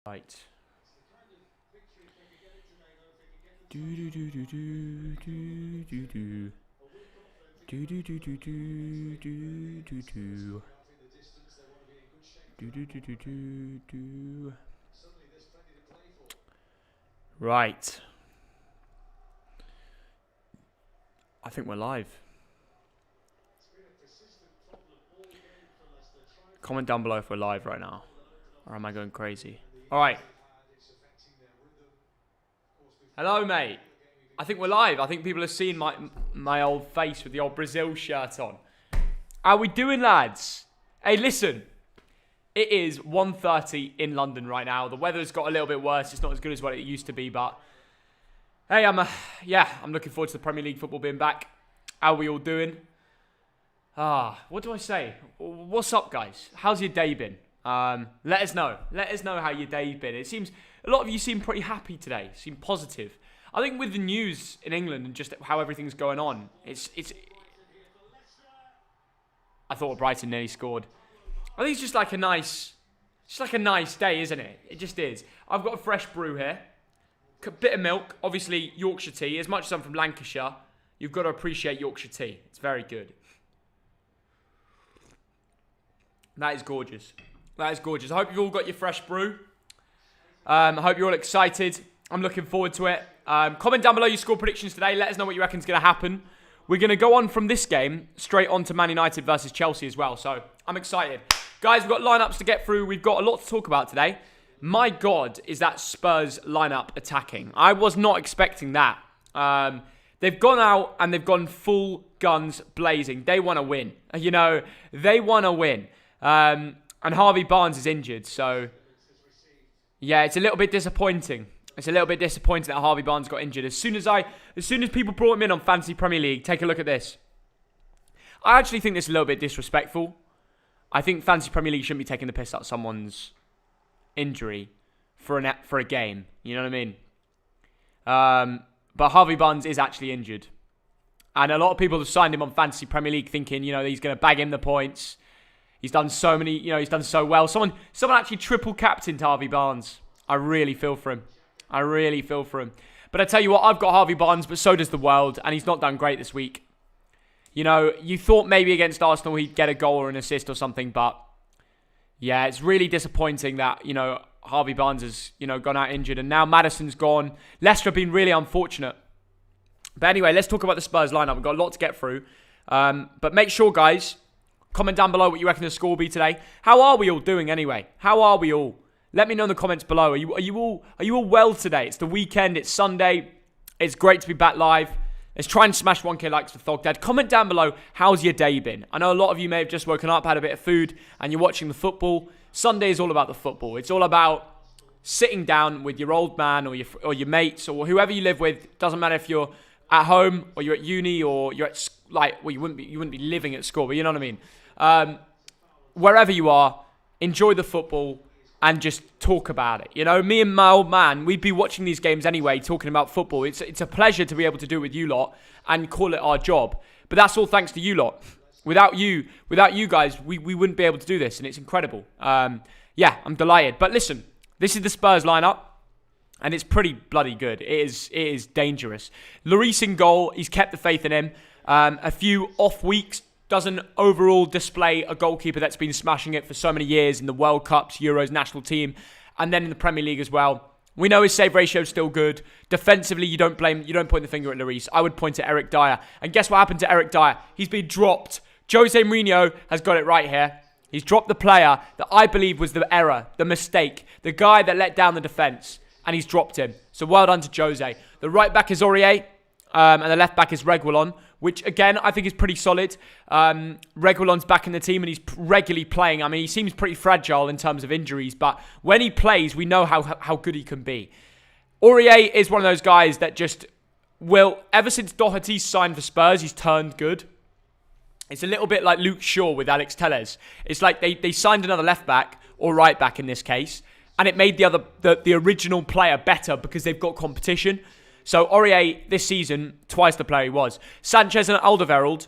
Right. Do do do do do do do do. Do do do do do do do do. Do do do do do do. Right. I think we're live. Comment down below if we're live right now. Or am I going crazy? Alright. Hello, mate. I think we're live. I think people have seen my old face with the old Brazil shirt on. How we doing, lads? Hey, listen. It is 1:30 in London right now. The weather's got a little bit worse. It's not as good as what it used to be, but hey, I'm looking forward to the Premier League football being back. How are we all doing? What do I say? What's up, guys? How's your day been? Let us know. Let us know how your day's been. It seems a lot of you seem pretty happy today. Seem positive. I think with the news in England and just how everything's going on, it's. I thought Brighton nearly scored. I think it's just like a nice day, isn't it? It just is. I've got a fresh brew here, a bit of milk, obviously Yorkshire tea. As much as I'm from Lancashire, you've got to appreciate Yorkshire tea. It's very good. That is gorgeous. That is gorgeous. I hope you've all got your fresh brew. I hope you're all excited. I'm looking forward to it. Comment down below your score predictions today. Let us know what you reckon is going to happen. We're going to go on from this game straight on to Man United versus Chelsea as well. So I'm excited. Guys, we've got lineups to get through. We've got a lot to talk about today. My God, is that Spurs lineup attacking. I was not expecting that. They've gone out and they've gone full guns blazing. They want to win. You know, they want to win. And Harvey Barnes is injured, so yeah, it's a little bit disappointing. It's a little bit disappointing that Harvey Barnes got injured. As soon as people brought him in on Fantasy Premier League, take a look at this. I actually think this is a little bit disrespectful. I think Fantasy Premier League shouldn't be taking the piss out of someone's injury for a game. You know what I mean? But Harvey Barnes is actually injured, and a lot of people have signed him on Fantasy Premier League thinking, you know, he's going to bag him the points. He's done so many, you know, he's done so well. Someone actually triple captained Harvey Barnes. I really feel for him. But I tell you what, I've got Harvey Barnes, but so does the world, and he's not done great this week. You know, you thought maybe against Arsenal he'd get a goal or an assist or something, but yeah, it's really disappointing that, you know, Harvey Barnes has, you know, gone out injured, and now Maddison's gone. Leicester have been really unfortunate. But anyway, let's talk about the Spurs lineup. We've got a lot to get through. But make sure, guys, comment down below what you reckon the score will be today. How are we all doing anyway? How are we all? Let me know in the comments below. Are you all well today? It's the weekend. It's Sunday. It's great to be back live. Let's try and smash 1k likes for Thogdad. Comment down below, how's your day been? I know a lot of you may have just woken up, had a bit of food, and you're watching the football. Sunday is all about the football. It's all about sitting down with your old man or your mates or whoever you live with. Doesn't matter if you're at home or you're at uni or you're at you wouldn't be living at school, but you know what I mean. Wherever you are, enjoy the football and just talk about it. You know, me and my old man, we'd be watching these games anyway, talking about football. It's a pleasure to be able to do it with you lot and call it our job. But that's all thanks to you lot. Without you guys, we wouldn't be able to do this, and it's incredible. Yeah, I'm delighted. But listen, this is the Spurs lineup, and it's pretty bloody good. It is dangerous. Lloris in goal. He's kept the faith in him. A few off weeks. Doesn't overall display a goalkeeper that's been smashing it for so many years in the World Cups, Euros, national team, and then in the Premier League as well. We know his save ratio is still good. Defensively, you don't point the finger at Lloris. I would point at Eric Dyer. And guess what happened to Eric Dyer? He's been dropped. Jose Mourinho has got it right here. He's dropped the player that I believe was the error, the mistake, the guy that let down the defence, and he's dropped him. So well done to Jose. The right back is Aurier, and the left back is Reguilon, which, again, I think is pretty solid. Reguilon's back in the team and he's regularly playing. I mean, he seems pretty fragile in terms of injuries, but when he plays, we know how good he can be. Aurier is one of those guys that just will, ever since Doherty's signed for Spurs, he's turned good. It's a little bit like Luke Shaw with Alex Telles. It's like they signed another left back, or right back in this case, and it made the original player better because they've got competition. So Aurier this season, twice the player he was. Sanchez and Alderweireld,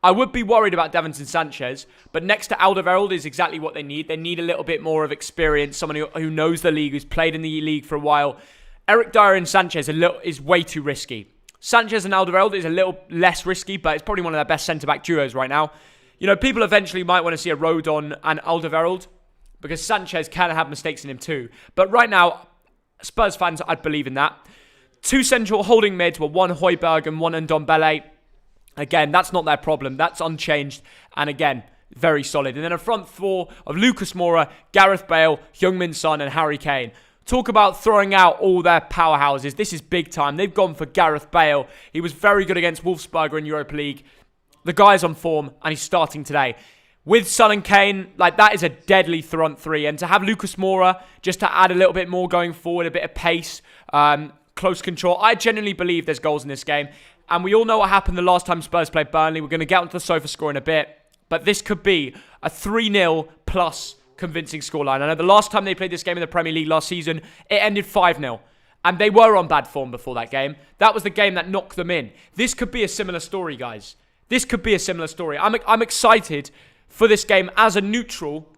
I would be worried about Davinson Sanchez, but next to Alderweireld is exactly what they need. They need a little bit more of experience, someone who knows the league, who's played in the league for a while. Eric Dyer and Sanchez is way too risky. Sanchez and Alderweireld is a little less risky, but it's probably one of their best centre-back duos right now. People eventually might want to see a Rodon and Alderweireld, because Sanchez can have mistakes in him too. But right now, Spurs fans, I'd believe in that. 2 central holding mids were one Højbjerg and one Ndombele. Again, that's not their problem. That's unchanged. And again, very solid. And then a front 4 of Lucas Moura, Gareth Bale, Heung-min Son and Harry Kane. Talk about throwing out all their powerhouses. This is big time. They've gone for Gareth Bale. He was very good against Wolfsberger in Europa League. The guy's on form and he's starting today. With Son and Kane, that is a deadly front 3. And to have Lucas Moura just to add a little bit more going forward, a bit of pace, close control. I genuinely believe there's goals in this game. And we all know what happened the last time Spurs played Burnley. We're going to get onto the sofa score in a bit. But this could be a 3-0 plus convincing scoreline. I know the last time they played this game in the Premier League last season, it ended 5-0. And they were on bad form before that game. That was the game that knocked them in. This could be a similar story, guys. This could be a similar story. I'm excited for this game as a neutral,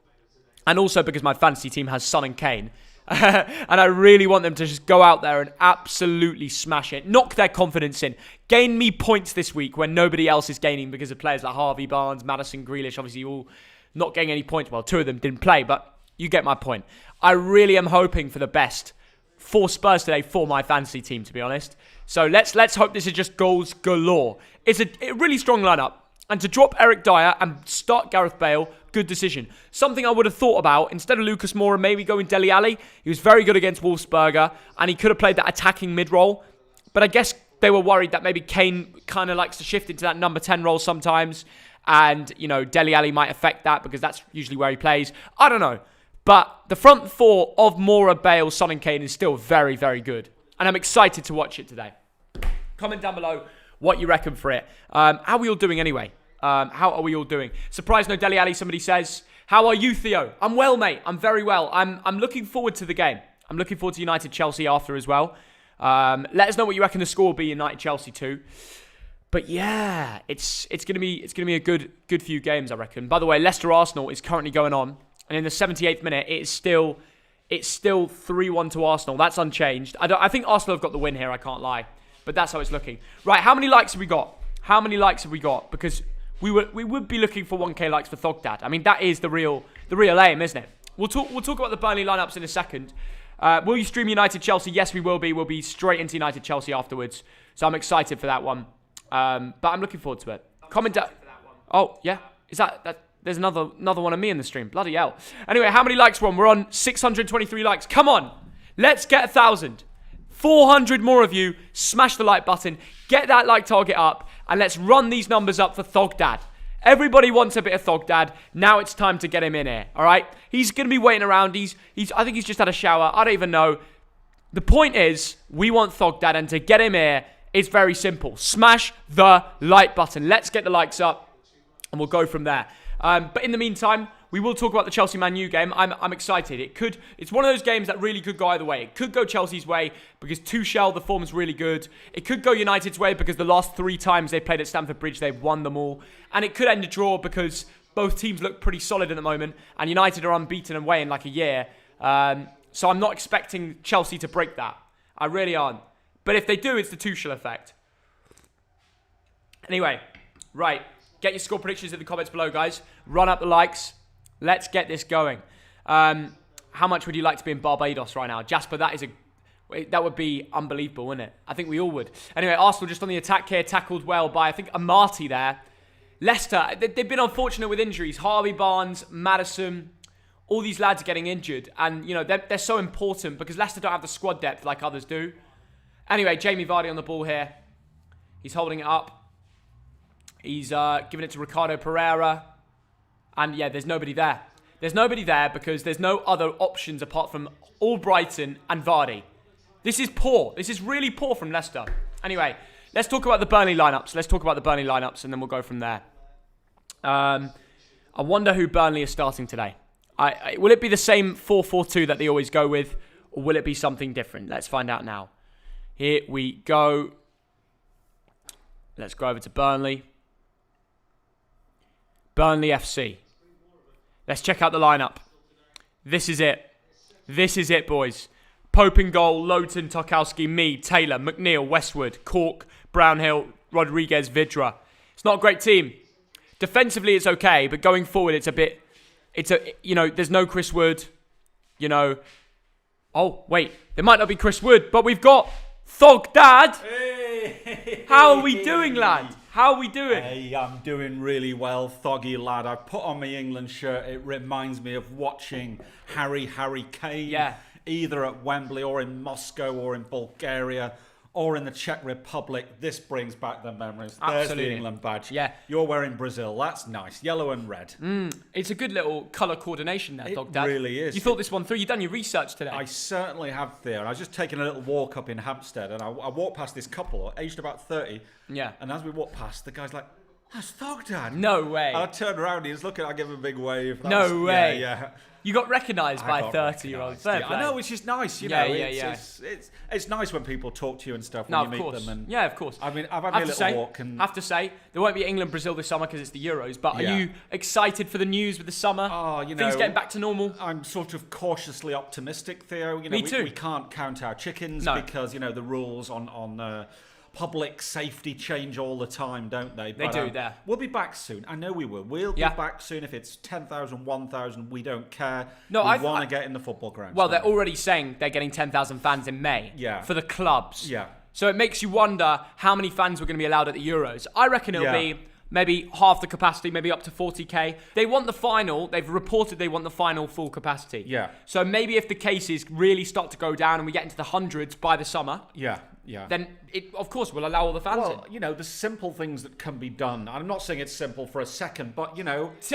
and also because my fantasy team has Son and Kane. And I really want them to just go out there and absolutely smash it. Knock their confidence in. Gain me points this week when nobody else is gaining because of players like Harvey Barnes, Maddison, Grealish, obviously all not getting any points. Well, 2 of them didn't play, but you get my point. I really am hoping for the best for Spurs today for my fantasy team, to be honest. So let's hope this is just goals galore. It's a really strong lineup. And to drop Eric Dyer and start Gareth Bale, good decision. Something I would have thought about, instead of Lucas Moura, maybe going Dele Alli. He was very good against Wolfsberger, and he could have played that attacking mid-role. But I guess they were worried that maybe Kane kind of likes to shift into that number 10 role sometimes. And, Dele Alli might affect that because that's usually where he plays. I don't know. But the front 4 of Moura, Bale, Son and Kane is still very, very good. And I'm excited to watch it today. Comment down below what you reckon for it. How are we all doing anyway? How are we all doing? Surprised no Dele Alli, somebody says. How are you, Theo? I'm well, mate. I'm very well. I'm looking forward to the game. I'm looking forward to United Chelsea after as well. Let us know what you reckon the score will be. United Chelsea too. But yeah, it's gonna be a good few games, I reckon. By the way, Leicester Arsenal is currently going on, and in the 78th minute, it's still 3-1 to Arsenal. That's unchanged. I think Arsenal have got the win here. I can't lie, but that's how it's looking. Right, how many likes have we got? How many likes have we got? Because we would be looking for 1k likes for Thogdad. I mean, that is the real aim, isn't it? We'll talk about the Burnley lineups in a second. Will you stream United Chelsea? Yes, we will be. We'll be straight into United Chelsea afterwards. So I'm excited for that one. But I'm looking forward to it. Comment down. Oh yeah, is that? There's another one of me in the stream. Bloody hell. Anyway, how many likes we're on? We're on 623 likes. Come on, let's get 1,000. 400 more of you. Smash the like button. Get that like target up. And let's run these numbers up for Thogdad. Everybody wants a bit of Thogdad. Now it's time to get him in here. All right? He's going to be waiting around. I think he's just had a shower. I don't even know. The point is, we want Thogdad. And to get him here, it's very simple. Smash the like button. Let's get the likes up. And we'll go from there. But in the meantime, we will talk about the Chelsea Man U game. I'm excited. It's one of those games that really could go either way. It could go Chelsea's way because Tuchel, the form's really good. It could go United's way because the last 3 times they played at Stamford Bridge, they've won them all. And it could end a draw because both teams look pretty solid at the moment. And United are unbeaten away in like a year. So I'm not expecting Chelsea to break that. I really aren't. But if they do, it's the Tuchel effect. Anyway, right. Get your score predictions in the comments below, guys. Run up the likes. Let's get this going. How much would you like to be in Barbados right now? Jasper, that would be unbelievable, wouldn't it? I think we all would. Anyway, Arsenal just on the attack here. Tackled well by, I think, Amati there. Leicester, they've been unfortunate with injuries. Harvey Barnes, Maddison, all these lads are getting injured. And, they're so important because Leicester don't have the squad depth like others do. Anyway, Jamie Vardy on the ball here. He's holding it up. He's giving it to Ricardo Pereira. And yeah, there's nobody there. There's nobody there because there's no other options apart from Albrighton and Vardy. This is poor. This is really poor from Leicester. Anyway, let's talk about the Burnley lineups. And then we'll go from there. I wonder who Burnley is starting today. Will it be the same 4-4-2 that they always go with? Or will it be something different? Let's find out now. Here we go. Let's go over to Burnley. Burnley FC. Let's check out the lineup. This is it. This is it, boys. Pope in goal, Lowton, Tarkowski, Mead, Taylor, McNeil, Westwood, Cork, Brownhill, Rodriguez, Vidra. It's not a great team. Defensively, it's okay, but going forward, there's no Chris Wood, Oh, wait, there might not be Chris Wood, but we've got Thogdad. Hey. How are we doing, lad? How are we doing? Hey, I'm doing really well, Thoggy lad. I put on my England shirt. It reminds me of watching Harry Kane. Yeah. Either at Wembley or in Moscow or in Bulgaria or in the Czech Republic. This brings back the memories. There's Absolutely. the England badge. Yeah. You're wearing Brazil. That's nice. Yellow and red. It's a good little colour coordination there, It Thogdad. really is. You thought this one through. You've done your research today. I certainly have there. I was just taking a little walk up in Hampstead and I walked past this couple, aged about 30. Yeah. And as we walked past, the guy's like, "That's Thogdad." No way. And I turned around, he was looking, I gave him a big wave. No way. Yeah. You got recognised by got 30-years. recognised. I know, it's just nice, Yeah, know. yeah. It's nice when people talk to you and stuff when No, you of meet course. them. And Yeah, of course. I mean, I've had my little walk and have to say, there won't be England-Brazil this summer because it's the Euros, but are Yeah. you excited for the news with the summer? Oh, Things getting back to normal? I'm sort of cautiously optimistic, Theo. Me too. We can't count our chickens No. because, the rules on public safety change all the time, don't they? They do, there. We'll be back soon. I know we will. We'll Yeah. be back soon. If it's 10,000, 1,000, we don't care. No, we want to get in the football grounds. Well, they're already saying they're getting 10,000 fans in May Yeah. for the clubs. Yeah. So it makes you wonder how many fans were going to be allowed at the Euros. I reckon it'll Yeah. be maybe half the capacity, maybe up to 40k. They want the final. They've reported they want the final full capacity. Yeah. So maybe if the cases really start to go down and we get into the hundreds by the summer, Yeah. then it, of course, will allow all the fans Well, in. the simple things that can be done. I'm not saying it's simple for a second, but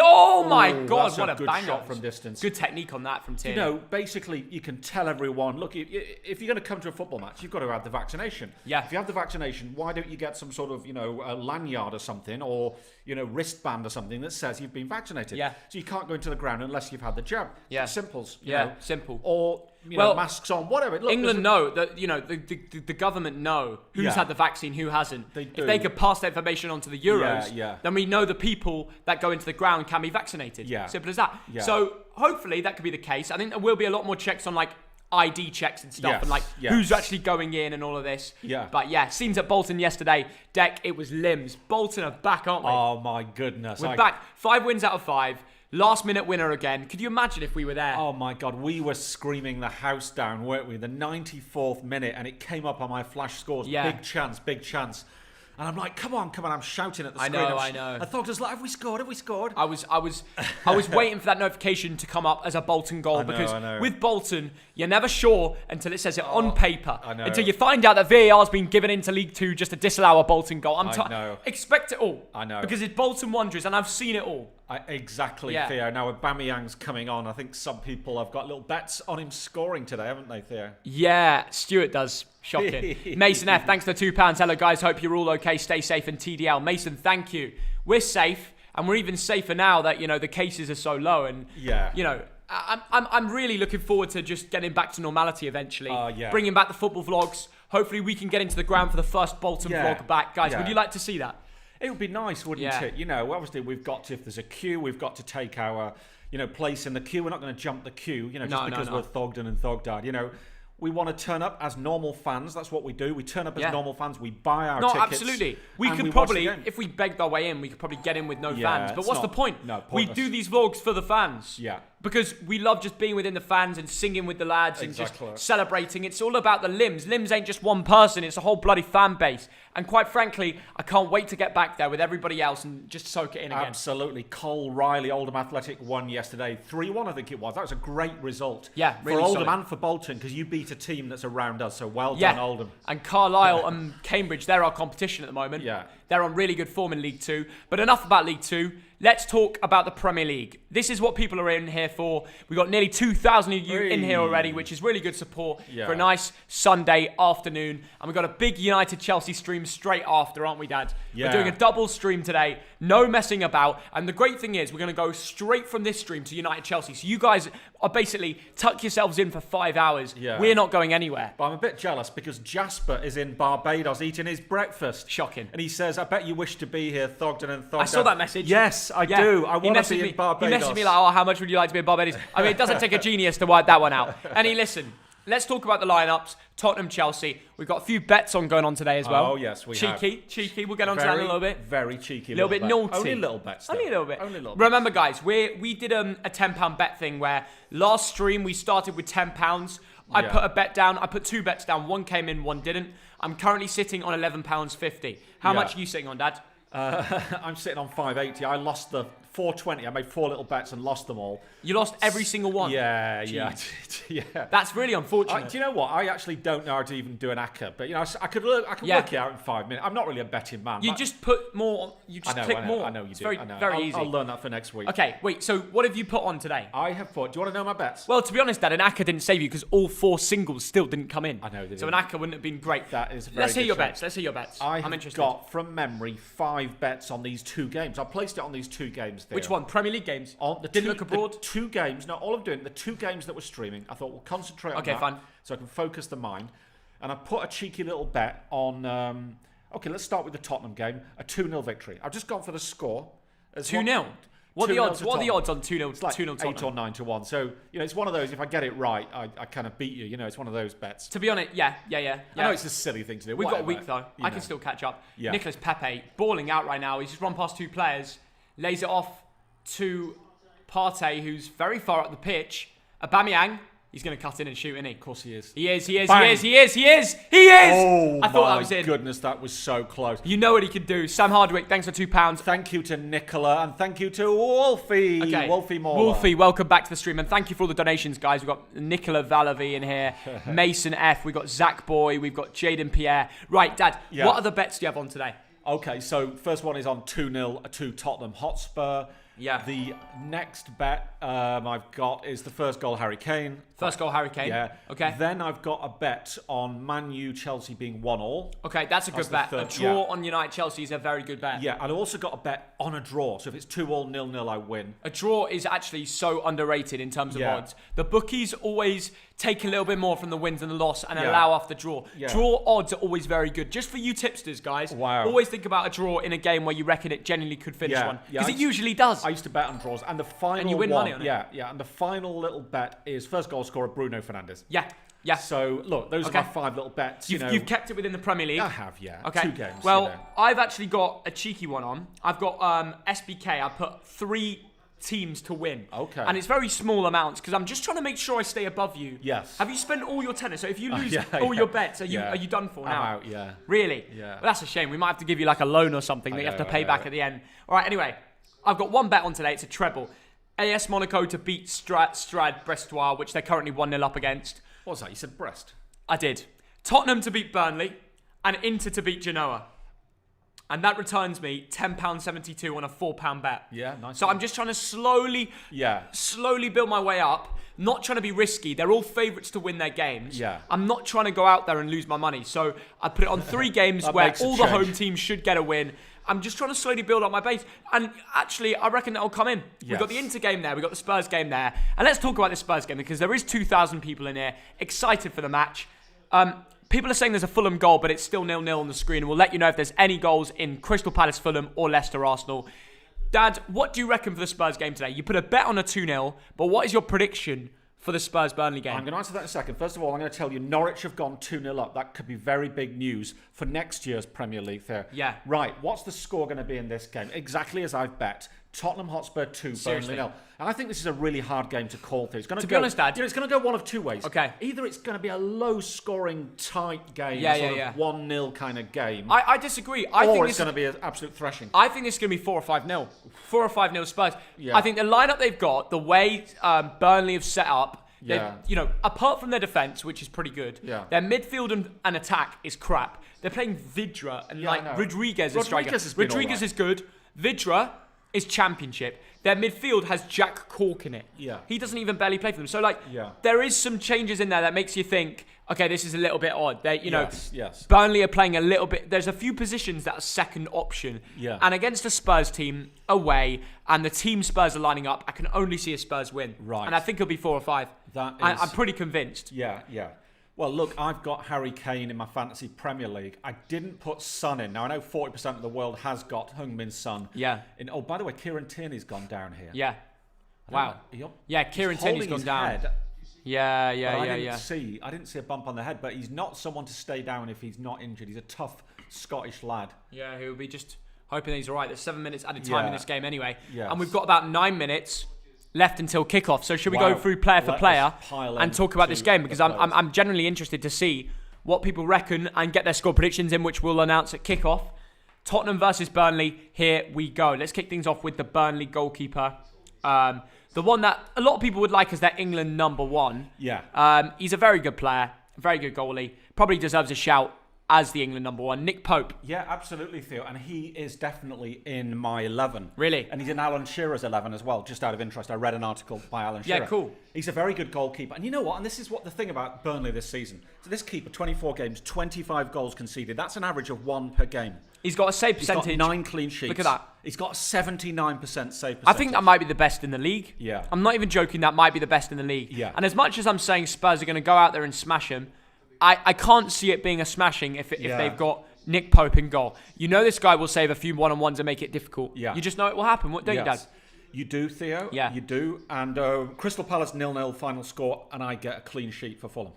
Oh my God, that's what a a good banger. shot from distance. Good technique on that from Tierney. Basically, you can tell everyone, look, if you're going to come to a football match, you've got to have the vaccination. Yeah. If you have the vaccination, why don't you get some sort of, a lanyard or something, or, wristband or something that says you've been vaccinated? Yeah. So you can't go into the ground unless you've had the jab. Yeah. It's simples. Simple. Or, Well, masks on, whatever. Look, England know that, the government know who's Yeah. had the vaccine, who hasn't. They If do. they could pass that information on to the Euros, Yeah. then we know the people that go into the ground can be vaccinated. Yeah. Simple as that. Yeah. So hopefully that could be the case. I think there will be a lot more checks on ID checks and stuff, Yes, and yes. who's actually going in and all of this. Yeah. But yeah, scenes at Bolton yesterday, Deck, it was limbs. Bolton are back, aren't we? Oh, my goodness. We're back. 5 wins out of 5. Last minute winner again. Could you imagine if we were there? Oh my God, we were screaming the house down, weren't we? The 94th minute, and it came up on my flash scores. Yeah. Big chance. And I'm like, come on. I'm shouting at the I screen. know, I know. I thought, have we scored? I was waiting for that notification to come up as a Bolton goal because I know. with Bolton, you're never sure until it says it on paper. I know. Until you find out that VAR's been given into League 2 just to disallow a Bolton goal. I know. Expect it all. I know. Because it's Bolton Wanderers and I've seen it all. Exactly, Yeah. Theo. Now, Aubameyang's coming on. I think some people have got little bets on him scoring today, haven't they, Theo? Yeah, Stuart does. Shocking. Mason F, thanks for the £2. Hello, guys. Hope you're all okay. Stay safe. And TDL. Mason, thank you. We're safe. And we're even safer now that, the cases are so low. And, Yeah. I'm really looking forward to just getting back to normality eventually. Yeah. Bringing back the football vlogs. Hopefully we can get into the ground for the first Bolton Yeah. vlog back. Guys, Yeah. would you like to see that? It would be nice, wouldn't Yeah. it? Obviously we've got to, if there's a queue, we've got to take our, place in the queue. We're not going to jump the queue, just because we're Thogden and Thogdad. We want to turn up as normal fans. That's what we do. We turn up as normal fans. We buy our tickets. Absolutely. We and could watch probably, the game. if we begged our way in, we could probably get in with no Yeah, fans. But it's what's the not- point? no, We pointless. do these vlogs for the fans. Yeah. Because we love just being within the fans and singing with the lads Exactly. and just celebrating. It's all about the limbs. Limbs ain't just one person. It's a whole bloody fan base. And quite frankly, I can't wait to get back there with everybody else and just soak it in again. Absolutely. Cole Riley, Oldham Athletic won yesterday. 3-1, I think it was. That was a great result. Yeah, really for Oldham solid. and for Bolton, because you beat a team that's around us. So well Yeah. done, Oldham. And Carlisle and Cambridge, they're our competition at the moment. Yeah. They're on really good form in League 2. But enough about League 2. Let's talk about the Premier League. This is what people are in here for. We've got nearly 2,000 of you in here already, which is really good support for a nice Sunday afternoon. And we've got a big United-Chelsea stream straight after, aren't we, Dad? Yeah. We're doing a double stream today. No messing about. And the great thing is we're going to go straight from this stream to United-Chelsea. So you guys basically tuck yourselves in for 5 hours. Yeah. We're not going anywhere. But I'm a bit jealous because Jasper is in Barbados eating his breakfast. Shocking. And he says, I bet you wish to be here, Thogden and Thogdad. I saw that message. Yes, I do. I want to be in Barbados. He messaged me like, oh, how much would you like to be in Barbados? I mean, it doesn't take a genius to work that one out. And listen, let's talk about the lineups. Tottenham, Chelsea. We've got a few bets going on today as well. Oh, yes, we have. Cheeky. We'll get on to that in a little bit. Very cheeky. A little bit naughty. Only little bets. Only a little bit. Only a little Remember, guys, we did a £10 bet thing where last stream we started with £10. I put a bet down. I put 2 bets down. One came in, one didn't. I'm currently sitting on £11.50. How much are you sitting on, Dad? I'm sitting on 580. I lost the 420. I made 4 little bets and lost them all. You lost every single one? Yeah. That's really unfortunate. Do you know what? I actually don't know how to even do an ACCA, but I could work it out in 5 minutes. I'm not really a betting man. You just put more. You just click more. I know you it's do. Very easy. I'll learn that for next week. Okay, wait. So what have you put on today? I have put. Do you want to know my bets? Well, to be honest, Dad, an ACCA didn't save you because all 4 singles still didn't come in. I know. So an ACCA wouldn't have been great. That is. Let's hear your bets. I'm interested. I got from memory 5 bets on these 2 games. I placed it on these 2 games. There. Which one? Premier League games. On the didn't look abroad. The 2 games. No, all I'm doing the 2 games that were streaming. I thought we'll concentrate on that. Okay, fine. So I can focus the mind. And I put a cheeky little bet on. Okay, let's start with the Tottenham game. A 2-0 victory. I've just gone for the score. 2-0. What are the odds? What are the odds on 2-0? It's like 2-0 8 or 9 to 1. So it's one of those. If I get it right, I kind of beat you. It's one of those bets. To be honest, yeah. I know it's a silly thing to do. We've got a week though. I can still catch up. Yeah. Nicolas Pepe balling out right now. He's just run past 2 players, lays it off to Partey, who's very far up the pitch. Aubameyang. He's going to cut in and shoot, isn't he? Of course he is. He is. Bang. He is! Oh, I thought that was in. My goodness, that was so close. You know what he can do. Sam Hardwick, thanks for £2. Thank you to Nicola and thank you to Wolfie. Okay. Wolfie Moore. Wolfie, welcome back to the stream and thank you for all the donations, guys. We've got Nicola Valavi in here, Mason F, we've got Zach Boy, we've got Jaden Pierre. Right, Dad, what other bets do you have on today? Okay, so first one is on 2-0 to Tottenham Hotspur. Yeah. The next bet I've got is the first goal, Harry Kane. First goal, Harry Kane. Yeah. Okay. Then I've got a bet on Man U Chelsea being 1-1. Okay, that's a good bet. A draw on United Chelsea is a very good bet. Yeah, and I've also got a bet on a draw. So if it's 2-2, 0-0, I win. A draw is actually so underrated in terms of odds. The bookies always take a little bit more from the wins and the loss and allow off the draw. Yeah. Draw odds are always very good. Just for you tipsters, guys. Wow. Always think about a draw in a game where you reckon it genuinely could finish one. Because it usually does. I used to bet on draws. And the final and you win money on it. Yeah. And the final little bet is first goal scorer Bruno Fernandes. Yeah. So, look, those are my 5 little bets. You've kept it within the Premier League. I have, yeah. Okay. 2 games. Well, I've actually got a cheeky one on. I've got SBK. I put 3 teams to win. Okay. And it's very small amounts because I'm just trying to make sure I stay above you. Yes. Have you spent all your tenner? So if you lose all your bets, are you done for now? I'm out, yeah. Really? Yeah. Well, that's a shame. We might have to give you like a loan or something that you have to pay back at the end. All right, anyway. I've got 1 bet on today. It's a treble. AS Monaco to beat Strad Brestois, which they're currently 1-0 up against. What was that? You said Brest? I did. Tottenham to beat Burnley and Inter to beat Genoa. And that returns me £10.72 on a £4 bet. Yeah, nice. So I'm just trying to slowly build my way up. Not trying to be risky. They're all favourites to win their games. Yeah. I'm not trying to go out there and lose my money. So I put it on 3 games where all the home teams should get a win. I'm just trying to slowly build up my base. And actually, I reckon that'll come in. Yes. We've got the Inter game there. We've got the Spurs game there. And let's talk about this Spurs game because there is 2,000 people in here excited for the match. People are saying there's a Fulham goal, but it's still 0-0 on the screen. And we'll let you know if there's any goals in Crystal Palace, Fulham, or Leicester, Arsenal. Dad, what do you reckon for the Spurs game today? You put a bet on a 2-0, but what is your prediction for the Spurs-Burnley game? I'm going to answer that in a second. First of all, I'm going to tell you Norwich have gone 2-0 up. That could be very big news for next year's Premier League there. Yeah. Right, what's the score going to be in this game? Exactly as I've bet. Tottenham Hotspur 2, Burnley 0. And I think this is a really hard game to call through. It's going to be honest, Dad, it's going to go one of 2 ways. Okay. Either it's going to be a low-scoring, tight game, sort of 1-0 kind of game. I disagree. I think it's going to be an absolute thrashing. I think this is going to be 4 or 5-0. 4 or 5-0 Spurs. Yeah. I think the lineup they've got, the way Burnley have set up, apart from their defence, which is pretty good, their midfield and attack is crap. They're playing Vidra and Rodriguez is striker. Rodriguez is good. Vidra is championship. Their midfield has Jack Cork in it. Yeah. He doesn't even barely play for them. So, there is some changes in there that makes you think, okay, this is a little bit odd. Yes. Burnley are playing a little bit. There's a few positions that are second option. Yeah. And against a Spurs team away, and the team Spurs are lining up, I can only see a Spurs win. Right. And I think it'll be 4 or 5. I'm pretty convinced. Yeah. Well, look, I've got Harry Kane in my fantasy Premier League. I didn't put Son in. Now, I know 40% of the world has got Heung-min Son. Yeah. Oh, by the way, Kieran Tierney's gone down here. Yeah. Wow. Kieran Tierney's gone down. Head. Yeah. I didn't see a bump on the head, but he's not someone to stay down if he's not injured. He's a tough Scottish lad. Yeah, he'll be just hoping he's all right. There's 7 minutes added time in this game anyway. Yes. And we've got about 9 minutes left until kickoff. So should we go through player for player and talk about this game? Because I'm genuinely interested to see what people reckon and get their score predictions in, which we'll announce at kickoff. Tottenham versus Burnley. Here we go. Let's kick things off with the Burnley goalkeeper. The one that a lot of people would like as their England number 1. Yeah. He's a very good player, a very good goalie. Probably deserves a shout as the England number 1. Nick Pope. Yeah, absolutely, Theo. And he is definitely in my 11. Really? And he's in Alan Shearer's 11 as well, just out of interest. I read an article by Alan Shearer. Yeah, cool. He's a very good goalkeeper. And you know what? And this is what the thing about Burnley this season. So this keeper, 24 games, 25 goals conceded. That's an average of 1 per game. He's got a save percentage. He's got 9 clean sheets. Look at that. He's got a 79% save percentage. I think that might be the best in the league. Yeah. I'm not even joking. That might be the best in the league. Yeah. And as much as I'm saying Spurs are going to go out there and smash him, I can't see it being a smashing if they've got Nick Pope in goal. You know this guy will save a few one-on-ones and make it difficult. Yeah. You just know it will happen, don't you, Dad? You do, Theo. Yeah. You do. And Crystal Palace 0-0 final score, and I get a clean sheet for Fulham.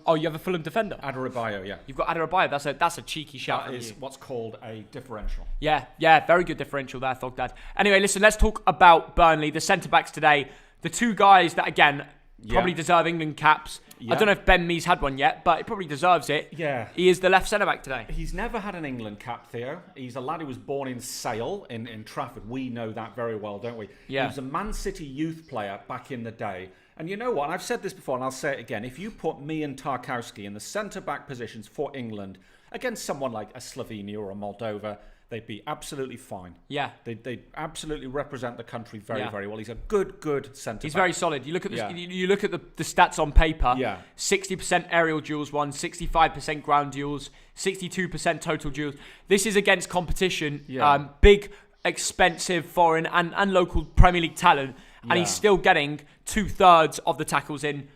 You have a Fulham defender? Adebayo, yeah. You've got Adebayo. That's a cheeky shout. That is what's called a differential. Yeah, very good differential there, Thogdad. Anyway, listen, let's talk about Burnley. The centre-backs today, the 2 guys that, again, probably deserve England caps. Yeah. I don't know if Ben Mee's had one yet, but he probably deserves it. Yeah. He is the left centre-back today. He's never had an England cap, Theo. He's a lad who was born in Sale, in Trafford. We know that very well, don't we? Yeah. He was a Man City youth player back in the day. And you know what? And I've said this before, and I'll say it again. If you put me and Tarkowski in the centre-back positions for England against someone like a Slovenia or a Moldova, they'd be absolutely fine. Yeah. They'd absolutely represent the country very, very well. He's a good centre-back. He's very solid. You look at you look at the stats on paper. Yeah. 60% aerial duels won, 65% ground duels, 62% total duels. This is against competition. Yeah. Big, expensive foreign and local Premier League talent. And he's still getting 2/3 of the tackles in,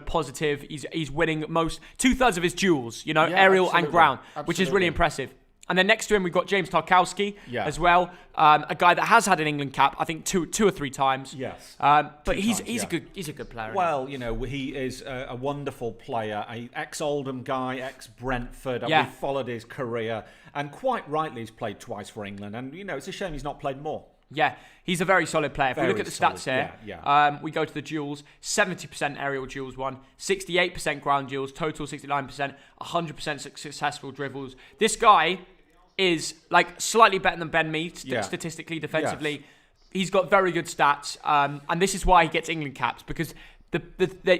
positive. He's winning most 2/3 of his duels, aerial and ground, which is really impressive. And then next to him, we've got James Tarkowski as well, a guy that has had an England cap, I think two or three times. Yes, but he's a good player. Well, he is a wonderful player, an ex-Oldham guy, ex-Brentford. Yeah. We've followed his career, and quite rightly, he's played twice for England. And it's a shame he's not played more. Yeah, he's a very solid player. If we look at the stats here, we go to the duels, 70% aerial duels won, 68% ground duels, total 69%, 100% successful dribbles. This guy is slightly better than Ben Mee statistically, defensively. Yes. He's got very good stats, and this is why he gets England caps, because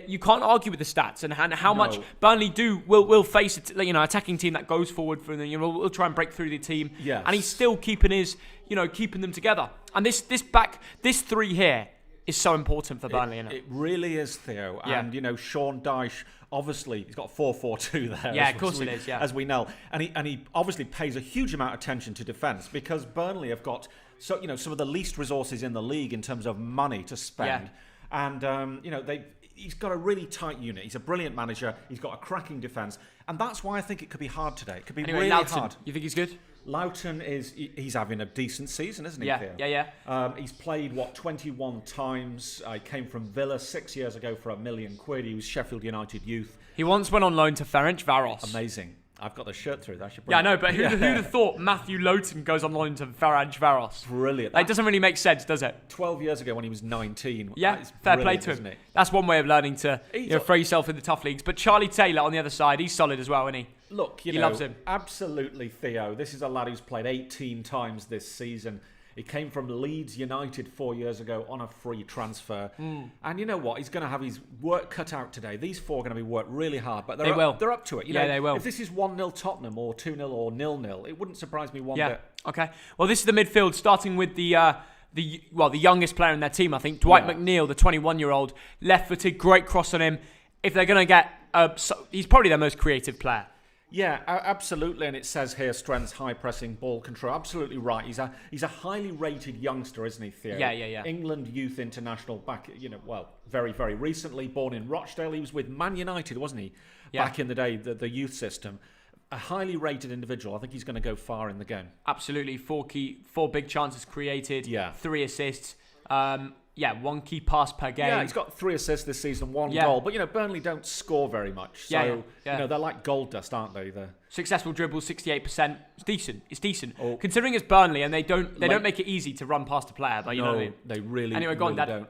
you can't argue with the stats and how much Burnley will face attacking team that goes forward for them. We'll try and break through the team. Yes. And he's still keeping them together. And this 3 here is so important for Burnley. It really is, Theo. Yeah. And Sean Dyche, obviously, he's got 4-4-2 there. Yeah, of course it is. Yeah, as we know, and he obviously pays a huge amount of attention to defence, because Burnley have got some of the least resources in the league in terms of money to spend. Yeah. And he's got a really tight unit. He's a brilliant manager. He's got a cracking defence, and that's why I think it could be hard today. It could be really hard. You think he's good? Loughton he's having a decent season, isn't he? Yeah. He's played 21 times. I came from Villa 6 years ago for £1 million. He was Sheffield United youth. He once went on loan to Ferencvaros. Amazing. I've got the shirt through that. I know, but who'd have thought Matthew Loughton goes on loan to Ferencvaros? Brilliant. It doesn't really make sense, does it? 12 years ago when he was 19. Yeah, fair play to him. That's one way of learning to throw yourself in the tough leagues. But Charlie Taylor on the other side, he's solid as well, isn't he? Look, he loves him. Absolutely, Theo. This is a lad who's played 18 times this season. He came from Leeds United 4 years ago on a free transfer. And you know what? He's going to have his work cut out today. These 4 are going to be worked really hard, but they're up to it. They will. If this is 1-0 Tottenham or 2-0 or 0-0, it wouldn't surprise me one bit. Okay. Well, this is the midfield, starting with the youngest player in their team, I think, Dwight McNeil, the 21-year-old, left-footed, great cross on him. If they're going to get he's probably their most creative player. Yeah, absolutely, and it says here strengths, high pressing, ball control. Absolutely right. He's a highly rated youngster, isn't he, Theo? Yeah. England youth international back, very, very recently. Born in Rochdale, he was with Man United, wasn't he? Yeah. Back in the day, the youth system. A highly rated individual. I think he's going to go far in the game. Absolutely, 4 big chances created. Yeah. 3 assists. 1 key pass per game. Yeah, he's got 3 assists this season, 1 goal. But, Burnley don't score very much. So, they're like gold dust, aren't they? Successful dribbles, 68%. It's decent. Considering it's Burnley and they don't make it easy to run past a player. But you know what I mean? They really, anyway, go on, Dad. don't.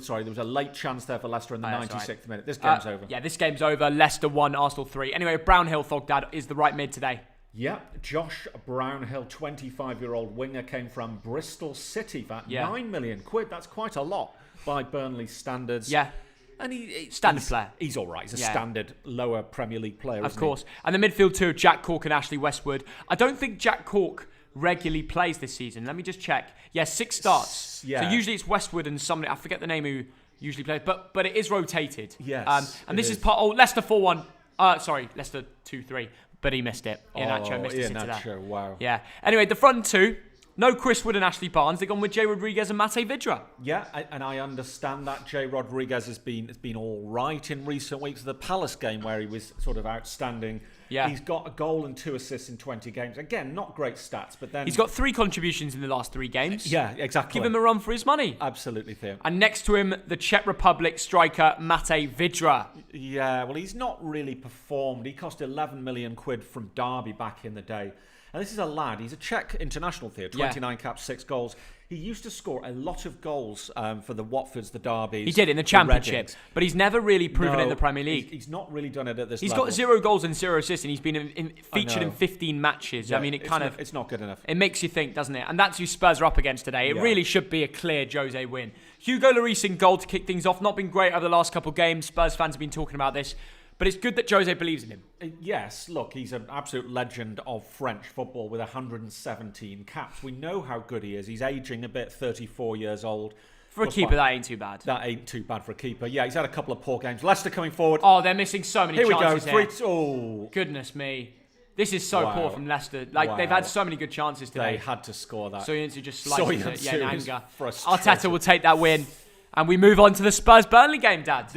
Sorry, there was a late chance there for Leicester in the 96th minute. This game's over. Yeah, this game's over. Leicester 1, Arsenal 3. Anyway, Brownhill Thogdad is the right mid today. Yeah, Josh Brownhill, 25-year-old winger, came from Bristol City for £9 million. That's quite a lot by Burnley standards. Yeah. And standard player. He's all right. He's a standard lower Premier League player, of course. And the midfield too, Jack Cork and Ashley Westwood. I don't think Jack Cork regularly plays this season. Let me just check. Yeah, 6 starts. Yeah. So usually it's Westwood and somebody, I forget the name who usually plays, but it is rotated. Yes. And this is part, Leicester 4-1. Leicester 2-3. But he missed it. Iheanacho missed it. Iheanacho, wow. Yeah. Anyway, the front two, no Chris Wood and Ashley Barnes. They've gone with Jay Rodriguez and Mate Vidra. Yeah, and I understand that Jay Rodriguez has been all right in recent weeks. The Palace game where he was sort of outstanding. Yeah. He's got a goal and 2 assists in 20 games. Again, not great stats, but then... He's got 3 contributions in the last 3 games. Yeah, exactly. Give him a run for his money. Absolutely, Theo. And next to him, the Czech Republic striker, Mate Vidra. Yeah, well, he's not really performed. He cost 11 million quid from Derby back in the day. And this is a lad. He's a Czech international, Theo. 29 caps, 6 goals. He used to score a lot of goals for the Watfords, the Derbys. He did in the Championship, but he's never really proven it in the Premier League. He's not really done it at this level. level. He's got 0 goals and 0 assists, and he's been featured in 15 matches. Yeah, I mean, it's not good enough. It makes you think, doesn't it? And that's who Spurs are up against today. It really should be a clear Jose win. Hugo Lloris in goal to kick things off. Not been great over the last couple of games. Spurs fans have been talking about this. But it's good that Jose believes in him. Yes, look, he's an absolute legend of French football with 117 caps. We know how good he is. He's aging a bit, 34 years old. For a keeper, that ain't too bad. That ain't too bad for a keeper. Yeah, he's had a couple of poor games. Leicester coming forward. Oh, they're missing so many chances here we go. Goodness me. This is so poor from Leicester. They've had so many good chances today. They had to score that. Soyuncu just sliced it in anger. Frustrating. Arteta will take that win. And we move on to the Spurs-Burnley game, Dad.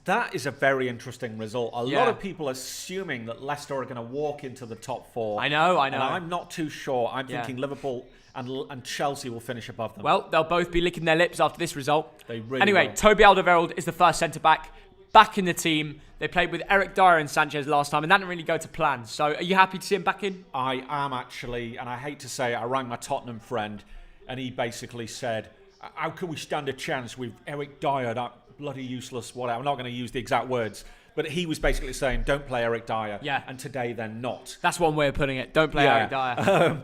That is a very interesting result. A lot of people assuming that Leicester are going to walk into the top 4. I know. And I'm not too sure. I'm thinking Liverpool and Chelsea will finish above them. Well, they'll both be licking their lips after this result. They really Anyway, will. Toby Alderweireld is the first centre-back. Back in the team. They played with Eric Dyer and Sanchez last time, and that didn't really go to plan. So are you happy to see him back in? I am actually, and I hate to say it, I rang my Tottenham friend, and he basically said, how can we stand a chance with Eric Dyer, that bloody useless whatever? I'm not going to use the exact words, but he was basically saying, don't play Eric Dyer. Yeah. And today they're not. That's one way of putting it. Don't play Eric Dyer.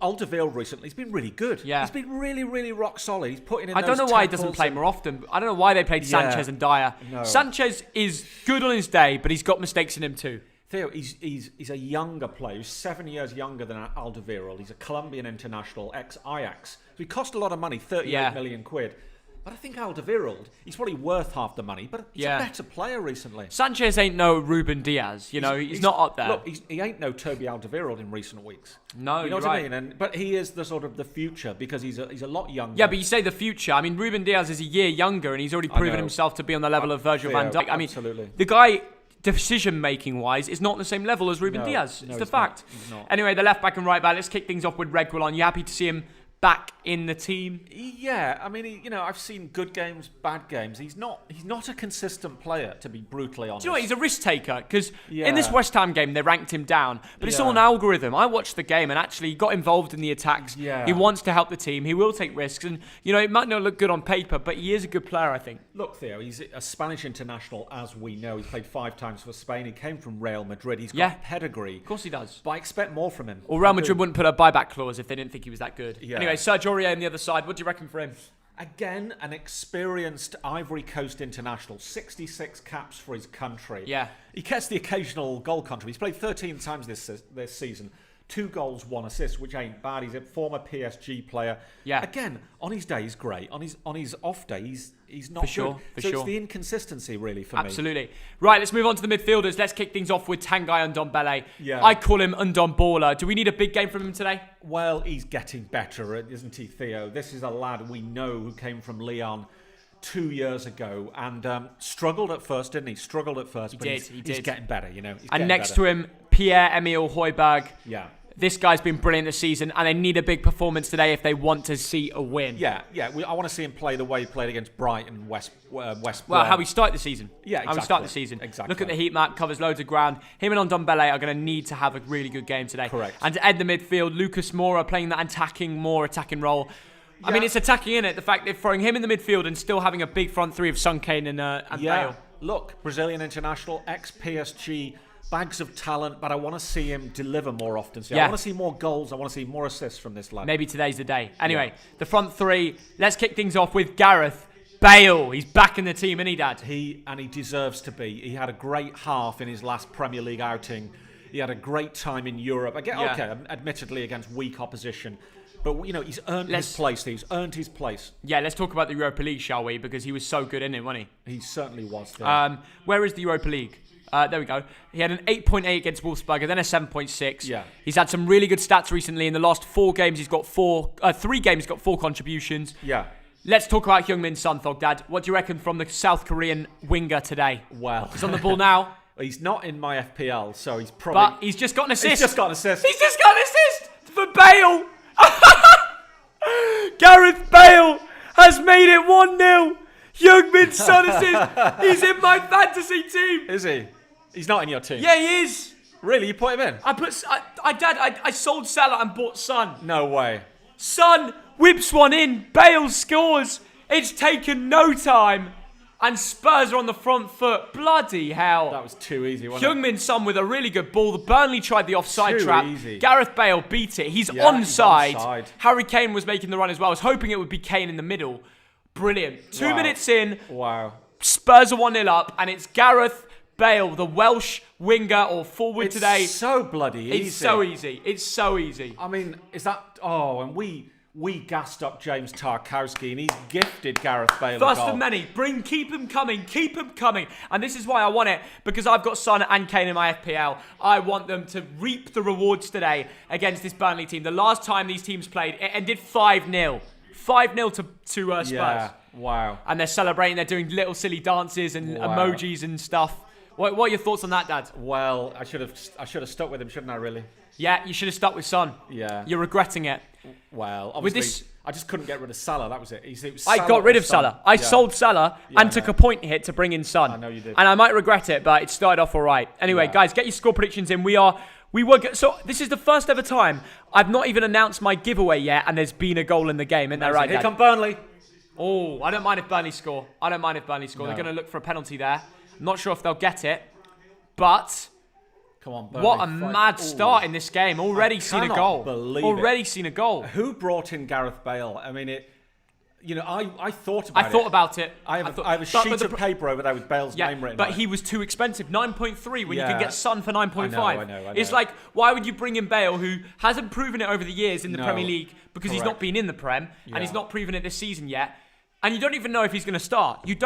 Alderweireld recently, he's been really good. Yeah. He's been really, really rock solid. He's putting in I don't know why he doesn't play more often. I don't know why they played Sanchez and Dyer. No. Sanchez is good on his day, but he's got mistakes in him too. Theo, he's a younger player. He's 7 years younger than Alderweireld. He's a Colombian international, ex-Ajax. So he cost a lot of money, 38 million quid. But I think Alderweireld, he's probably worth half the money, but he's a better player recently. Sanchez ain't no Ruben Diaz, he's not up there. Look, he ain't no Toby Alderweireld in recent weeks. No, you know what I mean? But he is the sort of the future because he's a lot younger. Yeah, but you say the future. I mean, Ruben Diaz is a year younger and he's already proven himself to be on the level of Virgil van Dijk. I mean, absolutely. The guy, decision-making wise, is not on the same level as Ruben Diaz. It's the fact. Anyway, the left back and right back, let's kick things off with Reguilon. You happy to see him back in the team? Yeah, I mean, I've seen good games, bad games. He's not a consistent player, to be brutally honest. Do you know what? He's a risk taker because in this West Ham game they ranked him down, but it's all an algorithm. I watched the game and actually he got involved in the attacks. Yeah. He wants to help the team. He will take risks, and it might not look good on paper, but he is a good player, I think. Look, Theo, he's a Spanish international, as we know. He's played 5 times for Spain. He came from Real Madrid. He's got pedigree. Of course he does. But I expect more from him. Or Real Madrid wouldn't put a buyback clause if they didn't think he was that good. Yeah. Anyway, Serge Aurier on the other side. What do you reckon for him? Again, an experienced Ivory Coast international. 66 caps for his country. Yeah. He gets the occasional goal contribution. He's played 13 times this season. 2 goals, 1 assist, which ain't bad. He's a former PSG player. Yeah. Again, on his day, he's great. On his off day, he's not good. It's the inconsistency, really, for me. Absolutely. Right, let's move on to the midfielders. Let's kick things off with Tanguy Ndombele. Yeah. I call him Ndomballer. Do we need a big game from him today? Well, he's getting better, isn't he, Theo? This is a lad we know who came from Lyon 2 years ago and struggled at first, didn't he? Struggled at first, but he's getting better, you know. And next to him, Pierre-Emile Højbjerg. Yeah. This guy's been brilliant this season, and they need a big performance today if they want to see a win. Yeah. I want to see him play the way he played against Brighton, West Well, how we start the season. Yeah, exactly. How we start the season. Exactly. Look at the heat map, covers loads of ground. Him and Ndombele are going to need to have a really good game today. Correct. And to end the midfield, Lucas Moura playing that more attacking role. Yeah. I mean, it's attacking, in it. The fact they're throwing him in the midfield and still having a big front three of Son, Kane and Bale. Look, Brazilian international, ex-PSG, bags of talent, but I want to see him deliver more often. I want to see more goals. I want to see more assists from this lad. Maybe today's the day. Anyway, the front three. Let's kick things off with Gareth Bale. He's back in the team, isn't he, Dad? He deserves to be. He had a great half in his last Premier League outing. He had a great time in Europe. Okay, admittedly against weak opposition. But, you know, he's earned his place. He's earned his place. Yeah, let's talk about the Europa League, shall we? Because he was so good in it, wasn't he? He certainly was. There. Where is the Europa League? There we go. He had an 8.8 against Wolfsburg, then a 7.6. Yeah. He's had some really good stats recently. In the last 4 games, he's got 3 games, he's got 4 contributions. Yeah. Let's talk about Heung-min Son, Thogdad. What do you reckon from the South Korean winger today? Well, he's on the ball now. He's not in my FPL, so he's probably... But he's just got an assist. He's just got an assist. He's just got an assist for Bale. Gareth Bale has made it 1-0. Heung-min Son assist. He's in my fantasy team. Is he? He's not in your team? Yeah, he is. Really? You put him in? I sold Salah and bought Son. No way. Son whips one in. Bale scores. It's taken no time. And Spurs are on the front foot. Bloody hell. That was too easy, wasn't it? Heung-min Son with a really good ball. The Burnley tried the offside trap. Easy. Gareth Bale beat it. He's onside. Harry Kane was making the run as well. I was hoping it would be Kane in the middle. Brilliant. 2 minutes in. Wow. Spurs are 1-0 up. And it's Gareth Bale, the Welsh winger or forward today. It's so bloody easy. It's so easy. It's so easy. I mean, is that... Oh, and we gassed up James Tarkowski and he's gifted Gareth Bale First of many. Keep him coming. Keep him coming. And this is why I want it, because I've got Son and Kane in my FPL. I want them to reap the rewards today against this Burnley team. The last time these teams played, it ended 5-0. 5-0 to Spurs. Yeah, wow. And they're celebrating. They're doing little silly dances and emojis and stuff. What are your thoughts on that, Dad? Well, I should have stuck with him, shouldn't I, really? Yeah, you should have stuck with Son. Yeah. You're regretting it. Well, obviously, I just couldn't get rid of Salah. That was it. I got rid of Salah. I sold Salah and took a point hit to bring in Son. I know you did. And I might regret it, but it started off all right. Anyway, guys, get your score predictions in. So this is the first ever time I've not even announced my giveaway yet, and there's been a goal in the game. Isn't that right, Dad? Here come Burnley. Oh, I don't mind if Burnley score. No. They're going to look for a penalty there. I'm not sure if they'll get it, but... Come on, Burnley. What a mad start in this game. Already seen a goal. Seen a goal. Who brought in Gareth Bale? I mean, I thought about it. I have a sheet of paper over there with Bale's name written on it. But he was too expensive. 9.3 when you can get Son for 9.5. I know. It's like, why would you bring in Bale, who hasn't proven it over the years in the Premier League because he's not been in the Prem and he's not proven it this season yet. And you don't even know if he's going to start. It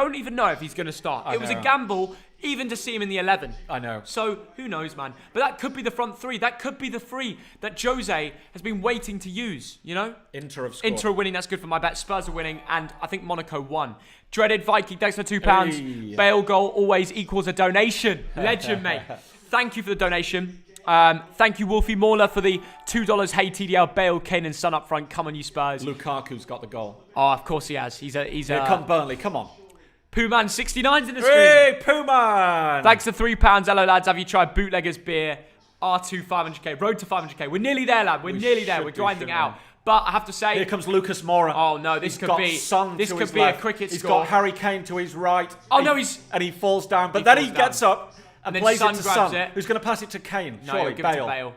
was a gamble even to see him in the 11. I know. So, who knows, man? But that could be the front three. That could be the three that Jose has been waiting to use, you know? Inter have scored. Inter are winning. That's good for my bet. Spurs are winning. And I think Monaco won. Dreaded Viking, thanks for £2. Hey. Bale goal always equals a donation. Legend, mate. Thank you for the donation. Thank you, Wolfie Mauler, for the $2. Hey, TDL, Bale, Kane and Son up front. Come on, you Spurs. Lukaku's got the goal. Oh, of course he has. Here come Burnley. Come on. Poohman 69's in the stream. Hey, Poohman! Thanks for £3. Hello, lads. Have you tried Bootleggers Beer? R2 500k. Road to 500k. We're nearly there, lad. We're nearly there. We're grinding out. But I have to say... Here comes Lucas Moura. Oh, no. This could be a cricket He's score. got Harry Kane to his right. Oh, no, And he falls down. But then he gets up and plays it to Son. Who's going to pass it to Kane? No, surely, give it to Bale.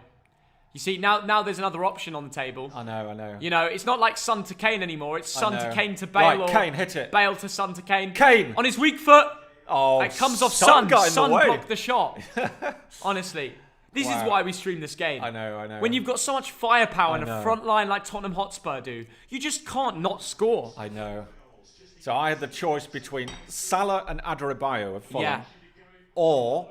You see, now there's another option on the table. I know. You know, it's not like Son to Kane anymore. It's Son to Kane to Bale. Right, Kane, hit it. Bale to Son to Kane. Kane! On his weak foot. Oh, it comes off Son. Son blocked blocked the shot. Honestly. This is why we stream this game. I know. When you've got so much firepower in a front line like Tottenham Hotspur do, you just can't not score. I know. So I had the choice between Salah and Adarabioyo of Fulham, or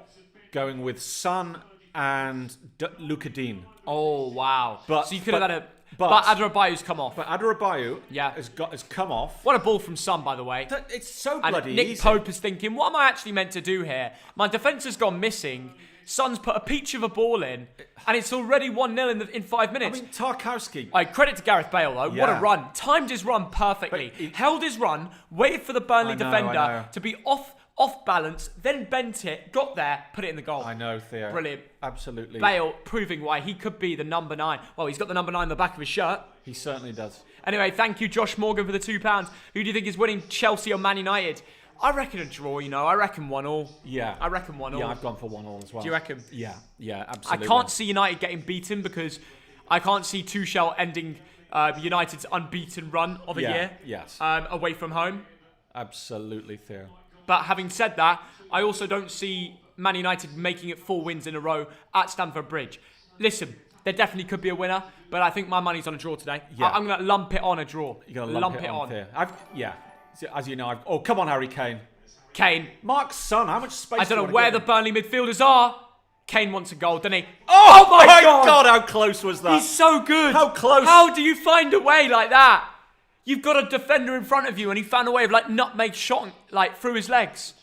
going with Son and Luka Dean. Oh wow! So you could have had a. But Adarabioyo's come off. But Adarabioyo has come off. What a ball from Son, by the way. It's so bloody Nick easy. Pope is thinking, what am I actually meant to do here? My defence has gone missing. Son's put a peach of a ball in, and it's already 1-0 in 5 minutes. I mean, Tarkowski. Credit to Gareth Bale, though. Yeah. What a run. Timed his run perfectly. Held his run, waited for the Burnley defender to be off balance, then bent it, got there, put it in the goal. I know, Theo. Brilliant. Absolutely. Bale proving why he could be the number 9. Well, he's got the number 9 on the back of his shirt. He certainly does. Anyway, thank you, Josh Morgan, for the £2. Who do you think is winning, Chelsea or Man United? I reckon a draw, I reckon 1-1. Yeah. I reckon 1-1. Yeah, I've gone for 1-1 as well. Do you reckon? Yeah, absolutely. I can't see United getting beaten because I can't see Tuchel ending United's unbeaten run of a year. Yes. Away from home. Absolutely, Theo. But having said that, I also don't see Man United making it 4 wins in a row at Stamford Bridge. Listen, there definitely could be a winner, but I think my money's on a draw today. Yeah. I'm going to lump it on a draw. You're going to lump it on. Theo. As you know, oh, come on, Harry Kane. Kane. Mark's son, how much space I don't know where the Burnley midfielders are. Kane wants a goal, doesn't he? Oh my God, how close was that? He's so good. How close? How do you find a way like that? You've got a defender in front of you, and he found a way of nutmeg shot through his legs.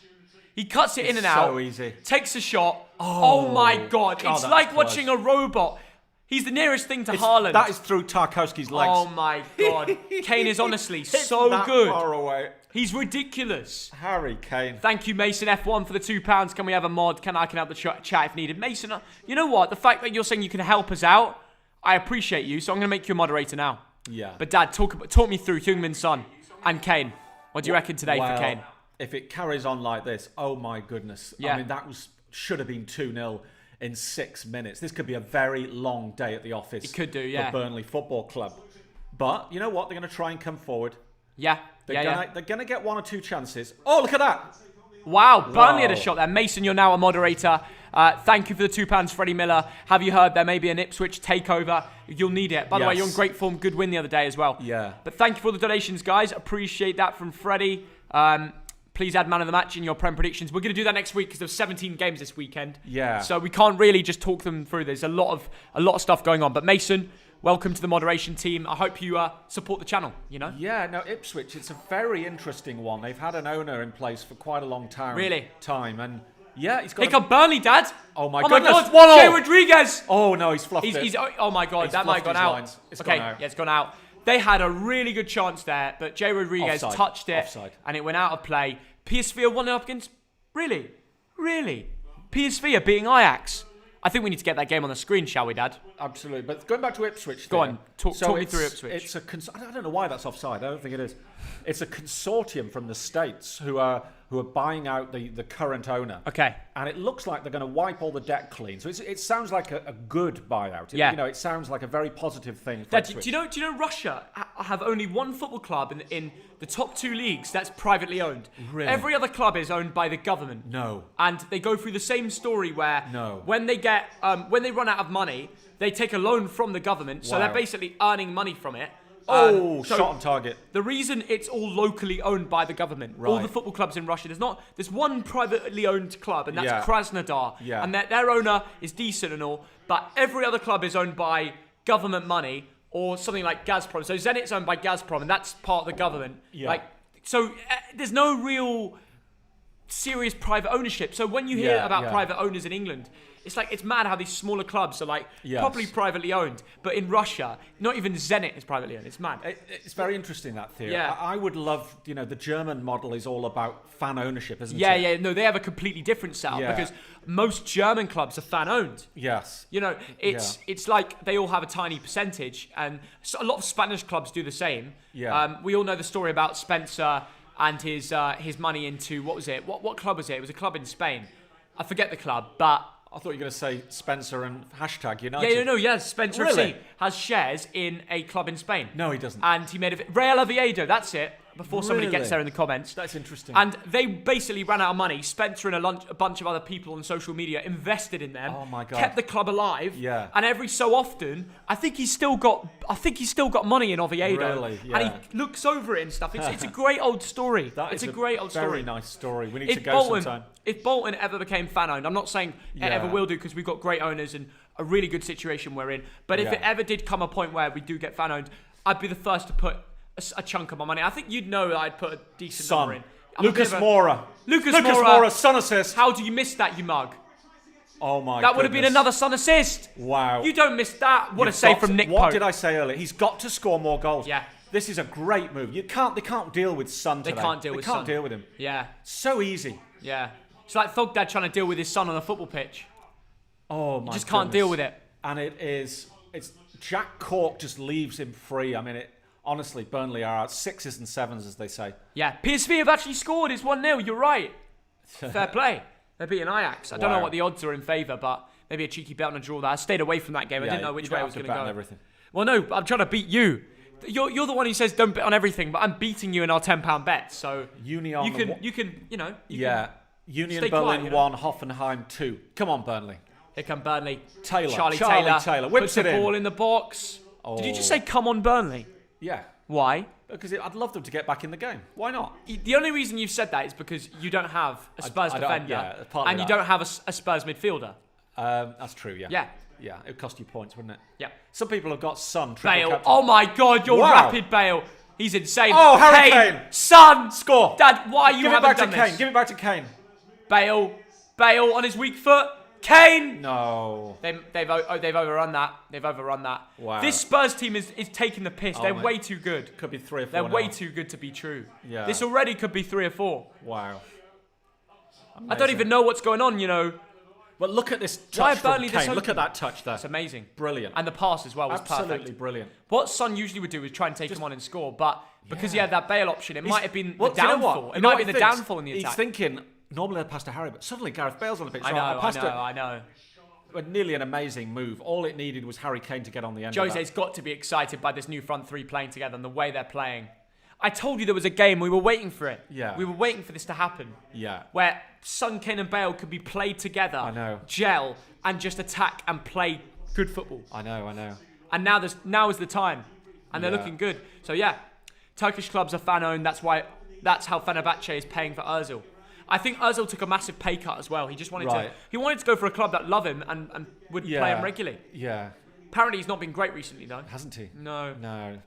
He cuts it in and out. So easy. Takes a shot. Oh my God. It's like watching a robot. He's the nearest thing to Haaland. That is through Tarkowski's legs. Oh my God. Kane is honestly so that good. Far away. He's ridiculous. Harry Kane. Thank you, Mason F1, for the £2. Can we have a mod? I can help the chat if needed. Mason, you know what? The fact that you're saying you can help us out, I appreciate you. So I'm going to make you a moderator now. Yeah. But Dad, talk me through Heung-min Son and Kane. What do you reckon today for Kane? If it carries on like this, oh my goodness. Yeah. I mean, should have been 2-0 in 6 minutes. This could be a very long day at the office. It could do, yeah. For Burnley Football Club. But you know what? They're going to try and come forward. Yeah. They're going to get 1 or 2 chances. Oh, look at that. Wow, Burnley had a shot there. Mason, you're now a moderator. Thank you for the £2, Freddie Miller. Have you heard there may be an Ipswich takeover? You'll need it. By the way, you're in great form. Good win the other day as well. Yeah. But thank you for the donations, guys. Appreciate that from Freddie. Please add man of the match in your Prem predictions. We're going to do that next week because there's 17 games this weekend. Yeah. So we can't really just talk them through. There's a lot of stuff going on. But Mason, welcome to the moderation team. I hope you support the channel, Yeah, no, Ipswich, it's a very interesting one. They've had an owner in place for quite a long time. Really? And yeah, he's got... Pick up Burnley, Dad. Oh my goodness. God. 1-0. Jay Rodriguez. Oh no, he's fluffed it. Oh my God, that might have gone out. Lines. It's okay, gone out. Yeah, it's gone out. They had a really good chance there, but Jay Rodriguez touched it and it went out of play. PSV are 1-0 up against... Really? PSV are beating Ajax. I think we need to get that game on the screen, shall we, Dad? Absolutely. But going back to Ipswich... Go on, talk me through Ipswich. I don't know why that's offside. I don't think it is. It's a consortium from the States who are buying out the current owner. Okay. And it looks like they're going to wipe all the debt clean. So it sounds like a good buyout. Yeah. It sounds like a very positive thing for Dad, Ipswich. do you know Russia have only one football club in the top 2 leagues that's privately owned? Really? Every other club is owned by the government. No. And they go through the same story where when they run out of money, they take a loan from the government. So they're basically earning money from it. Shot on target. The reason it's all locally owned by the government, all the football clubs in Russia, there's one privately owned club, and that's Krasnodar. Yeah. And their owner is decent and all, but every other club is owned by government money or something like Gazprom. So Zenit's owned by Gazprom, and that's part of the government. Yeah. So there's no real serious private ownership. So when you hear about private owners in England, it's mad how these smaller clubs are properly privately owned. But in Russia, not even Zenit is privately owned. It's mad. It's very interesting, that theory. Yeah. I would love, the German model is all about fan ownership, isn't it? Yeah. No, they have a completely different setup because most German clubs are fan owned. Yes. It's like they all have a tiny percentage, and a lot of Spanish clubs do the same. Yeah. We all know the story about Spencer and his money into, what was it? What club was it? It was a club in Spain. I forget the club, but... I thought you were going to say Spencer and #United. Yeah, Spencer really? FC has shares in a club in Spain. No, he doesn't. And he made Real Oviedo, that's it. before somebody gets there in the comments. That's interesting. And they basically ran out of money. Spencer and a bunch of other people on social media invested in them. Oh my God. Kept the club alive. Yeah. And every so often, I think he's still got money in Oviedo. Really? Yeah. And he looks over it and stuff. It's a great old story. It's a great old story. Very nice story. We need to go sometime. If Bolton ever became fan-owned, I'm not saying it ever will do because we've got great owners and a really good situation we're in. But if it ever did come a point where we do get fan-owned, I'd be the first to put a chunk of my money. I think you'd know that I'd put a decent number in. Lucas Moura, son assist. How do you miss that, you mug? Oh my! That would have been another son assist. Wow! You don't miss that. What a save from Nick Pope. What did I say earlier? He's got to score more goals. Yeah. This is a great move. They can't deal with Son today. They can't deal with him. Yeah. So easy. Yeah. It's like Thogdad trying to deal with his son on a football pitch. Oh my! You just can't deal with it. And it's Jack Cork just leaves him free. I mean, honestly, Burnley are out 6s and 7s, as they say. Yeah. PSV have actually scored. It's 1-0. You're right. Fair play. They're beating Ajax. I don't know what the odds are in favour, but maybe a cheeky bet on a draw there. I stayed away from that game. I didn't know which way I was going to go. Everything. Well, no, I'm trying to beat you. You're the one who says don't bet on everything, but I'm beating you in our £10 bets. So Union Berlin 1, Hoffenheim 2. Come on, Burnley. Here come Burnley. Charlie Taylor whips the ball in the box. Oh. Did you just say come on, Burnley? Yeah. Why? Because I'd love them to get back in the game. Why not? The only reason you've said that is because you don't have a Spurs defender and you don't have a Spurs midfielder. That's true, yeah. Yeah. Yeah, it would cost you points, wouldn't it? Yeah. Some people have got Son. Bale. Captain. Oh my God, you're rapid Bale. He's insane. Oh, Harry Kane. Son. Score. Dad, why you haven't done this? Give it back to Kane. Bale on his weak foot. Kane. No. They've overrun that. They've overrun that. Wow. This Spurs team is taking the piss. They're way too good. Could be 3 or 4. They're way too good to be true. Yeah. This already could be 3 or 4. Wow. Amazing. I don't even know what's going on, you know. But look at this touch from Kane. Look at that touch there. It's amazing. Brilliant. And the pass as well was perfect. Absolutely brilliant. What Son usually would do is try and take him on and score, but because he had that Bale option, it might have been the downfall. downfall. It might have been the downfall in the attack. He's thinking, normally I'd pass to Harry, but suddenly Gareth Bale's on the pitch. I know. Nearly an amazing move. All it needed was Harry Kane to get on the end of that. Jose's got to be excited by this new front three playing together and the way they're playing. I told you there was a game. We were waiting for it. Yeah. We were waiting for this to happen. Yeah. Where Son, Kane and Bale could be played together. I know. Gel and just attack and play good football. I know. And now is the time. And they're looking good. So yeah, Turkish clubs are fan-owned. That's how Fenerbahce is paying for Özil. I think Özil took a massive pay cut as well. He just wanted to go for a club that love him and would play him regularly. Yeah. Apparently he's not been great recently though. Hasn't he? No.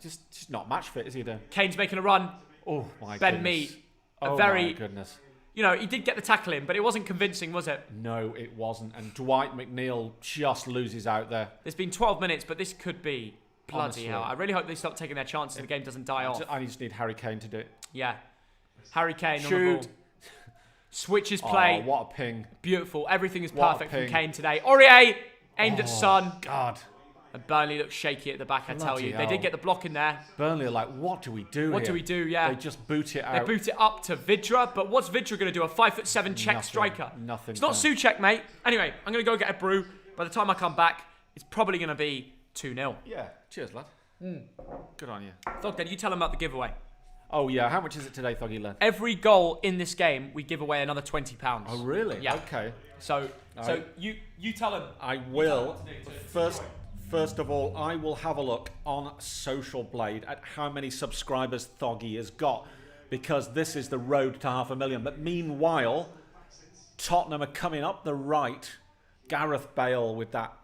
Just not match fit, is he though? Kane's making a run. Oh my Ben goodness. Mee. My goodness. You know, he did get the tackle in, but it wasn't convincing, was it? No, it wasn't. And Dwight McNeil just loses out there. There's been 12 minutes, but this could be bloody hell. I really hope they stop taking their chances and the game doesn't die off. I just need Harry Kane to do it. Yeah. Harry Kane Shoot. on the ball. Switches play. Oh, what a ping. Beautiful. Everything is perfect from Kane today. Aurier aimed at Son. God. And Burnley looks shaky at the back, I tell you. They did get the block in there. Burnley are like, what do we do What do we do, yeah. They just boot it out. They boot it up to Vidra, but what's Vidra going to do? A 5'7" Czech striker? Nothing. It's not Souček, mate. Anyway, I'm going to go get a brew. By the time I come back, it's probably going to be 2-0. Yeah. Cheers, lad. Good on you. Thogden, you tell them about the giveaway. Oh, yeah. How much is it today, Thoggy lad? Every goal in this game, we give away another £20. Oh, really? Yeah. Okay. So you tell them. I will. First of all, I will have a look on Social Blade at how many subscribers Thoggy has got, because this is the road to 500,000. But meanwhile, Tottenham are coming up the right. Gareth Bale with that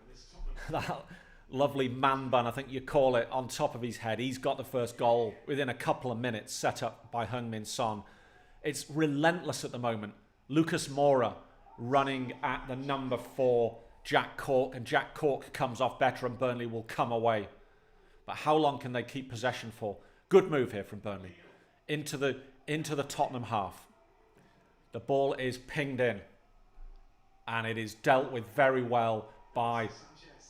lovely man bun, I think you call it, on top of his head. He's got the first goal within a couple of minutes, set up by Heung-min Son. It's relentless at the moment. Lucas Moura running at the number 4. Jack Cork, and Jack Cork comes off better and Burnley will come away. But how long can they keep possession for? Good move here from Burnley. Into the Tottenham half. The ball is pinged in. And it is dealt with very well by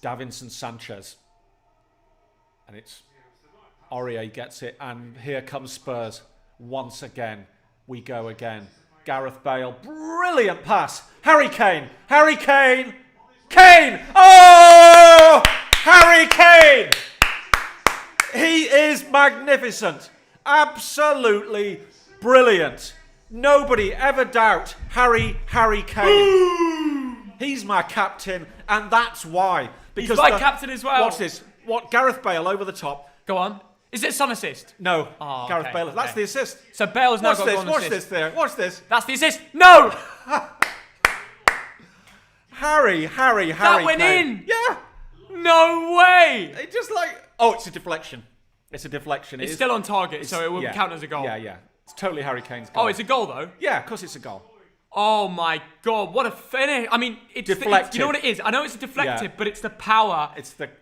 Davinson Sanchez. And it's Aurier gets it, and here comes Spurs. Once again, we go again. Gareth Bale, brilliant pass. Harry Kane! Kane! Oh! Harry Kane! He is magnificent. Absolutely brilliant. Nobody ever doubt Harry Kane. He's my captain, and that's why. Because he's my captain as well. Watch this. What, Gareth Bale over the top. Go on. Is it some assist? No. Oh, Gareth Bale. That's the assist. So Bale's now got this. one Watch assist. this there. Watch this. That's the assist. No! Harry That went Kane. in. Yeah. No way. It just like... Oh, it's a deflection. It's a deflection. It's still on target, so it will count as a goal. Yeah. It's totally Harry Kane's goal. Oh, it's a goal, though? Yeah, of course it's a goal. Oh, my God. What a finish. I mean, it's deflected. You know what it is? I know it's deflected, but it's the power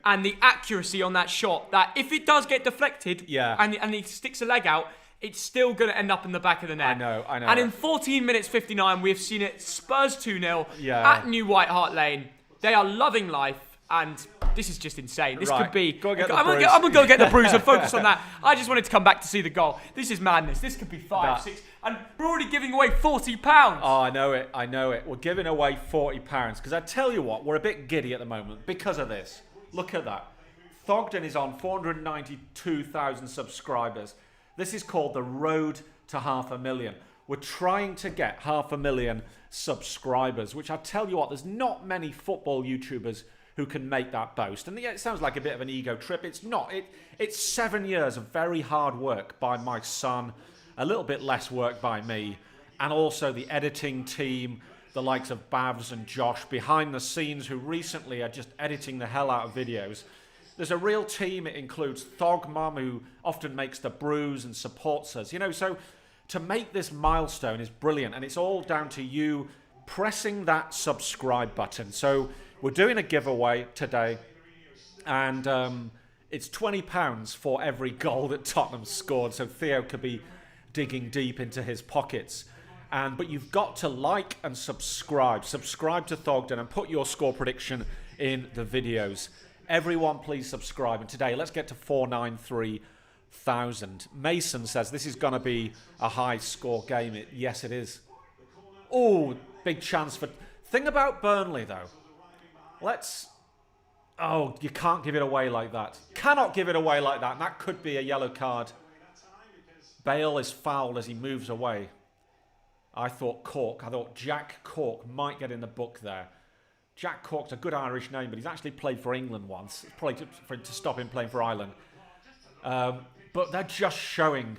and the accuracy on that shot that if it does get deflected and he sticks a leg out, it's still going to end up in the back of the net. I know. And in 14 minutes 59, we've seen it Spurs 2-0 at New White Hart Lane. They are loving life, and this is just insane. This could be... Go get the I'm going to go get the bruise and focus on that. I just wanted to come back to see the goal. This is madness. This could be 5, 6... And we're already giving away £40. Oh, I know it. We're giving away £40. Because I tell you what, we're a bit giddy at the moment because of this. Look at that. Thogden is on 492,000 subscribers. This is called the road to 500,000. We're trying to get 500,000 subscribers, which I tell you what, there's not many football YouTubers who can make that boast. And yeah, it sounds like a bit of an ego trip. It's not. It's 7 years of very hard work by my son, a little bit less work by me, and also the editing team, the likes of Bavs and Josh behind the scenes who recently are just editing the hell out of videos. There's a real team. It includes Thogmum, who often makes the brews and supports us. You know, so to make this milestone is brilliant, and it's all down to you pressing that subscribe button. So we're doing a giveaway today, and it's £20 for every goal that Tottenham scored, so Theo could be digging deep into his pockets. But you've got to like and subscribe. Subscribe to Thogden and put your score prediction in the videos. Everyone, please subscribe. And today, let's get to 493,000. Mason says this is going to be a high score game. Yes, it is. Oh, big chance for... Thing about Burnley, though. Oh, you can't give it away like that. Cannot give it away like that. And that could be a yellow card. Bale is fouled as he moves away. I thought Jack Cork might get in the book there. Jack Cork's a good Irish name, but he's actually played for England once. It's probably to stop him playing for Ireland. But they're just showing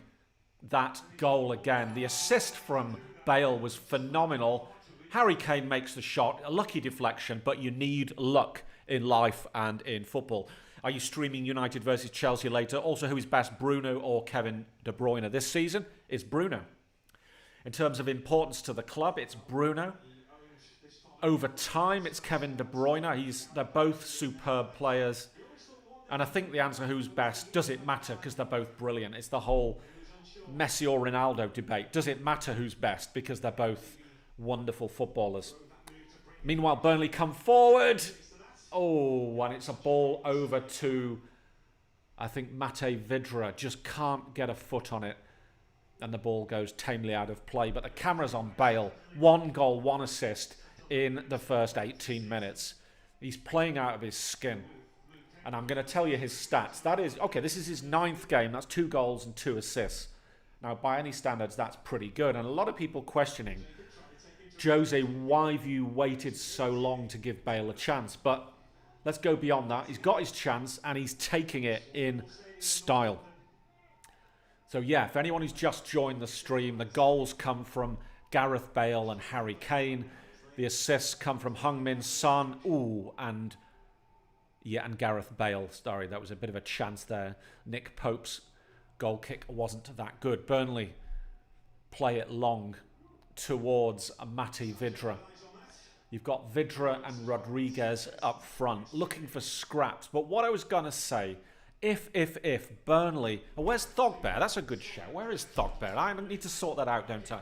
that goal again. The assist from Bale was phenomenal. Harry Kane makes the shot, a lucky deflection, but you need luck in life and in football. Are you streaming United versus Chelsea later? Also, who is best, Bruno or Kevin De Bruyne? This season, it's Bruno. In terms of importance to the club, it's Bruno. Over time, it's Kevin De Bruyne. They're both superb players. And I think the answer, who's best, does it matter? Because they're both brilliant. It's the whole Messi or Ronaldo debate. Does it matter who's best? Because they're both wonderful footballers. Meanwhile, Burnley come forward. Oh, and it's a ball over to, I think, Mate Vidra. Just can't get a foot on it. And the ball goes tamely out of play. But the camera's on Bale. 1 goal, 1 assist in the first 18 minutes. He's playing out of his skin. And I'm going to tell you his stats. This is his 9th game. That's 2 goals and 2 assists. Now, by any standards, that's pretty good. And a lot of people questioning, Jose, why have you waited so long to give Bale a chance? But let's go beyond that. He's got his chance, and he's taking it in style. So, yeah, if anyone who's just joined the stream, the goals come from Gareth Bale and Harry Kane. The assists come from Heung-min Son. And Gareth Bale. Sorry, that was a bit of a chance there. Nick Pope's goal kick wasn't that good. Burnley play it long towards Mate Vidra. You've got Vidra and Rodriguez up front looking for scraps. But what I was going to say, if Burnley... Oh, where's Thogdad? That's a good shout. Where is Thogdad? I need to sort that out, don't I?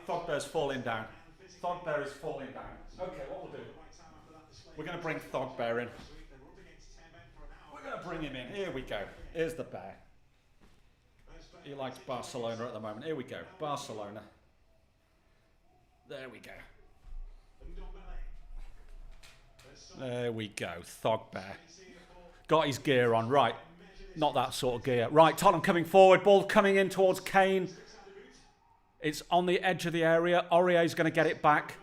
Thogbear's falling down. Thogbear is falling down. Okay, what we'll do, we're going to bring Thogbear in. We're going to bring him in. Here we go. Here's the bear. He likes Barcelona at the moment. Here we go. Barcelona. There we go. There we go. Thogbear. Got his gear on. Right. Not that sort of gear. Right. Tottenham coming forward. Ball coming in towards Kane. It's on the edge of the area. Aurier's going to get it back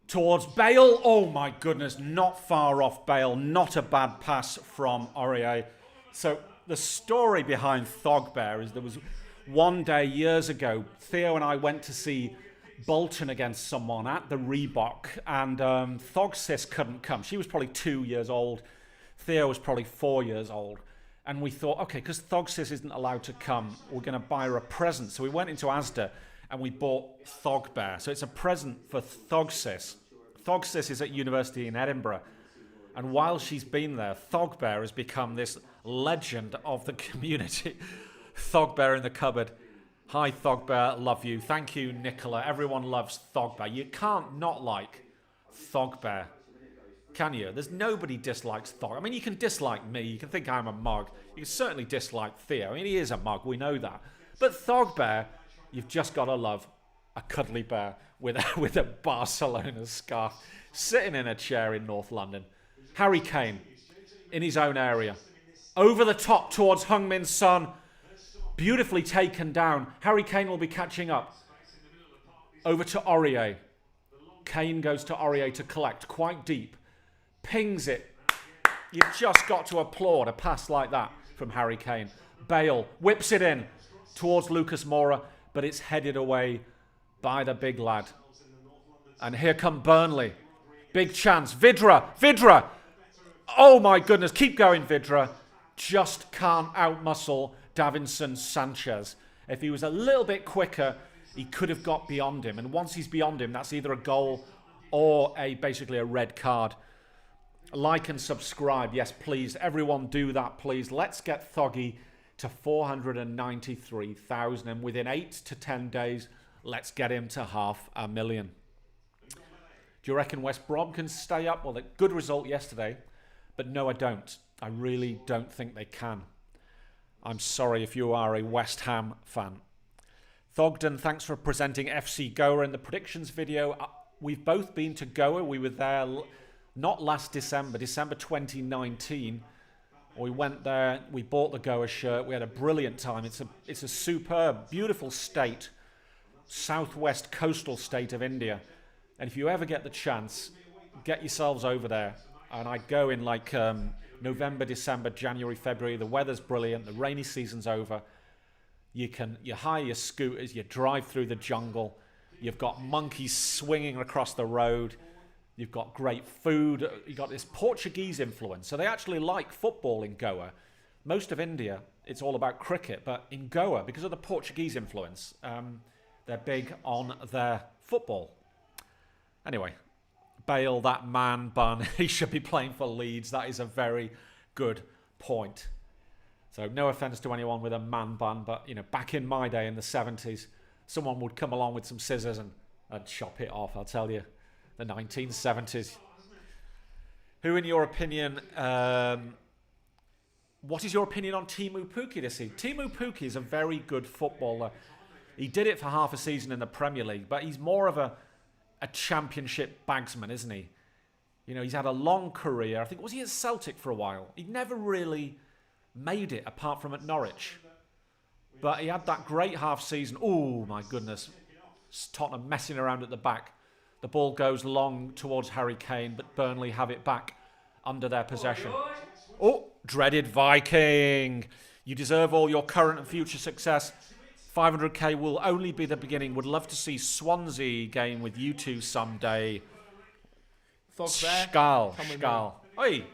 towards Bale. Oh my goodness. Not far off Bale. Not a bad pass from Aurier. So the story behind Thogbear is there was one day years ago, Theo and I went to see Bolton against someone at the Reebok, and Thogsis couldn't come. She was probably 2 years old. Theo was probably 4 years old. And we thought, okay, because Thogsis isn't allowed to come, we're going to buy her a present. So we went into Asda and we bought Thogbear. So it's a present for Thogsis. Thogsis is at university in Edinburgh. And while she's been there, Thogbear has become this legend of the community. Thogbear in the cupboard. Hi, Thogbear. Love you. Thank you, Nicola. Everyone loves Thogbear. You can't not like Thogbear, can you? There's nobody dislikes Thog. I mean, you can dislike me. You can think I'm a mug. You can certainly dislike Theo. I mean, he is a mug. We know that. But Thogbear, you've just got to love a cuddly bear with a Barcelona scarf sitting in a chair in North London. Harry Kane in his own area. Over the top towards Heung-min Son. Beautifully taken down. Harry Kane will be catching up. Over to Aurier. Kane goes to Aurier to collect quite deep. Pings it. You've just got to applaud a pass like that from Harry Kane. Bale whips it in towards Lucas Moura, but it's headed away by the big lad. And here come Burnley. Big chance. Vidra. Oh my goodness. Keep going, Vidra. Just can't outmuscle Davinson Sanchez. If he was a little bit quicker, he could have got beyond him. And once he's beyond him, that's either a goal or basically a red card. Like and subscribe. Yes, please. Everyone do that, please. Let's get Thoggy to 493,000. And within 8 to 10 days, let's get him to 500,000. Do you reckon West Brom can stay up? Well, a good result yesterday. But no, I don't. I really don't think they can. I'm sorry if you are a West Ham fan. Thogden, thanks for presenting FC Goa in the predictions video. We've both been to Goa. We were there not last December, December 2019. We went there. We bought the Goa shirt. We had a brilliant time. It's a superb, beautiful state, southwest coastal state of India. And if you ever get the chance, get yourselves over there. And I go in like November, December, January, February. The weather's brilliant. The rainy season's over. You hire your scooters. You drive through the jungle. You've got monkeys swinging across the road. You've got great food. You've got this Portuguese influence. So they actually like football in Goa. Most of India, it's all about cricket. But in Goa, because of the Portuguese influence, they're big on their football. Anyway, Bale, that man bun, he should be playing for Leeds. That is a very good point. So no offence to anyone with a man bun, but back in my day in the 70s, someone would come along with some scissors and chop it off, I'll tell you. The 1970s. Who, in your opinion, what is your opinion on Teemu Pukki this season? Teemu Pukki is a very good footballer. He did it for half a season in the Premier League, but he's more of a championship bagsman, isn't he? He's had a long career. I think, was he at Celtic for a while? He never really made it apart from at Norwich. But he had that great half season. Oh, my goodness. Tottenham messing around at the back. The ball goes long towards Harry Kane, but Burnley have it back under their possession. Oh, dreaded Viking. You deserve all your current and future success. 500k will only be the beginning. Would love to see Swansea game with you two someday. Skal. Oi.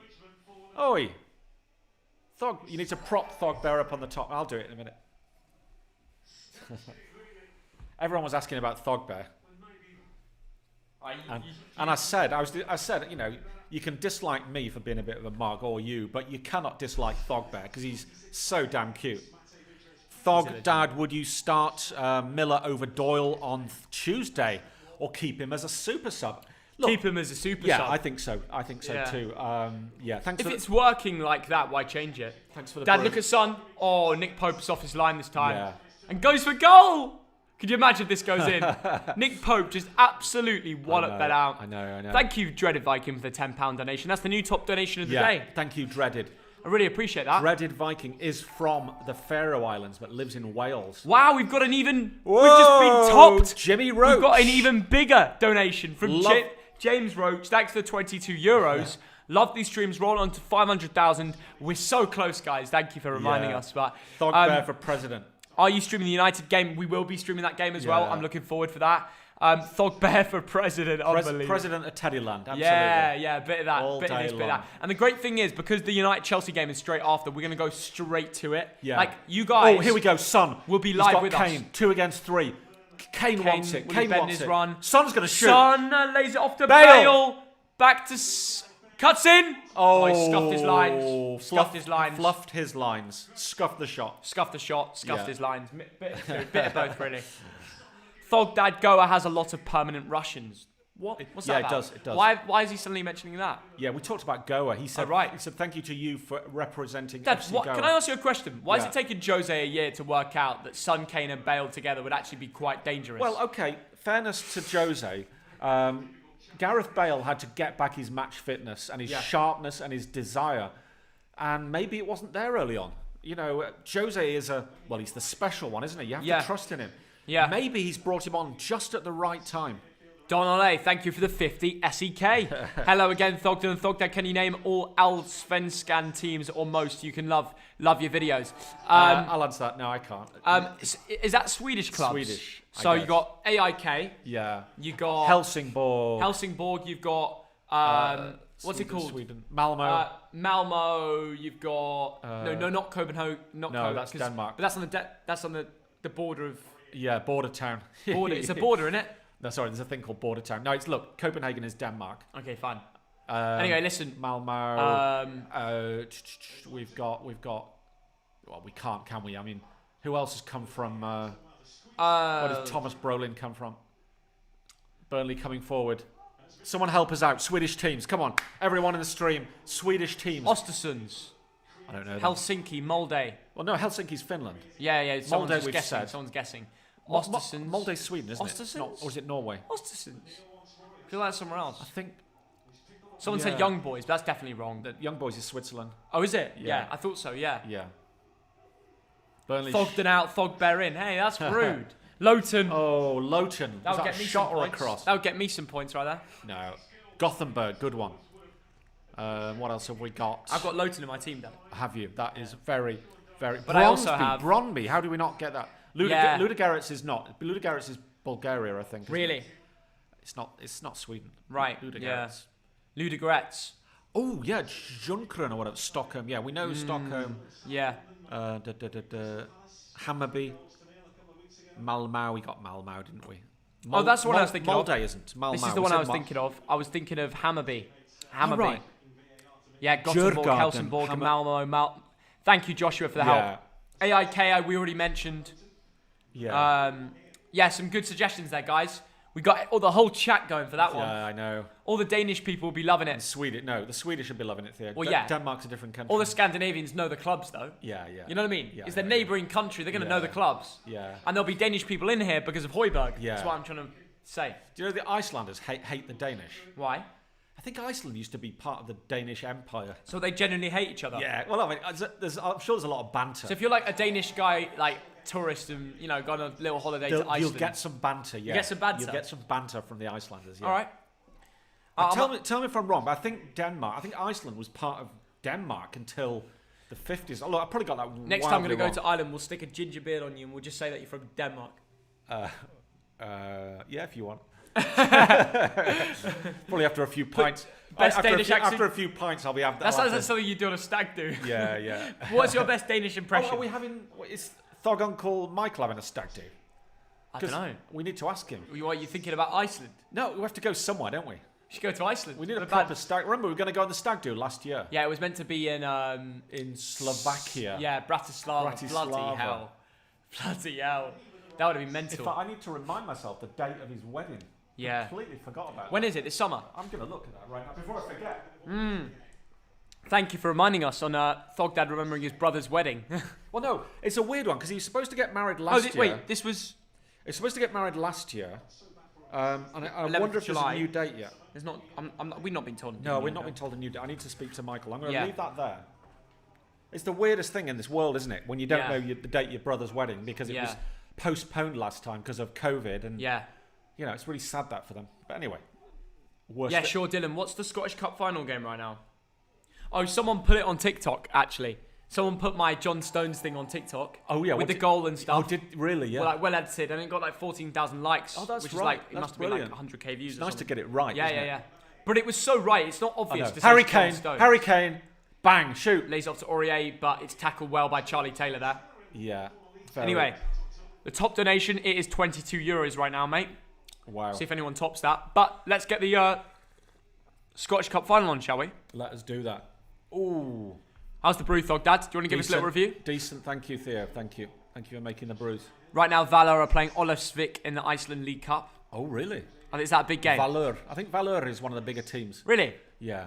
Thog, you need to prop Thogbear up on the top. I'll do it in a minute. Everyone was asking about Thogbear. And I said, you can dislike me for being a bit of a mug, or you, but you cannot dislike Thogbear because he's so damn cute. Thogdad, would you start Miller over Doyle on Tuesday or keep him as a super sub? Keep him as a super Yeah, sub. I think so. I think so too. Thanks. If it's working like that, why change it? Thanks for the Dad, brew. look at Son. Oh, Nick Pope's off his line this time. Yeah. And goes for goal. Could you imagine if this goes in? Nick Pope just absolutely walloped that out. I know. Thank you, Dreaded Viking, for the £10 donation. That's the new top donation of the day. Thank you, Dreaded. I really appreciate that. Dreaded Viking is from the Faroe Islands but lives in Wales. Wow, we've got an even... Whoa, we've just been topped. Jimmy Roach. We've got an even bigger donation from James Roach. Thanks for the €22. Love these streams. Roll on to 500,000. We're so close, guys. Thank you for reminding us. But Thogbear for president. Are you streaming the United game? We will be streaming that game as well. I'm looking forward for that. Thogbear for president. Unbelievable. President of Teddyland. Absolutely. Yeah, a bit of that. All bit of day this, bit of long. that. And the great thing is, because the United-Chelsea game is straight after, we're going to go straight to it. Yeah. Like, you guys... Oh, here we go. Son. We'll be He's live got with Kane. us. 2 against 3. Kane wants it. will Kane he bend wants his it. run? Son's going to shoot. Son lays it off to Bale. Bale. Back to... cuts in. Oh, he scuffed his lines. Fluffed his lines. Scuffed the shot. Scuffed the shot. Scuffed his lines. Bit of both, really. Thogdad Goa has a lot of permanent Russians. What? What's that about? It does. Why is he suddenly mentioning that? Yeah, we talked about Goa. He said, He said, thank you to you for representing Dad, FC Goa. can I ask you a question? Why is it taking Jose a year to work out that Son, Kane and Bale together would actually be quite dangerous? Well, okay, fairness to Jose, Gareth Bale had to get back his match fitness and his sharpness and his desire, and maybe it wasn't there early on. You know, Jose is he's the special one, isn't he? You have to trust in him. Yeah. Maybe he's brought him on just at the right time. Don Ole, thank you for the 50 SEK. Hello again, Thogden Thogdad. Can you name all Allsvenskan teams or most? You can love your videos. I'll answer that. No, I can't. Is that Swedish clubs? Swedish. So you got AIK. Yeah. You got Helsingborg. You've got what's it called? Sweden. Malmo. Malmo. You've got not Copenhagen. That's Denmark. But that's on the border of. Yeah, border town. It's a border, isn't it? No, sorry, there's a thing called border town. No, Copenhagen is Denmark. Okay, fine. Anyway, listen. Malmo. We've got. Well, we can't, can we? I mean, who else has come from? Where does Thomas Brolin come from? Burnley coming forward. Someone help us out. Swedish teams, come on! Everyone in the stream. Swedish teams. Östersunds. I don't know. Helsinki, Molde. Well, no, Helsinki's Finland. Yeah. Molde, we've guessing. said. Someone's guessing. Östersunds. Molde's Sweden, isn't Östersunds? it? Or is it Norway? Östersunds. I feel like that's somewhere else. I think. Someone said Young Boys, but that's definitely wrong. The Young Boys is Switzerland. Oh, is it? Yeah, I thought so. Yeah. Yeah. Burnley. Thogden out, Thogbear in. Hey, that's rude. Lowton. Oh, Lowton. That would get me shot some or a points. cross? That would get me some points right there. No. Gothenburg, good one. What else have we got? I've got Lowton in my team, Dan. Have you? That is very, very. But I also have Brøndby. How do we not get that? Ludogorets is not. Ludogorets is Bulgaria, I think. Really? It's not Sweden. Right. Ludogorets. Yeah. Ludogorets. Oh yeah, Junkeren or whatever. Stockholm. Yeah, we know Stockholm. Yeah. Hammarby. Malmö. We got Malmö, didn't we? That's the one I was thinking of. Molde isn't. Malmö. This is the one I was thinking of. I was thinking of Hammarby. Hammarby. Right. Yeah, Gothenburg, Helsingborg, and Malmö. Thank you, Joshua, for the help. AIK, we already mentioned. Yeah. Some good suggestions there, guys. We got the whole chat going for that one. Yeah, I know. All the Danish people will be loving it. The Swedish will be loving it, Theo. Well, yeah. Denmark's a different country. All the Scandinavians know the clubs, though. Yeah. You know what I mean? Yeah, it's their neighbouring country. They're going to know the clubs. Yeah. And there'll be Danish people in here because of Højbjerg. Yeah. That's what I'm trying to say. Do you know the Icelanders hate the Danish? Why? I think Iceland used to be part of the Danish Empire. So they genuinely hate each other? Yeah. Well, I mean, I'm sure there's a lot of banter. So if you're like a Danish guy, like tourist and, gone on a little holiday to Iceland. You'll get some banter, yeah. You get some banter? You'll get some banter from the Icelanders, yeah. All right. Tell me if I'm wrong, but I think Iceland was part of Denmark until the 50s. Oh, look, I probably got that Next time I'm going to go to Ireland, we'll stick a ginger beard on you and we'll just say that you're from Denmark. Yeah, if you want. Probably after a few pints. After a few pints, I'll be able to. That's something you do on a stag do. Yeah. What's your best Danish impression? Are we having? Is Thog Uncle Michael having a stag do? I don't know. We need to ask him. Are you thinking about Iceland? No, we have to go somewhere, don't we? We should go to Iceland. We need a proper stag. Remember, we were going to go on the stag do last year. Yeah, it was meant to be in Slovakia. Yeah, Bratislava. Bloody hell. That would have been mental. In fact, I need to remind myself the date of his wedding. Yeah. Completely forgot about When that. is it? This summer? I'm going to look at that right now before I forget. Thank you for reminding us on Thogdad remembering his brother's wedding. Well, no, it's a weird one because he was supposed to get married last year. Wait, this was... He's supposed to get married last year. And I wonder if there's a new date yet. There's not... we've not been told. No, we've not been told a new date. I need to speak to Michael. I'm going to Yeah. leave that there. It's the weirdest thing in this world, isn't it? When you don't know the date of your brother's wedding because it was postponed last time because of COVID. And, you know, it's really sad that for them. But anyway. Sure, Dylan. What's the Scottish Cup final game right now? Oh, someone put it on TikTok, actually. Someone put my John Stones thing on TikTok. Oh, yeah. With the goal and stuff. Oh, really? Yeah. Well edited, and it got like 14,000 likes. Oh, that's which right. Is like, it must have been like 100k views. It's nice to get it right. Yeah. But it was so right. It's not obvious. To Harry say Kane. John Stones. Harry Kane. Bang. Shoot. Lays off to Aurier, but it's tackled well by Charlie Taylor there. Yeah. Anyway, the top donation, it is €22 right now, mate. Wow. See if anyone tops that. But let's get the Scottish Cup final on, shall we? Let us do that. Ooh. How's the brew, Thogdad? Do you want to give us a little review? Decent. Thank you, Theo. Thank you. Thank you for making the brews. Right now, Valur are playing Ólafsvík in the Iceland League Cup. Oh, really? Is that a big game? Valur. I think Valur is one of the bigger teams. Really? Yeah.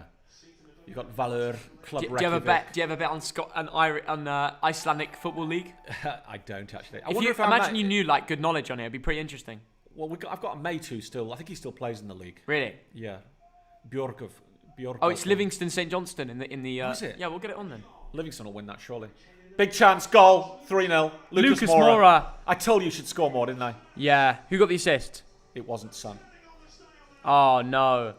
You've got Valur, Club Do you have a bet? Do you have a bet on Icelandic Football League? I don't actually. Imagine you knew like good knowledge on it. It'd be pretty interesting. Well, I've got a mate who still. I think he still plays in the league. Really? Yeah. Bjorkov. Oh, it's Livingston St Johnston in the. Is it? Yeah, we'll get it on then. Livingston will win that surely. Big chance, goal, 3-0. Lucas Moura. I told you you should score more, didn't I? Yeah. Who got the assist? It wasn't Son. Oh no.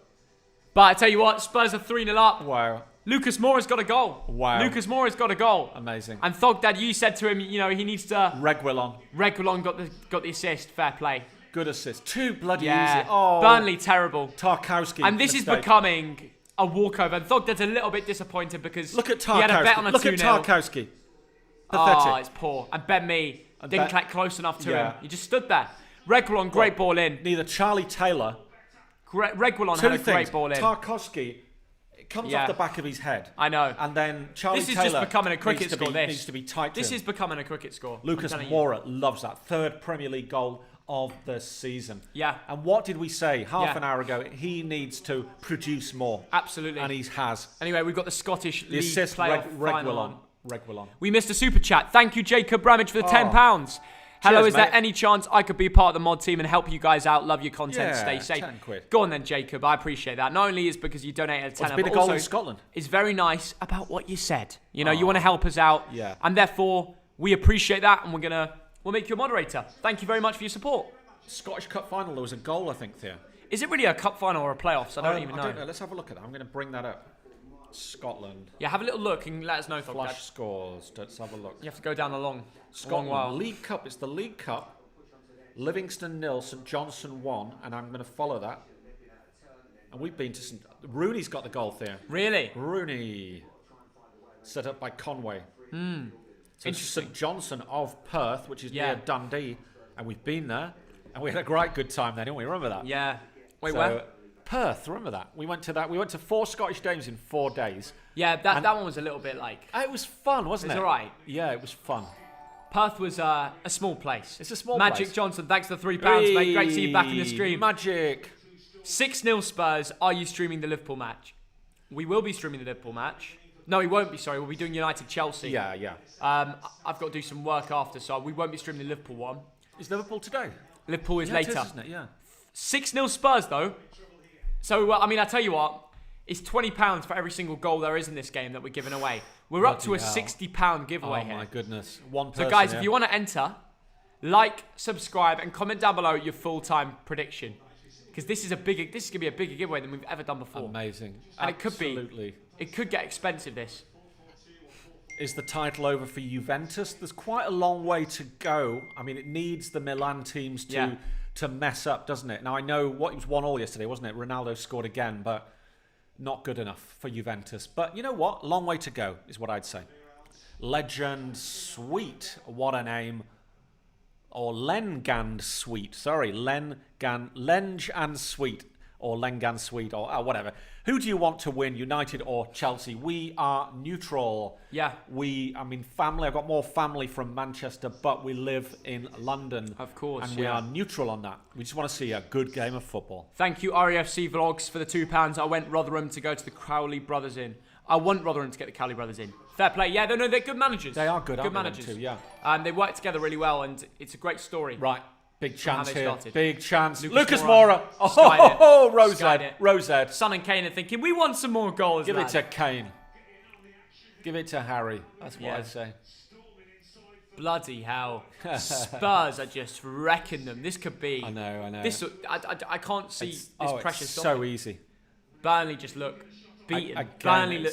But I tell you what, Spurs are 3-0 up. Wow. Lucas Moura's got a goal. Wow. Lucas Moura's got a goal. Amazing. And Thogdad, you said to him, you know, he needs to. Reguilon got the assist. Fair play. Good assist. Too bloody Yeah. easy. Oh. Burnley terrible. Tarkowski. And this is becoming a walkover. And Thogdad's a little bit disappointed because look at Tarkowski. He had a bet on a 2-0. Look at Tarkowski. Pathetic. Oh, it's poor. And Ben Mee didn't get close enough to him. He just stood there. Reguilon, great ball in. Neither Charlie Taylor. Reguilon had a great ball in. Tarkowski, it comes off the back of his head. I know. And then Charlie Taylor. This is just becoming a cricket score. Needs to be tight. This is becoming a cricket score. Lucas Moura loves that. Third Premier League goal of the season. Yeah. And what did we say half an hour ago? He needs to produce more. Absolutely. And he has. Anyway, we've got the Scottish League assist, playoff final on. Reguilon. We missed a super chat. Thank you, Jacob Bramage, for the £10. Hello, is there any chance I could be part of the mod team and help you guys out? Love your content. Stay safe. 10 quid. Go on then, Jacob. I appreciate that. Not only is because you donated a tenner, it's been but a goal also in Scotland. It's very nice about what you said. You know, you want to help us out. Yeah. And therefore, we appreciate that, and we'll make you a moderator. Thank you very much for your support. Scottish Cup final, there was a goal, I think, there. Is it really a cup final or a playoffs? I don't even know. I don't know. Let's have a look at that. I'm going to bring that up. Scotland. Yeah, have a little look and let us know. Flash scores. Let's have a look. You have to go down a long while. League Cup. It's the League Cup. Livingston 0, St Johnstone 1, and I'm going to follow that. And we've been to Rooney's got the goal there. Really? Rooney. Set up by Conway. So interesting. St Johnstone of Perth, which is near Dundee, and we've been there, and we had a great good time there, didn't we? Remember that? Yeah. Wait, where? Perth, remember that? We went to that. We went to 4 Scottish games in 4 days. Yeah, that one was a little bit like... It was fun, wasn't it? It was alright. Yeah, it was fun. Perth was a small place. It's a small place. Magic Johnson, thanks for the £3, mate. Great to see you back in the stream. Magic. 6-0 Spurs. Are you streaming the Liverpool match? We will be streaming the Liverpool match. No, we won't be, sorry. We'll be doing United Chelsea. Yeah. I've got to do some work after, so we won't be streaming the Liverpool one. Is Liverpool today? Liverpool is later. It is, isn't it? Yeah. 6-0 Spurs, though. So, I mean, I tell you what. It's £20 for every single goal there is in this game that we're giving away. We're up to a £60 giveaway here. Oh my goodness. One person, so guys, if you want to enter, like, subscribe, and comment down below your full-time prediction. Because this is going to be a bigger giveaway than we've ever done before. Amazing. And Absolutely. It could get expensive, this. Is the title over for Juventus? There's quite a long way to go. I mean, it needs the Milan teams to mess up, doesn't it? Now, I know it was 1-1 yesterday, wasn't it? Ronaldo scored again, but not good enough for Juventus. But you know what? Long way to go is what I'd say. Legend Sweet. What a name. Or Lengand Sweet. Sorry, Lenge and Sweet. or Lengan Sweet or whatever. Who do you want to win, United or Chelsea? We are neutral. Yeah. Family. I've got more family from Manchester, but we live in London. Of course, and we are neutral on that. We just want to see a good game of football. Thank you, REFC Vlogs, for the £2. I went Rotherham to go to the Crowley Brothers in. I want Rotherham to get the Crowley Brothers in. Fair play. Yeah, they're good managers. They are good, aren't managers. They, too, yeah. They work together really well, and it's a great story. Right. Big chance here. Started. Big chance. Lucas Moura. Rosed. Son and Kane are thinking, we want some more goals. Give it to Kane. Give it to Harry. That's what I'd say. Bloody hell. Spurs are just wrecking them. This could be. I know. I can't see this pressure it's stopping. so easy. Burnley just look beaten. Burnley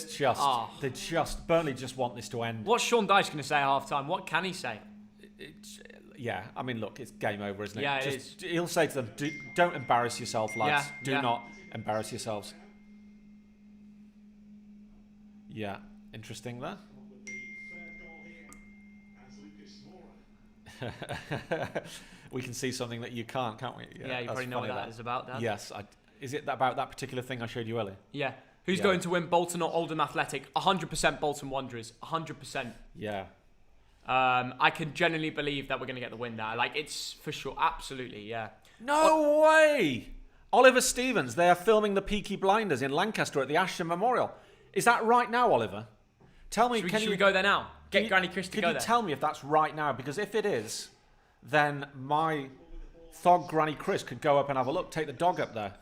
Burnley just want this to end. What's Sean Dyche going to say at half-time? What can he say? Look, it's game over, isn't it? Yeah, it is. He'll say to them, don't embarrass yourself, lads. Do Yeah. not embarrass yourselves. Yeah, interesting there. We can see something that you can't we? Yeah, you probably know what that is about, Dad. Yes. Is it about that particular thing I showed you earlier? Yeah. Who's going to win, Bolton or Oldham Athletic? 100% Bolton Wanderers. 100%. Yeah. I can genuinely believe that we're going to get the win there. Like, it's for sure. Absolutely, yeah. No way! Oliver Stevens, they are filming the Peaky Blinders in Lancaster at the Ashton Memorial. Is that right now, Oliver? Tell me, should we go there now? Get Granny Chris to go there. Can you tell me if that's right now? Because if it is, then my Thog Granny Chris could go up and have a look, take the dog up there.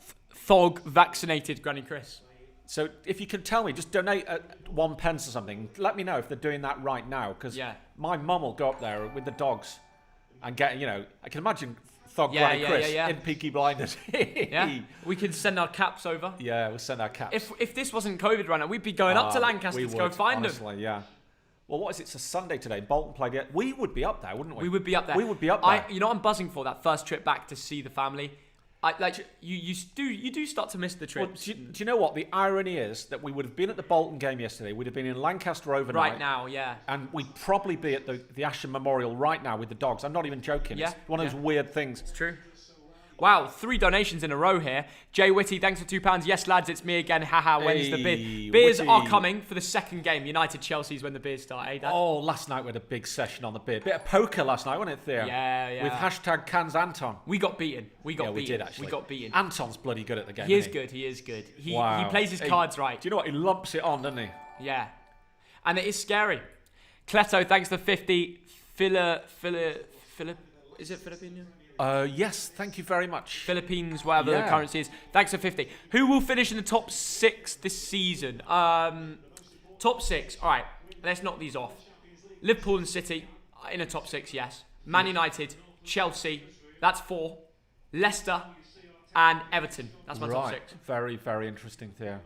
Thog vaccinated Granny Chris. So if you can tell me, just donate 1 pence or something. Let me know if they're doing that right now, because my mum will go up there with the dogs and get, I can imagine Thog Granny Chris in Peaky Blinders. Yeah, we could send our caps over. Yeah, we'll send our caps. If this wasn't COVID right now, we'd be going up to Lancaster to go find them. Honestly, yeah. Well, what is it? It's a Sunday today. Bolton played it. We would be up there, wouldn't we? We would be up there. We would be up there. I'm buzzing for that first trip back to see the family. You do start to miss the trips. Well, do you know what? The irony is that we would have been at the Bolton game yesterday. We'd have been in Lancaster overnight. Right now, yeah. And we'd probably be at the Ashton Memorial right now with the dogs. I'm not even joking. Yeah. It's one of those weird things. It's true. Wow, 3 donations in a row here. Jay Whitty, thanks for £2. Yes, lads, it's me again. Haha, when's the beer? Beers Whitty. are coming for the second game. United Chelsea's when the beers start, eh, Dad? Oh, last night we had a big session on the beer. Bit of poker last night, wasn't it, Theo? Yeah. With hashtag cans Anton. We got beaten. We did, actually. We got beaten. Anton's bloody good at the game. He is good. He plays his cards right. Do you know what? He lumps it on, doesn't he? Yeah. And it is scary. Cleto, thanks for 50. Is it Filipino? Yes, thank you very much. Philippines, whatever the currency is. Thanks for 50. Who will finish in the top 6 this season? Top 6. All right, let's knock these off. Liverpool and City in a top 6, yes. Man United, Chelsea, that's 4. Leicester and Everton. That's my top 6. Very, very interesting, Theo.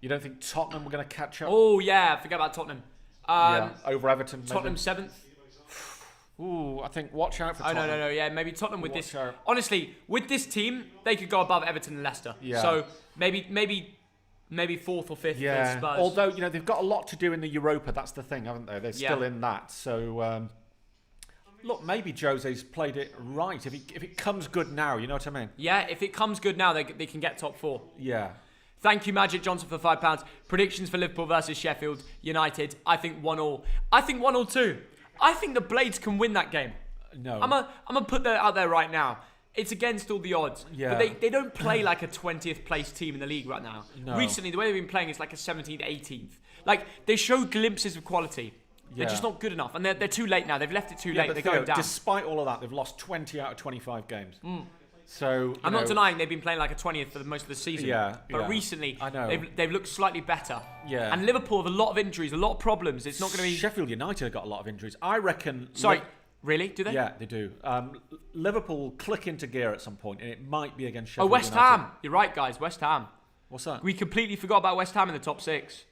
You don't think Tottenham were going to catch up? Oh, yeah, forget about Tottenham. Over Everton, maybe. Tottenham 7th. Ooh, I think watch out for Tottenham. No, yeah, maybe Tottenham with this. Honestly, with this team, they could go above Everton and Leicester. Yeah. So maybe 4th or 5th. Yeah. Spurs. Although they've got a lot to do in the Europa. That's the thing, haven't they? They're still in that. So look, maybe Jose's played it right. If it comes good now, you know what I mean? Yeah, if it comes good now, they can get top 4. Yeah. Thank you, Magic Johnson, for £5. Predictions for Liverpool versus Sheffield United. I think 1-1. I think 1-1 too. I think the Blades can win that game. No. I'm gonna put that out there right now. It's against all the odds. Yeah. But they don't play like a 20th place team in the league right now. No. Recently, the way they've been playing is like a 17th, 18th. Like, they show glimpses of quality. They're just not good enough. And they're too late now. They've left it too late. But They're going down. Despite all of that, they've lost 20 out of 25 games. So I'm not denying they've been playing like a 20th for most of the season. But recently, I know. they've looked slightly better. Yeah. And Liverpool have a lot of injuries, a lot of problems. It's not going to be... Sheffield United have got a lot of injuries. I reckon... Sorry, really? Do they? Yeah, they do. Liverpool click into gear at some point, and it might be against Sheffield West United. Ham. You're right, guys. West Ham. What's that? We completely forgot about West Ham in the top 6.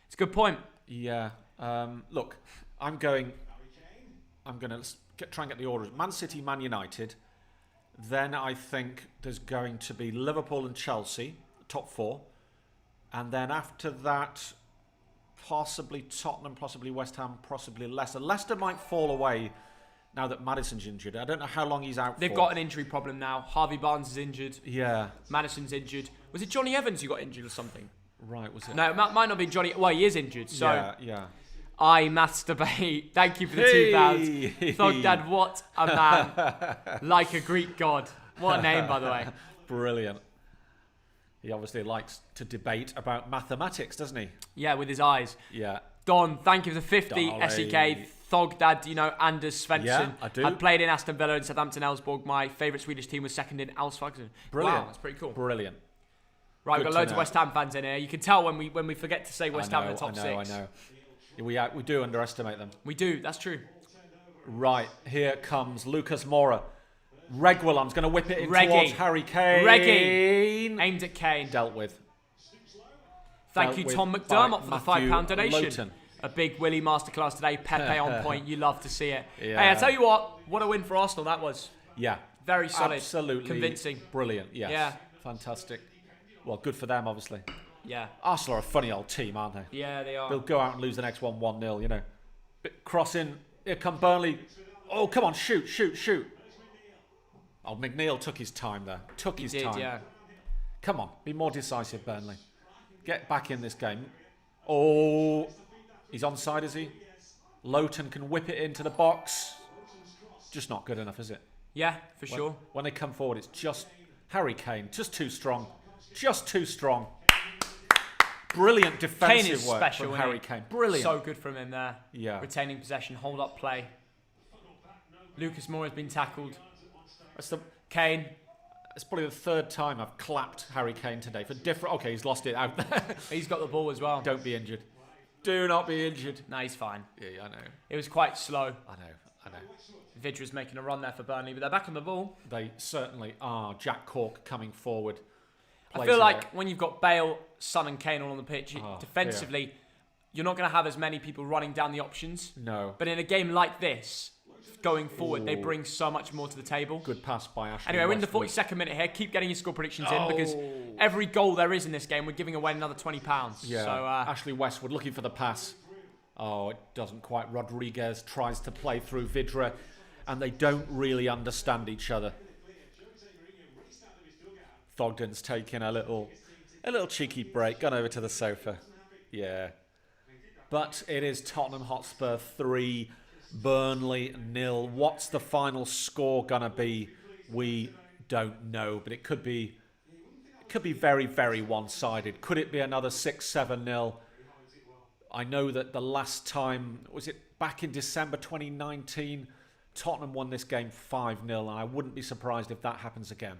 It's a good point. Yeah. Look, I'm going to try and get the orders. Man City, Man United. Then I think there's going to be Liverpool and Chelsea, top 4. And then after that, possibly Tottenham, possibly West Ham, possibly Leicester. Leicester might fall away now that Maddison's injured. I don't know how long he's out They've for. got an injury problem now. Harvey Barnes is injured. Yeah. Madison's injured. Was it Johnny Evans who got injured or something? Right, was it? No, it might not be Johnny. Well, he is injured, so... Yeah. I masturbate. Thank you for the £2. Thogdad, what a man. Like a Greek god. What a name, by the way. Brilliant. He obviously likes to debate about mathematics, doesn't he? Yeah, with his eyes. Yeah. Don, thank you for the 50 SEK. Thogdad, do you know Anders Svensson? Yeah, I do. I played in Aston Villa and Southampton Elfsborg. My favourite Swedish team was second in Alsfagen. Brilliant. Wow, that's pretty cool. Brilliant. Right, Good we've got loads to of know. West Ham fans in here. You can tell when we forget to say West Ham in the top six. I know. We do underestimate them. We do, that's true. Right, here comes Lucas Moura. Reguilon's going to whip it in Reggie. towards Harry Kane. Reggie. Aimed at Kane. Dealt with. Thank you, Tom McDermott, for the £5 donation. Lowton. A big Willie masterclass today. Pepe on point. You love to see it. Yeah. Hey, I tell you what a win for Arsenal that was. Yeah. Very solid. Absolutely. Convincing. Brilliant, yes. Yeah. Fantastic. Well, good for them, obviously. Yeah. Arsenal are a funny old team, aren't they? Yeah, they are. They'll go out and lose the next one 1-0, you know. Bit cross in. Here come Burnley. Oh, come on, shoot. Oh, McNeil took his time there. He did, yeah. Come on, be more decisive, Burnley. Get back in this game. Oh, he's onside, is he? Lowton can whip it into the box. Just not good enough, is it? Yeah, for sure. When they come forward, it's just Harry Kane. Just too strong. Just too strong. Brilliant defensive Kane is work special, from isn't Harry he? Kane. Brilliant. So good from him there. Yeah. Retaining possession, hold up play. Lucas Moura has been tackled. Kane. It's probably the third time I've clapped Harry Kane today for different. Okay, he's lost it out there. He's got the ball as well. Don't be injured. Do not be injured. No, he's fine. Yeah, I know. It was quite slow. I know. Vidra's making a run there for Burnley, but they're back on the ball. They certainly are. Jack Cork coming forward. I feel like when you've got Bale, Son and Kane all on the pitch, Oh, defensively, you're not going to have as many people running down the options. No. But in a game like this, going forward, they bring so much more to the table. Good pass by Ashley Anyway, we're in the Westwood. 42nd minute here. Keep getting your score predictions in because every goal there is in this game, we're giving away another £20. Yeah. So, Ashley Westwood looking for the pass. Oh, it doesn't quite. Rodriguez tries to play through Vidra, and they don't really understand each other. Thogden's taking a little cheeky break, gone over to the sofa. Yeah. But it is Tottenham Hotspur 3, Burnley 0. What's the final score gonna be? We don't know, but it could be very, very one-sided. Could it be another 6-7-0? I know that the last time, was it back in December 2019, Tottenham won this game 5-0, and I wouldn't be surprised if that happens again.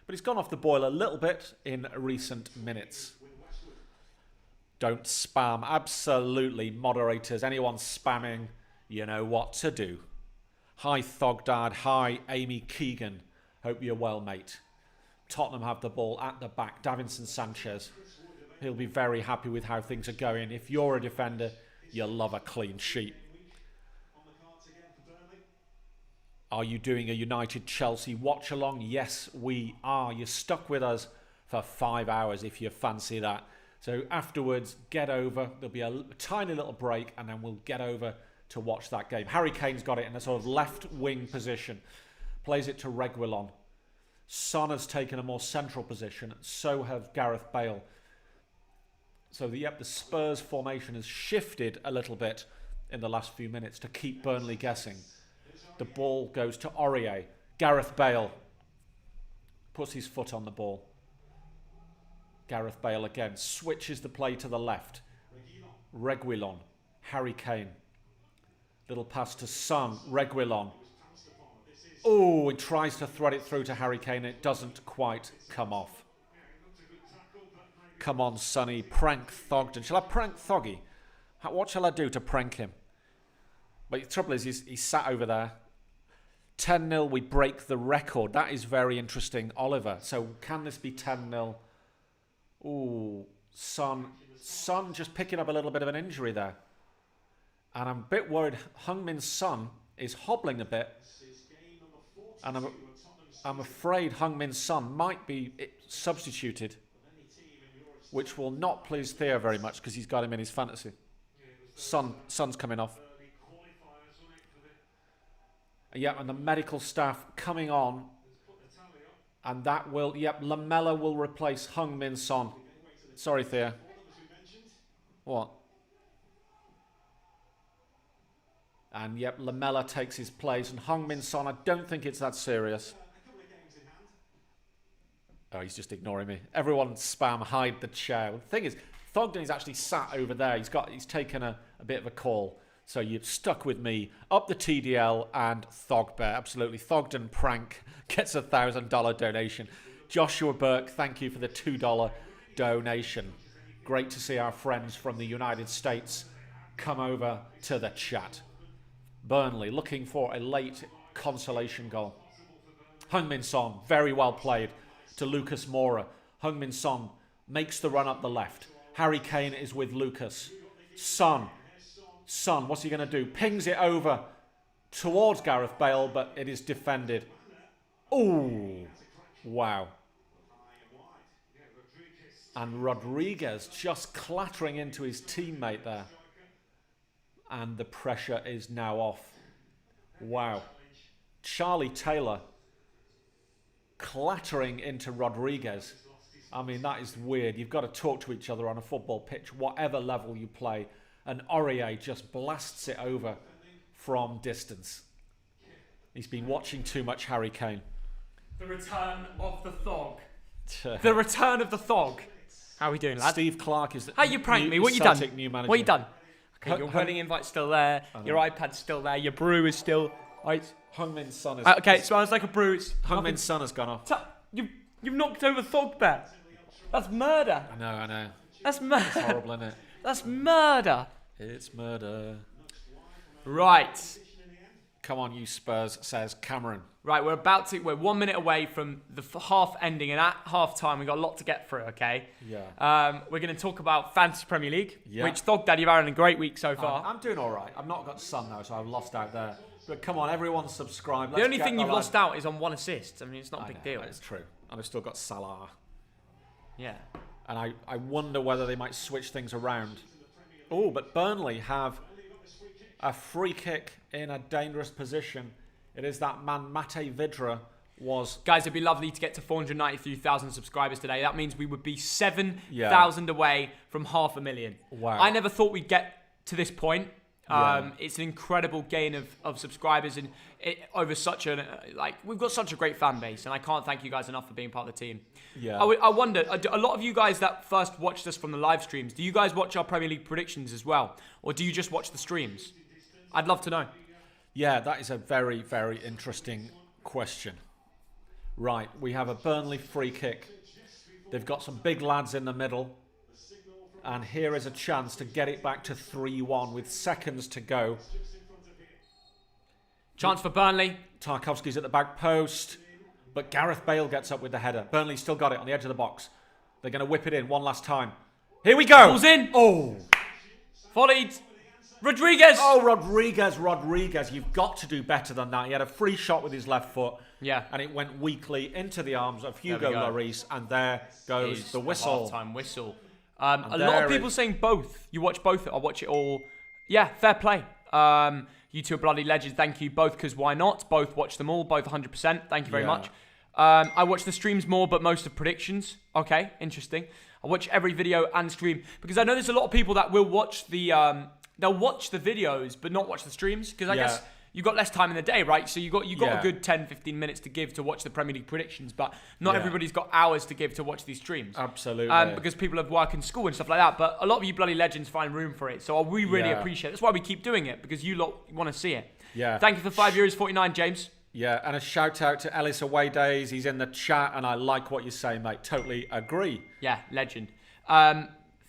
But he's gone off the boil a little bit in recent minutes. Don't spam. Absolutely, moderators. Anyone spamming, you know what to do. Hi, Thogdad. Hi, Amy Keegan. Hope you're well, mate. Tottenham have the ball at the back. Davinson Sanchez. He'll be very happy with how things are going. If you're a defender, you'll love a clean sheet. Are you doing a United Chelsea watch along? Yes, we are. You're stuck with us for 5 hours if you fancy that. So afterwards, get over. There'll be a tiny little break and then we'll get over to watch that game. Harry Kane's got it in a sort of left wing position. Plays it to Reguilon. Son has taken a more central position. So have Gareth Bale. So the Spurs formation has shifted a little bit in the last few minutes to keep Burnley guessing. The ball goes to Aurier. Gareth Bale puts his foot on the ball. Gareth Bale again switches the play to the left. Reguilon. Harry Kane. Little pass to Son. Reguilon. Oh, he tries to thread it through to Harry Kane. It doesn't quite come off. Come on, Sonny. Prank Thogden. Shall I prank Thoggy? What shall I do to prank him? But the trouble is, he's sat over there. 10-0, we break the record. That is very interesting, Oliver. So can this be 10-0? Ooh, Son just picking up a little bit of an injury there. And I'm a bit worried. Heung-min Son is hobbling a bit. And I'm afraid Heung-min Son might be substituted, which will not please Theo very much because he's got him in his fantasy. Son's coming off. Yeah, and the medical staff coming on. And that will, Lamela will replace Heung-min Son. Sorry, Thea. What? And Lamela takes his place. And Heung-min Son, I don't think it's that serious. Oh, he's just ignoring me. Everyone spam, hide the chair. The thing is, Thogden is actually sat over there. He's taken a bit of a call. So you've stuck with me. Up the TDL and Thogbear. Absolutely. Thogden Prank gets a $1,000 donation. Joshua Burke, thank you for the $2 donation. Great to see our friends from the United States come over to the chat. Burnley looking for a late consolation goal. Heung-min Son, very well played to Lucas Moura. Heung-min Son makes the run up the left. Harry Kane is with Lucas. Son, what's he going to do? Pings it over towards Gareth Bale, but it is defended. Ooh, wow. And Rodriguez just clattering into his teammate there. And the pressure is now off. Wow. Charlie Taylor clattering into Rodriguez. I mean, that is weird. You've got to talk to each other on a football pitch, whatever level you play. And Aurier just blasts it over from distance. He's been watching too much Harry Kane. The return of the Thog. The return of the Thog. How are we doing, lad? Steve Clark is... How you pranked me? What you done? New manager. What you done? Okay, your wedding invite's still there. Your iPad's still there. Your brew is still... Heung-min Son is... okay, it smells like a brew. Heung-min Son has gone off. You've knocked over Thogbear. That's murder. I know. That's murder. It's horrible, isn't it? That's murder. It's murder. Right. Come on, you Spurs, says Cameron. Right, we're 1 minute away from the half ending, and at half time we've got a lot to get through, okay? Yeah. We're going to talk about Fantasy Premier League, which Thogdad, you've had a great week so far. I'm doing all right. I've not got Son though, so I've lost out there. But come on, everyone subscribe. The only thing you've lost out is on 1 assist. I mean, it's not a big deal. It's true. And I've still got Salah. Yeah. And I wonder whether they might switch things around. Oh, but Burnley have a free kick in a dangerous position. It is that man, Mate Vidra, was... Guys, it'd be lovely to get to 493,000 subscribers today. That means we would be 7,000 away from 500,000. Wow. I never thought we'd get to this point. It's an incredible gain of subscribers, and over such we've got such a great fan base, and I can't thank you guys enough for being part of the team. Yeah. I wonder, a lot of you guys that first watched us from the live streams, do you guys watch our Premier League predictions as well, or do you just watch the streams? I'd love to know. Yeah, that is a very, very interesting question. Right, we have a Burnley free kick. They've got some big lads in the middle. And here is a chance to get it back to 3-1 with seconds to go. Chance for Burnley. Tarkowski's at the back post. But Gareth Bale gets up with the header. Burnley's still got it on the edge of the box. They're going to whip it in one last time. Here we go. Ball's in. Oh. Volleyed. Rodriguez. Oh, Rodriguez. You've got to do better than that. He had a free shot with his left foot. Yeah. And it went weakly into the arms of Hugo Lloris. And there goes the whistle. Half-time whistle. A lot of people saying both. You watch both. I watch it all. Yeah, fair play. You two are bloody legends. Thank you both, because why not? Both watch them all. Both 100%. Thank you very much. I watch the streams more, but most of predictions. Okay, interesting. I watch every video and stream, because I know there's a lot of people that will watch the... they'll watch the videos, but not watch the streams, because I guess... You've got less time in the day, right? So you got a good 10, 15 minutes to give to watch the Premier League predictions, but not everybody's got hours to give to watch these streams. Absolutely. Because people have work and school and stuff like that. But a lot of you bloody legends find room for it. So we really appreciate it. That's why we keep doing it, because you lot want to see it. Yeah. Thank you for €5.49, James. Yeah, and a shout out to Ellis Away Days. He's in the chat, and I like what you say, mate. Totally agree. Yeah, legend.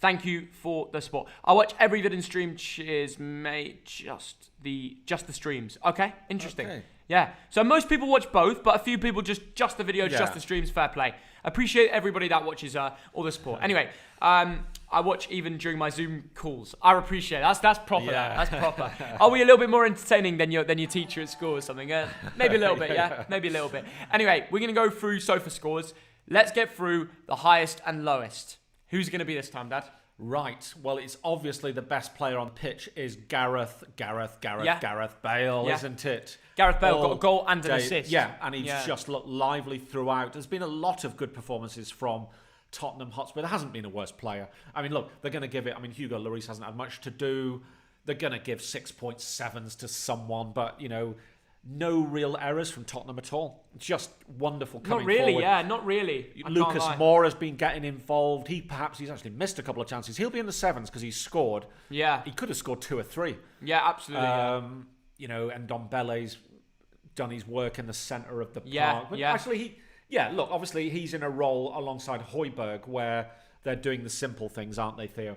Thank you for the support. I watch every vid and stream. Cheers, mate. Just the streams. Okay, interesting. Okay. Yeah. So most people watch both, but a few people just the videos, just the streams. Fair play. Appreciate everybody that watches all the support. Anyway, I watch even during my Zoom calls. I appreciate it. That's proper. That's proper. Are we a little bit more entertaining than your teacher at school or something? Maybe a little bit. Yeah. Maybe a little bit. Anyway, we're gonna go through sofa scores. Let's get through the highest and lowest. Who's going to be this time, Dad? Right. Well, it's obviously the best player on pitch is Gareth Bale, isn't it? Gareth Bale got a goal and an assist. Yeah, and he's just looked lively throughout. There's been a lot of good performances from Tottenham Hotspur. There hasn't been a worse player. I mean, look, they're going to give it. I mean, Hugo Lloris hasn't had much to do. They're going to give 6.7s to someone, but, no real errors from Tottenham at all. Just wonderful coming forward. Not really, yeah, not really. Lucas Moura has been getting involved. He's actually missed a couple of chances. He'll be in the 7s because he's scored. Yeah. He could have scored 2 or 3. Yeah, absolutely. And Ndombele's done his work in the centre of the park. But actually, obviously he's in a role alongside Højbjerg where they're doing the simple things, aren't they, Theo?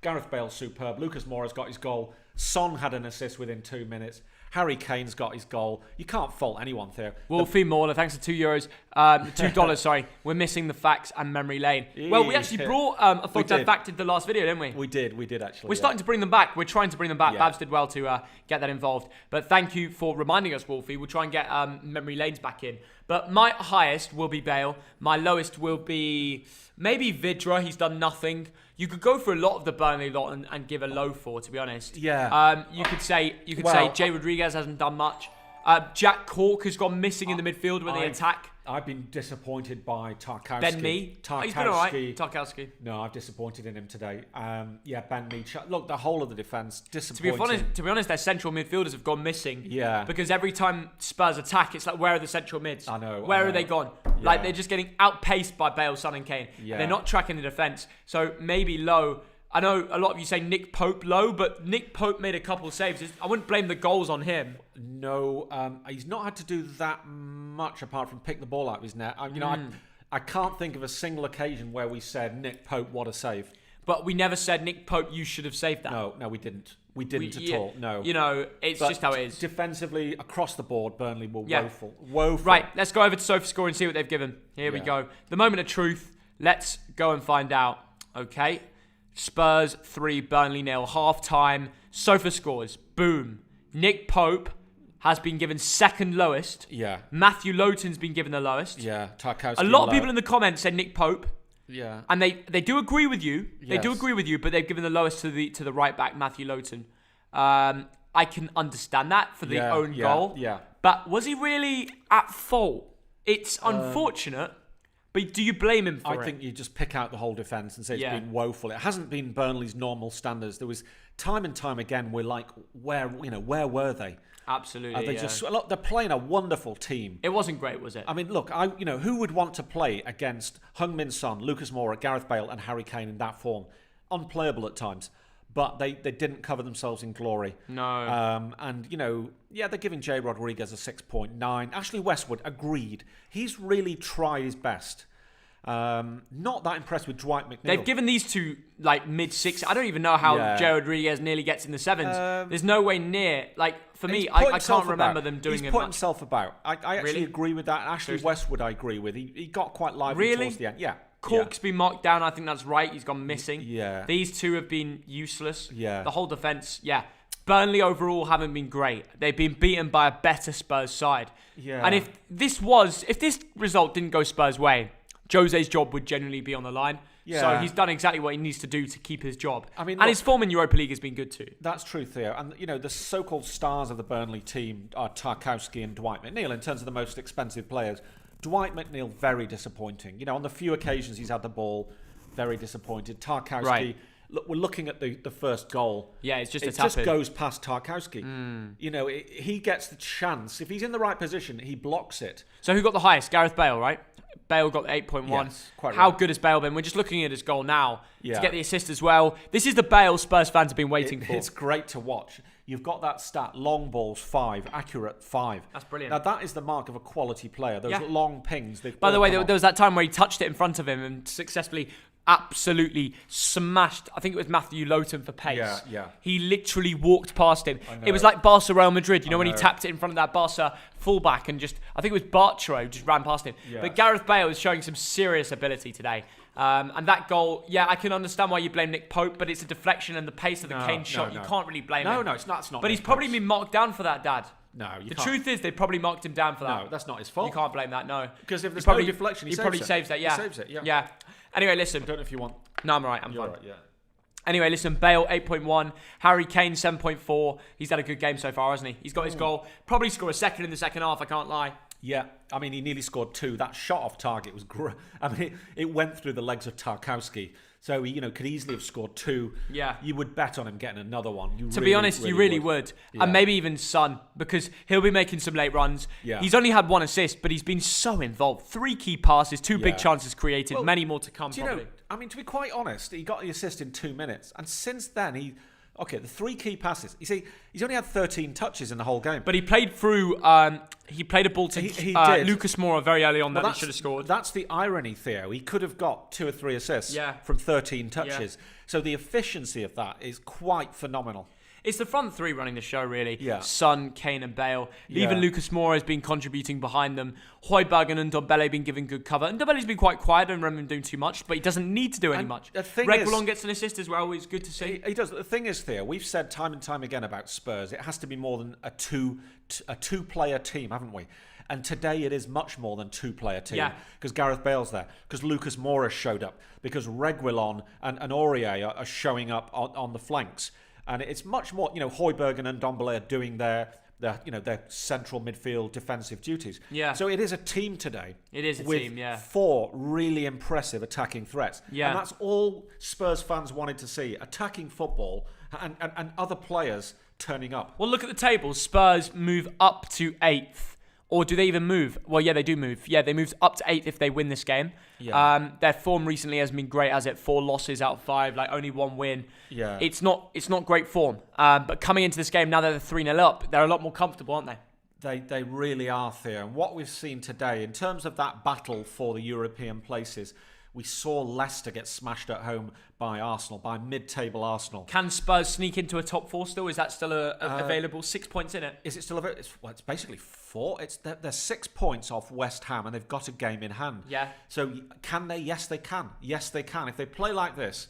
Gareth Bale's superb. Lucas Moura's got his goal. Son had an assist within 2 minutes. Harry Kane's got his goal. You can't fault anyone, Theo. Wolfie Mauler, thanks for $2. Sorry. We're missing the facts and memory lane. Well, we actually brought a Thogden fact in the last video, didn't we? We did actually. We're starting to bring them back. We're trying to bring them back. Babs did well to get that involved. But thank you for reminding us, Wolfie. We'll try and get memory lanes back in. But my highest will be Bale. My lowest will be maybe Vidra. He's done nothing. You could go for a lot of the Burnley lot and give a low for, to be honest. Yeah. You could say Jay Rodriguez hasn't done much. Jack Cork has gone missing in the midfield when they attack. I've been disappointed by Tarkowski. Ben Mee. He's been all right, Tarkowski. No, I've disappointed in him today. Ben Mee. Look, the whole of the defence, disappointing. To be honest, their central midfielders have gone missing. Yeah. Because every time Spurs attack, it's like, where are the central mids? I know. Where are they gone? Yeah. Like, they're just getting outpaced by Bale, Son and Kane. Yeah. They're not tracking the defence. So maybe low. I know a lot of you say Nick Pope low, but Nick Pope made a couple of saves. I wouldn't blame the goals on him. No, he's not had to do that much apart from pick the ball out of his net. I can't think of a single occasion where we said, Nick Pope, what a save. But we never said, Nick Pope, you should have saved that. No, we didn't. We didn't at all, no. It's just how it is. Defensively, across the board, Burnley were woeful. Woeful. Right, let's go over to SofaScore and see what they've given. Here we go. The moment of truth. Let's go and find out. Okay. Spurs 3, Burnley 0. Half-time. SofaScores. Boom. Nick Pope has been given second lowest. Yeah. Matthew Lowton's been given the lowest. Yeah. Tarkowski. A lot of people in the comments said Nick Pope. Yeah. And they do agree with you. They do agree with you, but they've given the lowest to the right back, Matthew Lowton. I can understand that for the own goal. Yeah. But was he really at fault? It's unfortunate. But do you blame him for it? I think you just pick out the whole defence and say it's been woeful. It hasn't been Burnley's normal standards. There was time and time again we're like, where were they? Absolutely. They're playing a wonderful team. It wasn't great, was it? I mean, look, who would want to play against Heung-min Son, Lucas Moura, Gareth Bale, and Harry Kane in that form? Unplayable at times. But they didn't cover themselves in glory. No. They're giving Jay Rodriguez a 6.9. Ashley Westwood, agreed. He's really tried his best. Not that impressed with Dwight McNeil. They've given these two like mid-6. I don't even know how Jay Rodriguez nearly gets in the 7s. There's no way near. Like, for me, I can't remember them doing it much. He's put himself about. I actually agree with that. Ashley Westwood, I agree with. He got quite lively towards the end. Yeah. Cork's been marked down. I think that's right. He's gone missing. Yeah. These two have been useless. Yeah. The whole defence, Burnley overall haven't been great. They've been beaten by a better Spurs side. Yeah. And if this result didn't go Spurs' way, Jose's job would generally be on the line. Yeah. So he's done exactly what he needs to do to keep his job. And his form in Europa League has been good too. That's true, Theo. And, the so-called stars of the Burnley team are Tarkowski and Dwight McNeil in terms of the most expensive players. Dwight McNeil, very disappointing. On the few occasions he's had the ball, very disappointed. Tarkowski, look, we're looking at the first goal. Yeah, it's just it just goes past Tarkowski. He gets the chance. If he's in the right position, he blocks it. So who got the highest? Gareth Bale, right? Bale got the 8.1. Yes, quite How right. good has Bale been? We're just looking at his goal now to get the assist as well. This is the Bale Spurs fans have been waiting for. It's great to watch. You've got that stat, long balls 5, accurate 5. That's brilliant. Now that is the mark of a quality player. Those long pings. By the way, there was that time where he touched it in front of him and successfully absolutely smashed, I think it was Matthew Lowton for pace. Yeah. He literally walked past him. It was like Barca Real Madrid, when he tapped it in front of that Barca fullback and I think it was Bartra who just ran past him. Yeah. But Gareth Bale is showing some serious ability today. And that goal, I can understand why you blame Nick Pope, but it's a deflection and the pace of the Kane shot. You can't really blame him. No, it's not. But he's probably been marked down for that, Dad. No, you the can't. truth is, they probably marked him down for that. No, that's not his fault. You can't blame that, no. Because if there's no deflection, he probably saves that, yeah. He saves it, Yeah. Anyway, listen. I don't know if you want No, I'm alright. I'm You're fine. right, yeah. Anyway, listen, Bale 8.1, Harry Kane 7.4. He's had a good game so far, hasn't he? He's got his goal. Probably score a second in the second half, I can't lie. Yeah, I mean, he nearly scored 2. That shot off target was great. I mean, it went through the legs of Tarkowski. So he, could easily have scored 2. Yeah. You would bet on him getting another one. To be honest, you really would. Yeah. And maybe even Son, because he'll be making some late runs. Yeah. He's only had 1 assist, but he's been so involved. 3 key passes, 2 big chances created, many more to come, probably. To be quite honest, he got the assist in 2 minutes. And since then, the 3 key passes. You see, he's only had 13 touches in the whole game. But he played through. He played a ball to he did. Lucas Moura very early on that he should have scored. That's the irony, Theo. He could have got 2 or 3 assists from 13 touches. Yeah. So the efficiency of that is quite phenomenal. It's the front 3 running the show, really. Yeah. Son, Kane and Bale. Even Lucas Moura has been contributing behind them. Højbjerg and Ndombele have been giving good cover. Ndombele's been quite quiet. I don't remember him doing too much, but he doesn't need to do any much. Reguilon gets an assist as well. It's good to see. He does. The thing is, Theo, we've said time and time again about Spurs, it has to be more than a two-player team, haven't we? And today it is much more than 2-player team. Yeah. Because Gareth Bale's there. Because Lucas Moura showed up. Because Reguilon and Aurier are showing up on the flanks. And it's much more, Højbjerg and Ndombele are doing their central midfield defensive duties. Yeah. So it is a team today. It is a team, yeah. 4 really impressive attacking threats. Yeah. And that's all Spurs fans wanted to see. Attacking football and other players turning up. Well, look at the table. Spurs move up to 8th. Or do they even move? Well, yeah, they do move. Yeah, they moved up to 8th if they win this game. Yeah. Their form recently has been great, has it? 4 losses out of 5, only 1 win. Yeah. It's not great form. But coming into this game, now they're 3-0 up, they're a lot more comfortable, aren't they? They really are, Theo. And what we've seen today, in terms of that battle for the European places, we saw Leicester get smashed at home by Arsenal, by mid-table Arsenal. Can Spurs sneak into a top 4 still? Is that still available? 6 points in it. Is it still available? It's basically 4. They're 6 points off West Ham, and they've got a game in hand. Yeah. So can they? Yes, they can. Yes, they can. If they play like this,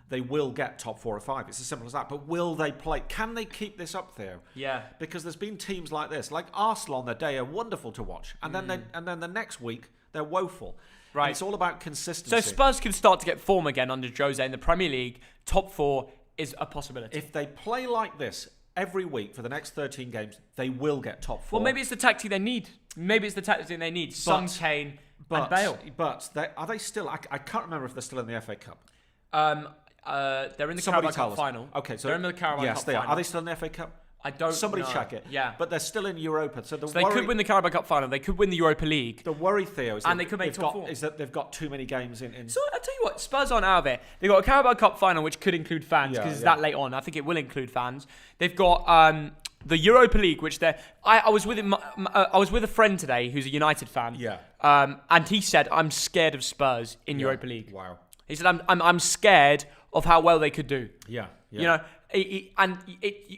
they will get top 4 or 5. It's as simple as that. But will they play? Can they keep this up, Theo? Yeah. Because there's been teams like this, like Arsenal on their day, are wonderful to watch, and then the next week they're woeful. Right. And it's all about consistency. So Spurs can start to get form again under Jose in the Premier League. Top 4 is a possibility. If they play like this every week for the next 13 games, they will get top 4. Well, maybe it's the tactic they need. Son, Kane, and Bale. But are they still? I can't remember if they're still in the FA Cup. They're in the Carabao Cup final. Okay, so they're in the Carabao Cup they final. are they still in the FA Cup? I don't Somebody know. check it. Yeah. But they're still in Europa. So they could win the Carabao Cup final. They could win the Europa League. The worry, Theo, is and they could make top 4. Is that they've got too many games in. So I'll tell you what, Spurs aren't out of it. They've got a Carabao Cup final, which could include fans because it's that late on. I think it will include fans. They've got the Europa League, which I was with him. I was with a friend today who's a United fan. Yeah. And he said, "I'm scared of Spurs in Europa League." Wow. He said, "I'm scared of how well they could do." Yeah.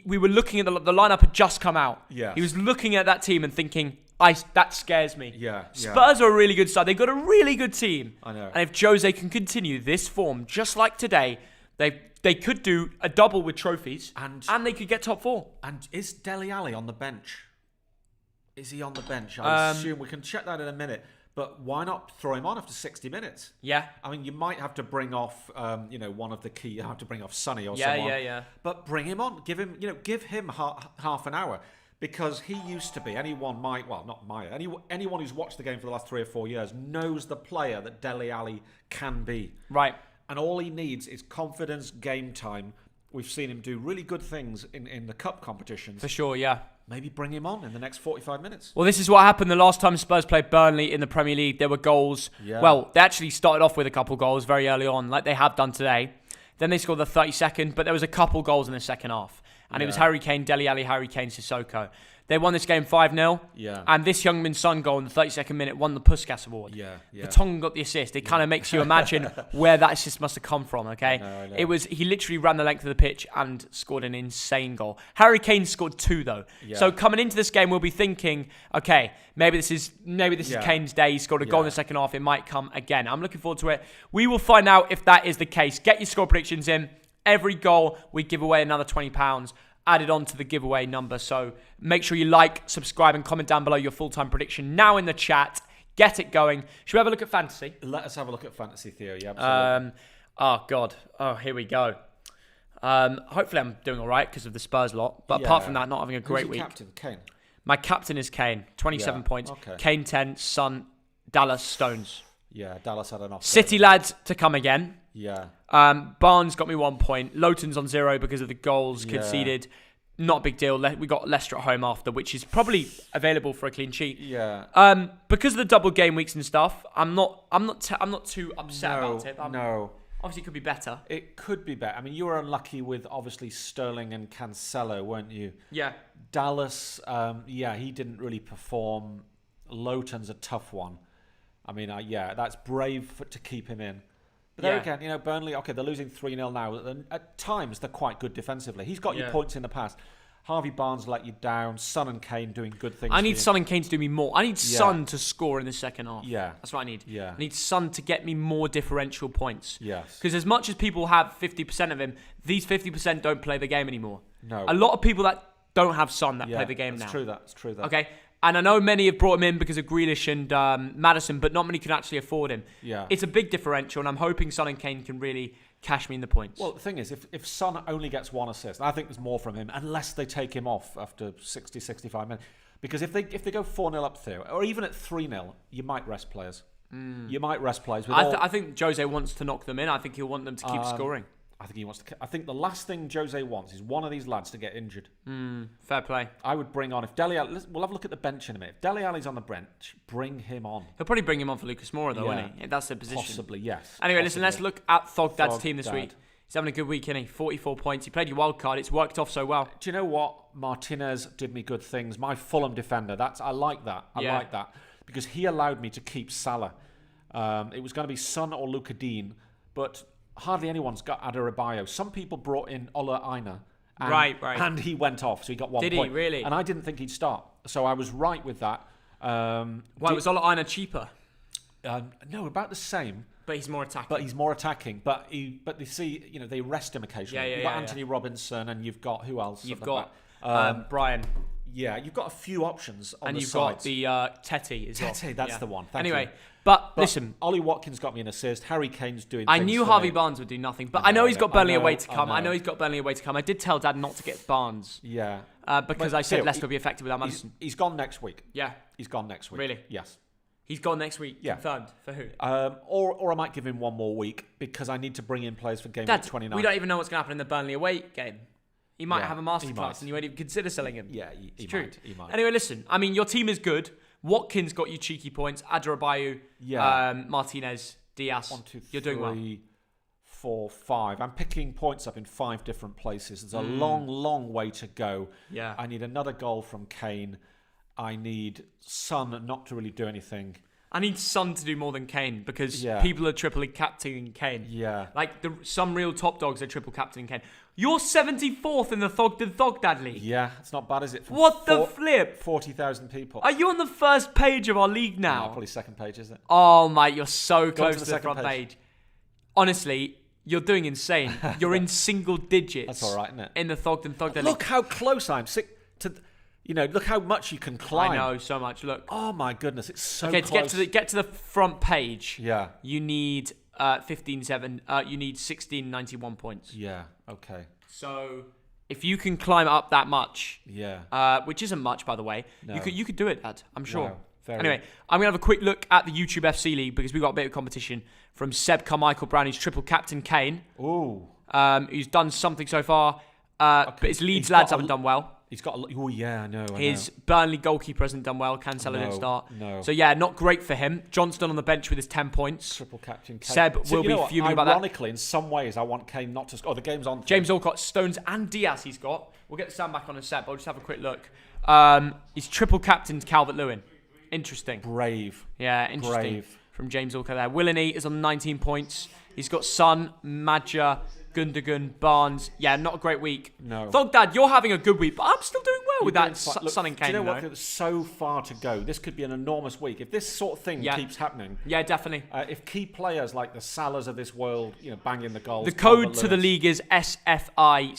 We were looking at the lineup had just come out. Yeah. He was looking at that team and thinking, that scares me. Yeah. Spurs are a really good side. They've got a really good team. I know. And if Jose can continue this form, just like today, they could do a double with trophies and they could get top 4. And is Dele Alli on the bench? Is he on the bench? I assume we can check that in a minute. But why not throw him on after 60 minutes? Yeah. I mean, you might have to bring off, one of the key. You have to bring off Sonny or someone. Yeah. But bring him on. Give him half an hour, because he used to be. Anyone who's watched the game for the last 3 or 4 years knows the player that Dele Alli can be. Right. And all he needs is confidence, game time. We've seen him do really good things in the cup competitions. For sure, yeah. Maybe bring him on in the next 45 minutes. Well, this is what happened the last time Spurs played Burnley in the Premier League. There were goals. Yeah. Well, they actually started off with a couple goals very early on, like they have done today. Then they scored the 32nd, but there was a couple goals in the second half. And it was Harry Kane, Dele Alli, Harry Kane, Sissoko. They won this game 5-0. Yeah. And this Heung-min Son goal in the 32nd minute won the Puskas Award. Yeah. Vertonghen got the assist. It kind of makes you imagine where that assist must have come from, okay? I know. He literally ran the length of the pitch and scored an insane goal. Harry Kane scored 2 though. Yeah. So coming into this game, we'll be thinking, okay, maybe this is Kane's day. He scored a goal in the second half. It might come again. I'm looking forward to it. We will find out if that is the case. Get your score predictions in. Every goal, we give away another £20 added on to the giveaway number. So make sure you like, subscribe, and comment down below your full-time prediction now in the chat. Get it going. Should we have a look at fantasy? Let us have a look at fantasy, Theo. Yeah, absolutely. Oh, God. Oh, here we go. Hopefully I'm doing all right because of the Spurs lot. But apart from that, not having a great week. Captain? Kane? My captain is Kane. 27 points. Okay. Kane 10, Son, Dallas, Stones. Yeah, Dallas had an off. City lads to come again. Yeah. Barnes got me 1 point. Lowton's on 0 because of the goals conceded. Not a big deal. We got Leicester at home after, which is probably available for a clean sheet. Yeah. Because of the double game weeks and stuff, I'm not too upset about it. No. Obviously, it could be better. It could be better. I mean, you were unlucky with obviously Sterling and Cancelo, weren't you? Yeah. Dallas, he didn't really perform. Lowton's a tough one. I mean, that's brave to keep him in. But there again, Burnley, okay, they're losing 3-0 now. And at times, they're quite good defensively. He's got you points in the past. Harvey Barnes let you down. Son and Kane doing good things. I need Son and Kane to do me more. I need Son to score in the second half. Yeah. That's what I need. Yeah. I need Son to get me more differential points. Yes. Because as much as people have 50% of him, these 50% don't play the game anymore. No. A lot of people that don't have Son that play the game now. It's true that. Okay. And I know many have brought him in because of Grealish and Maddison, but not many can actually afford him. Yeah. It's a big differential, and I'm hoping Son and Kane can really cash me in the points. Well, the thing is, if Son only gets 1 assist, I think there's more from him, unless they take him off after 60, 65 minutes. Because if they go 4-0 up there, or even at 3-0, you might rest players. You might rest players. I think Jose wants to knock them in. I think he'll want them to keep scoring. I think he wants to. I think the last thing Jose wants is one of these lads to get injured. Fair play. I would bring on, if Dele Alli, we'll have a look at the bench in a minute. If Dele Alli's on the bench, bring him on. He'll probably bring him on for Lucas Moura though, won't he? That's the position. Possibly, yes. Anyway, listen, let's look at Thogdad's team this week. He's having a good week, isn't he? 44 points. He played your wild card. It's worked off so well. Do you know what? Martinez did me good things. My Fulham defender. I like that. I like that. Because he allowed me to keep Salah. It was going to be Son or Luka Dean, but hardly anyone's got Adebayo. Some people brought in Ola Aina. Right. And he went off, so he got 1 point. Did he really? And I didn't think he'd start. So I was right with that. Was Ola Aina cheaper? No, about the same. But he's more attacking. But you see, they rest him occasionally. You've got Anthony Robinson, and you've got who else? You've got Brian. Yeah, you've got a few options on and the you've sides. got the Tete as well. Tete, that's the one. Thank anyway, you. but listen, Ollie Watkins got me an assist. Harry Kane's doing. I knew Harvey Barnes would do nothing, but I know he's got Burnley away to come. I know he's got Burnley away to come. I did tell Dad not to get Barnes. Yeah. Because I said Leicester will be effective without Maddison. He's gone next week. Yeah. He's gone next week. Really? Yes. He's gone next week. Yeah. Confirmed. For who? Or I might give him 1 more week because I need to bring in players for game week 29. We don't even know what's going to happen in the Burnley away game. He might have a masterclass and you won't even consider selling him. Yeah, it's true. He might. Anyway, listen. I mean, your team is good. Watkins got you cheeky points. Adebayo, Martinez, Diaz. 1, 2, 3, you're doing well. 4, 5. I'm picking points up in 5 different places. There's a long way to go. Yeah. I need another goal from Kane. I need Son not to really do anything. I need Son to do more than Kane because people are triple captaining Kane. Yeah. Like some real top dogs are triple captaining Kane. You're 74th in the Thogden Thogdad League. Yeah, it's not bad, is it? What the flip? 40,000 people. Are you on the first page of our league now? No, probably second page, is it? Oh, mate, you're so close to the second front page. Honestly, you're doing insane. You're in single digits. That's all right, isn't it? In the Thogden Thogdad League. Look how close I am. Look how much you can climb. I know, so much. Look. Oh my goodness, it's so close. close. To get to the front page. Yeah. You need 15.7. You need 16.91 points. Yeah. Okay. So if you can climb up that much, which isn't much, by the way, you could do it, Dad. I'm sure. No, anyway, I'm gonna have a quick look at the YouTube FC League because we got a bit of competition from Seb Carmichael Brown, who's triple captain Kane. Ooh. Who's done something so far, but his Leeds lads haven't done well. He's got. Oh yeah, I know. His Burnley goalkeeper hasn't done well. Cancelo didn't start. No. So yeah, not great for him. Johnston on the bench with his 10 points. Triple captain Kane. Seb will be fuming about that. Ironically, in some ways, I want Kane not to score. Oh, the game's on. James Alcott, Stones, and Diaz. He's got. We'll get the sound back on in a sec. But I'll just have a quick look. He's triple captained Calvert-Lewin. Interesting. Brave. Yeah, interesting. Brave. From James Alcott there. Willany is on 19 points. He's got Son, Madja, Gundogan, Barnes. Yeah, not a great week. No. Thogdad, you're having a good week, but I'm still doing well with that Son and Kane. Do you know what? There's so far to go. This could be an enormous week. If this sort of thing keeps happening. Yeah, definitely. If key players like the Salahs of this world, banging the goals. The code to the league is SFICAD.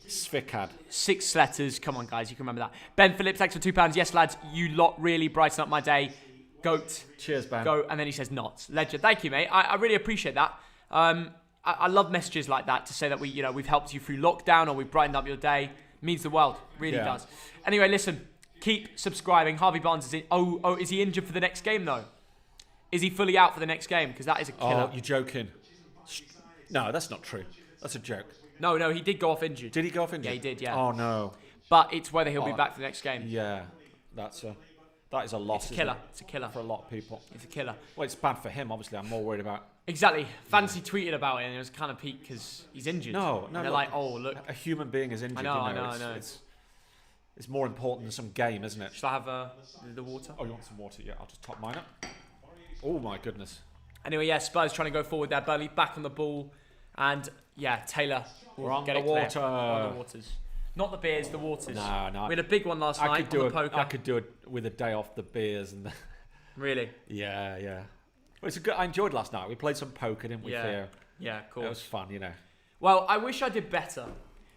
Sficad. 6 letters. Come on, guys. You can remember that. Ben Phillips, thanks for £2. Yes, lads. You lot really brighten up my day. Goat. Cheers, Ben. Go. And then he says not. Legend. Thank you, mate. I really appreciate that. I love messages like that to say that we've helped you through lockdown or we've brightened up your day. It means the world, really does. Anyway, listen, keep subscribing. Harvey Barnes is in. Oh, is he injured for the next game though? Is he fully out for the next game? Because that is a killer. Oh, you're joking. No, that's not true. That's a joke. No, he did go off injured. Did he go off injured? Yeah, he did. Yeah. Oh no. But it's whether he'll be back for the next game. Yeah, that is a loss. It's a killer. It's a killer for a lot of people. It's a killer. Well, it's bad for him. Obviously, I'm more worried about. Exactly. Fancy tweeted about it, and it was kind of peak because he's injured. No. And they're like, oh look, a human being is injured. I know. It's more important than some game, isn't it? Should I have the water? Oh, you want some water? Yeah, I'll just top mine up. Oh my goodness. Anyway, yeah, Spurs trying to go forward there. Burnley back on the ball, and yeah, Taylor will get it clear. We're on the waters. Not the beers, the waters. No. We had a big one last night on the poker. I could do it with a day off the beers and. Really? Yeah. Well, it's I enjoyed last night. We played some poker, didn't we? Yeah, cool. It was fun, Well, I wish I did better.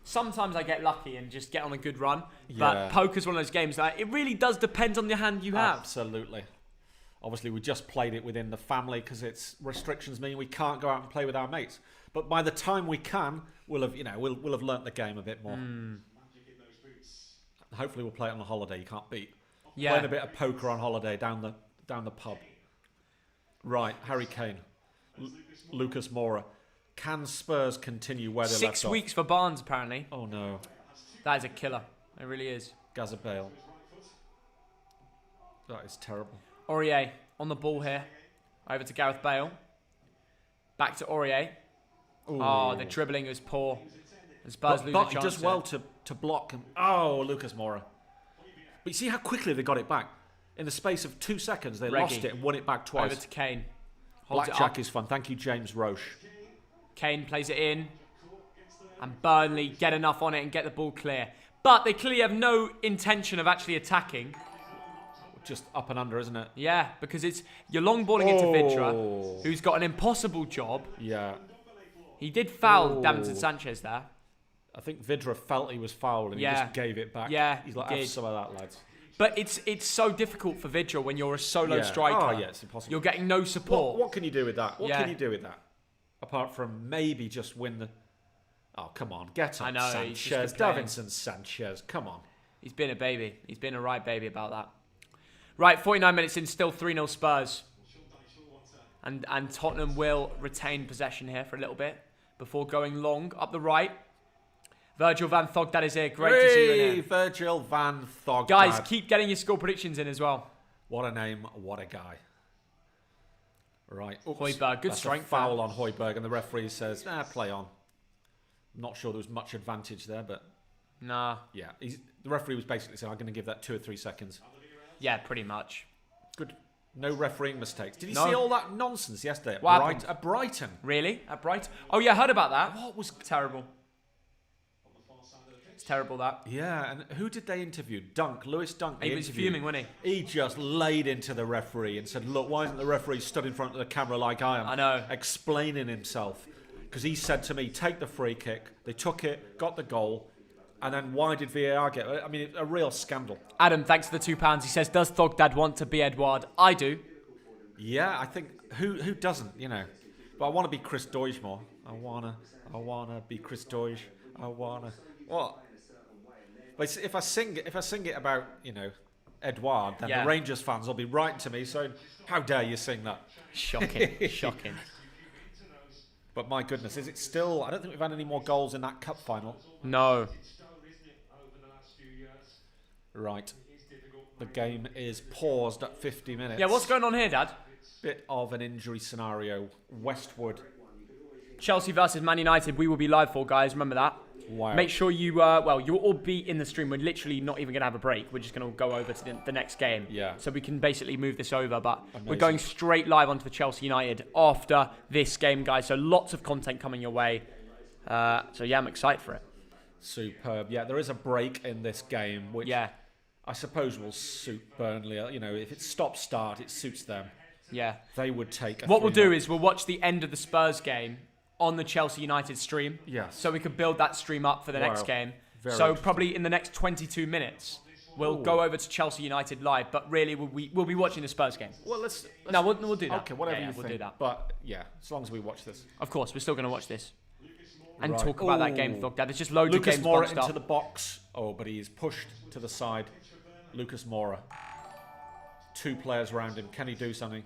Sometimes I get lucky and just get on a good run. But poker's one of those games that it really does depend on the hand you have. Absolutely. Obviously, we just played it within the family because its restrictions mean we can't go out and play with our mates. But by the time we can, we'll have learnt the game a bit more. Hopefully, we'll play it on a holiday. You can't beat playing a bit of poker on holiday down the pub. Right, Harry Kane, Lucas Moura. Can Spurs continue where they left off? 6 weeks for Barnes, apparently. Oh no, that is a killer. It really is. Gareth Bale. That is terrible. Aurier on the ball here. Over to Gareth Bale. Back to Aurier. Ooh. Oh, the dribbling was poor. And Spurs lose a chance. He does well to block him. Oh, Lucas Moura. But you see how quickly they got it back? In the space of 2 seconds, they lost it and won it back twice. Over to Kane. Blackjack is fun. Thank you, James Roche. Kane plays it in. And Burnley get enough on it and get the ball clear. But they clearly have no intention of actually attacking. Just up and under, isn't it? Yeah, because you're long balling into Vidra, who's got an impossible job. Yeah. He did foul Davinson Sanchez there. I think Vidra felt he was fouled and he just gave it back. Yeah, he's like, have some of that, lads. But it's so difficult for Vidra when you're a solo striker. Oh, yeah, it's impossible. You're getting no support. What can you do with that? What can you do with that? Apart from maybe just win the... Oh, come on. Get on, Sanchez. Davinson Sanchez. Come on. He's been a baby. He's been a right baby about that. Right, 49 minutes in, still 3-0 Spurs. And Tottenham will retain possession here for a little bit before going long up the right. Virgil van Thogdad is here. Great to see you in here. Virgil van Thogdad. Guys, keep getting your score predictions in as well. What a name. What a guy. Right. Oops. Højbjerg, good strength. Foul on Højbjerg, and the referee says, play on. I'm not sure there was much advantage there, but... Nah. Yeah. The referee was basically saying, I'm going to give that 2 or 3 seconds. Yeah, pretty much. Good. No refereeing mistakes. Did you see all that nonsense yesterday at Brighton? Really? At Brighton? Oh, yeah, I heard about that. What was terrible? It's terrible, that. Yeah, and who did they interview? Lewis Dunk. He was fuming, wasn't he? He just laid into the referee and said, look, why isn't the referee stood in front of the camera like I am? I know. Explaining himself. Because he said to me, take the free kick. They took it, got the goal. And then why did VAR get it? I mean, a real scandal. Adam, thanks for the £2. He says, does Thogdad want to be Edouard? I do. Yeah, I think, who doesn't, But I want to be Chris Doige more. I wanna be Chris Doige. What? But if I sing it about, Edouard, then the Rangers fans will be writing to me saying, how dare you sing that? Shocking. Shocking. But my goodness, is it still... I don't think we've had any more goals in that cup final. No. Right. The game is paused at 50 minutes. Yeah, what's going on here, Dad? Bit of an injury scenario. Westwood. Chelsea versus Man United, we will be live for, guys. Remember that. Wow. Make sure you'll all be in the stream. We're literally not even going to have a break. We're just going to go over to the next game. Yeah. So we can basically move this over. But Amazing. We're going straight live onto the Chelsea United after this game, guys. So lots of content coming your way. So yeah, I'm excited for it. Superb. Yeah, there is a break in this game, which I suppose will suit Burnley. If it's stop-start, it suits them. Yeah. They would take a What we'll do is we'll watch the end of the Spurs game on the Chelsea United stream. Yes. So we could build that stream up for the next game. So probably in the next 22 minutes, We'll go over to Chelsea United live, but really we'll be watching the Spurs game. Well, let's no, we'll do that. Okay, whatever you we'll think. do that. But yeah, as long as we watch this. Of course, we're still going to watch this and Right. talk about that game, Thogdad. There's just loads Lucas of games Moura bunched into up. the box. Oh, but he is pushed to the side. Lucas Moura. 2 players around him. Can he do something?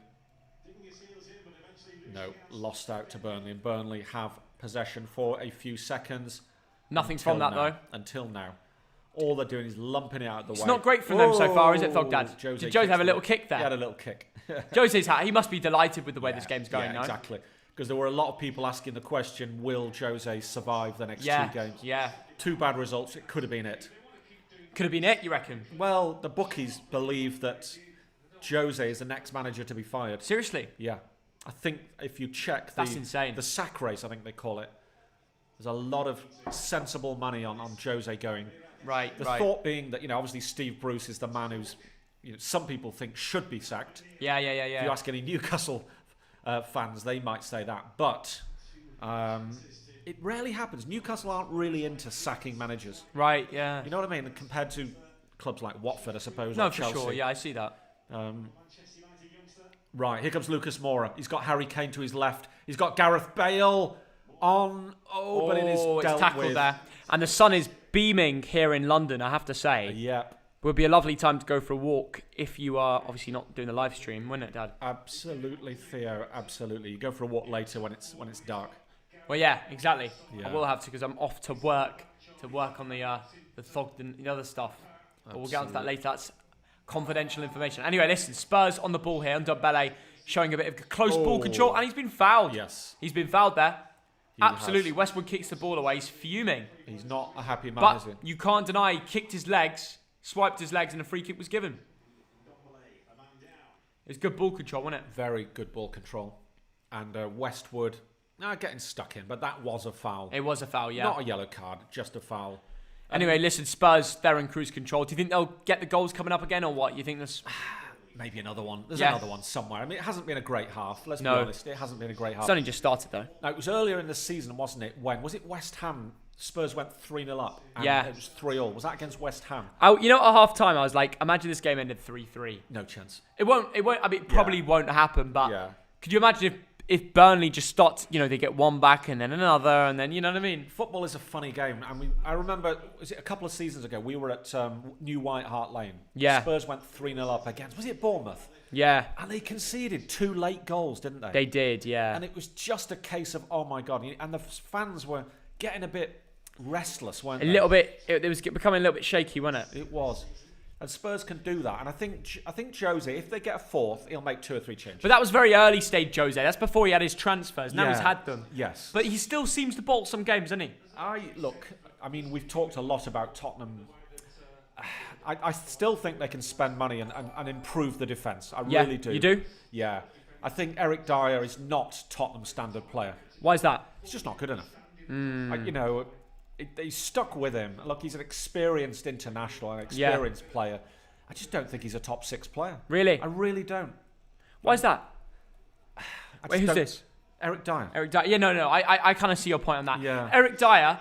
No, lost out to Burnley, and Burnley have possession for a few seconds. Nothing from that though. Until now. All they're doing is lumping it out of the way. It's not great from them so far, is it, Thogdad? Jose Did Jose have a little kick there? He had a little kick. Jose's hat. He must be delighted with the way this game's going, no? Exactly. Because there were a lot of people asking the question, will Jose survive the next 2 games? Yeah. 2 bad results, it could have been it. Could have been it, you reckon? Well, the bookies believe that Jose is the next manager to be fired. Seriously? Yeah. I think if you check That's insane. The sack race, I think they call it, there's a lot of sensible money on Jose going. Right, The thought being that, obviously Steve Bruce is the man who's, some people think should be sacked. Yeah. If you ask any Newcastle fans, they might say that. But it rarely happens. Newcastle aren't really into sacking managers. Right, yeah. You know what I mean? Compared to clubs like Watford, I suppose, No, or for Chelsea. sure. Yeah, I see that. Right, here comes Lucas Moura. He's got Harry Kane to his left. He's got Gareth Bale on. Oh, but it is dealt it's tackled with. there. And the sun is beaming here in London, I have to say. Yep. Would be a lovely time to go for a walk if you are obviously not doing the live stream, wouldn't it, Dad? Absolutely, Theo. Absolutely. You go for a walk later when it's dark. Well, yeah, exactly. Yeah. I will have to because I'm off to work on the Thogden, the other stuff. But we'll get onto that later. That's confidential information. Anyway, listen, Spurs on the ball here. Ndombele showing a bit of close ball control, and he's been fouled. Yes. He's been fouled there. He Absolutely. has. Westwood kicks the ball away. He's fuming. He's not a happy man, But is he? you can't deny he kicked his legs, swiped his legs, and a free kick was given. It was good ball control, wasn't it? Very good ball control. And Westwood, getting stuck in, but that was a foul. It was a foul, yeah. Not a yellow card, just a foul. Anyway, listen, Spurs, they're in cruise control. Do you think they'll get the goals coming up again, or what? You think there's... Maybe another one. There's another one somewhere. I mean, it hasn't been a great half. Let's be No. honest. It hasn't been a great half. It's only just started, though. Now, it was earlier in the season, wasn't it? When? Was it West Ham? Spurs went 3-0 up. And Yeah. it was 3-all. Was that against West Ham? You know, at half-time, I was like, imagine this game ended 3-3. No chance. It won't, I mean, it probably won't happen, but Yeah. could you imagine if Burnley just stopped, they get one back and then another, and then, you know what I mean? Football is a funny game. And I remember, was it a couple of seasons ago, we were at New White Hart Lane. Yeah. Spurs went 3-0 up against, was it Bournemouth? Yeah, And they conceded 2 late goals, didn't they? they did, yeah. And it was just a case of, oh my God. And the fans were getting a bit restless, weren't A they? little bit, it was becoming a little bit shaky, wasn't it? It was. And Spurs can do that. And I think Jose, if they get a fourth, he'll make 2 or 3 changes. But that was very early stage Jose. That's before he had his transfers. Now he's had them. Yes. But he still seems to bolt some games, doesn't he? I mean, we've talked a lot about Tottenham. I still think they can spend money and improve the defence. I really do. You do? Yeah. I think Eric Dyer is not Tottenham standard player. Why is that? He's just not good enough. They stuck with him. Look, he's an experienced international, an experienced player. I just don't think he's a top 6 player. Really? I really don't. Why is that? Wait, who's don't- this? Eric Dyer. Eric Dyer. Yeah, no. I kind of see your point on that. Yeah. Eric Dyer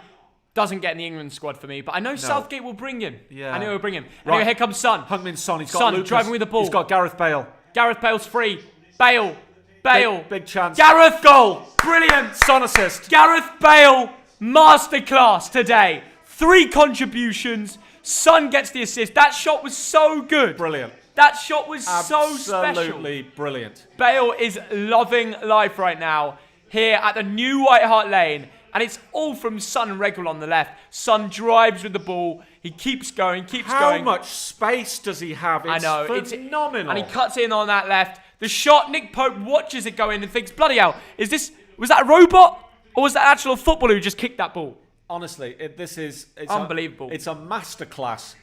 doesn't get in the England squad for me, but I know Southgate will bring him. Yeah. I know he'll bring him. Right. Anyway, here comes Son. Heung-min Son. He's got Son Lucas. driving with the ball. He's got Gareth Bale. Gareth Bale's free. Bale. Big chance. Gareth. Goal. Brilliant. Son assist. Gareth Bale. Masterclass today. 3 contributions. Son gets the assist. That shot was so good. Brilliant. That shot was so special. Absolutely brilliant. Bale is loving life right now here at the new White Hart Lane. And it's all from Son Regal on the left. Son drives with the ball. He keeps going, How much space does he have? It's I know. phenomenal. And he cuts in on that left. The shot, Nick Pope watches it go in and thinks, bloody hell, was that a robot? Or was that an actual footballer who just kicked that ball? Honestly, it's unbelievable. It's a masterclass.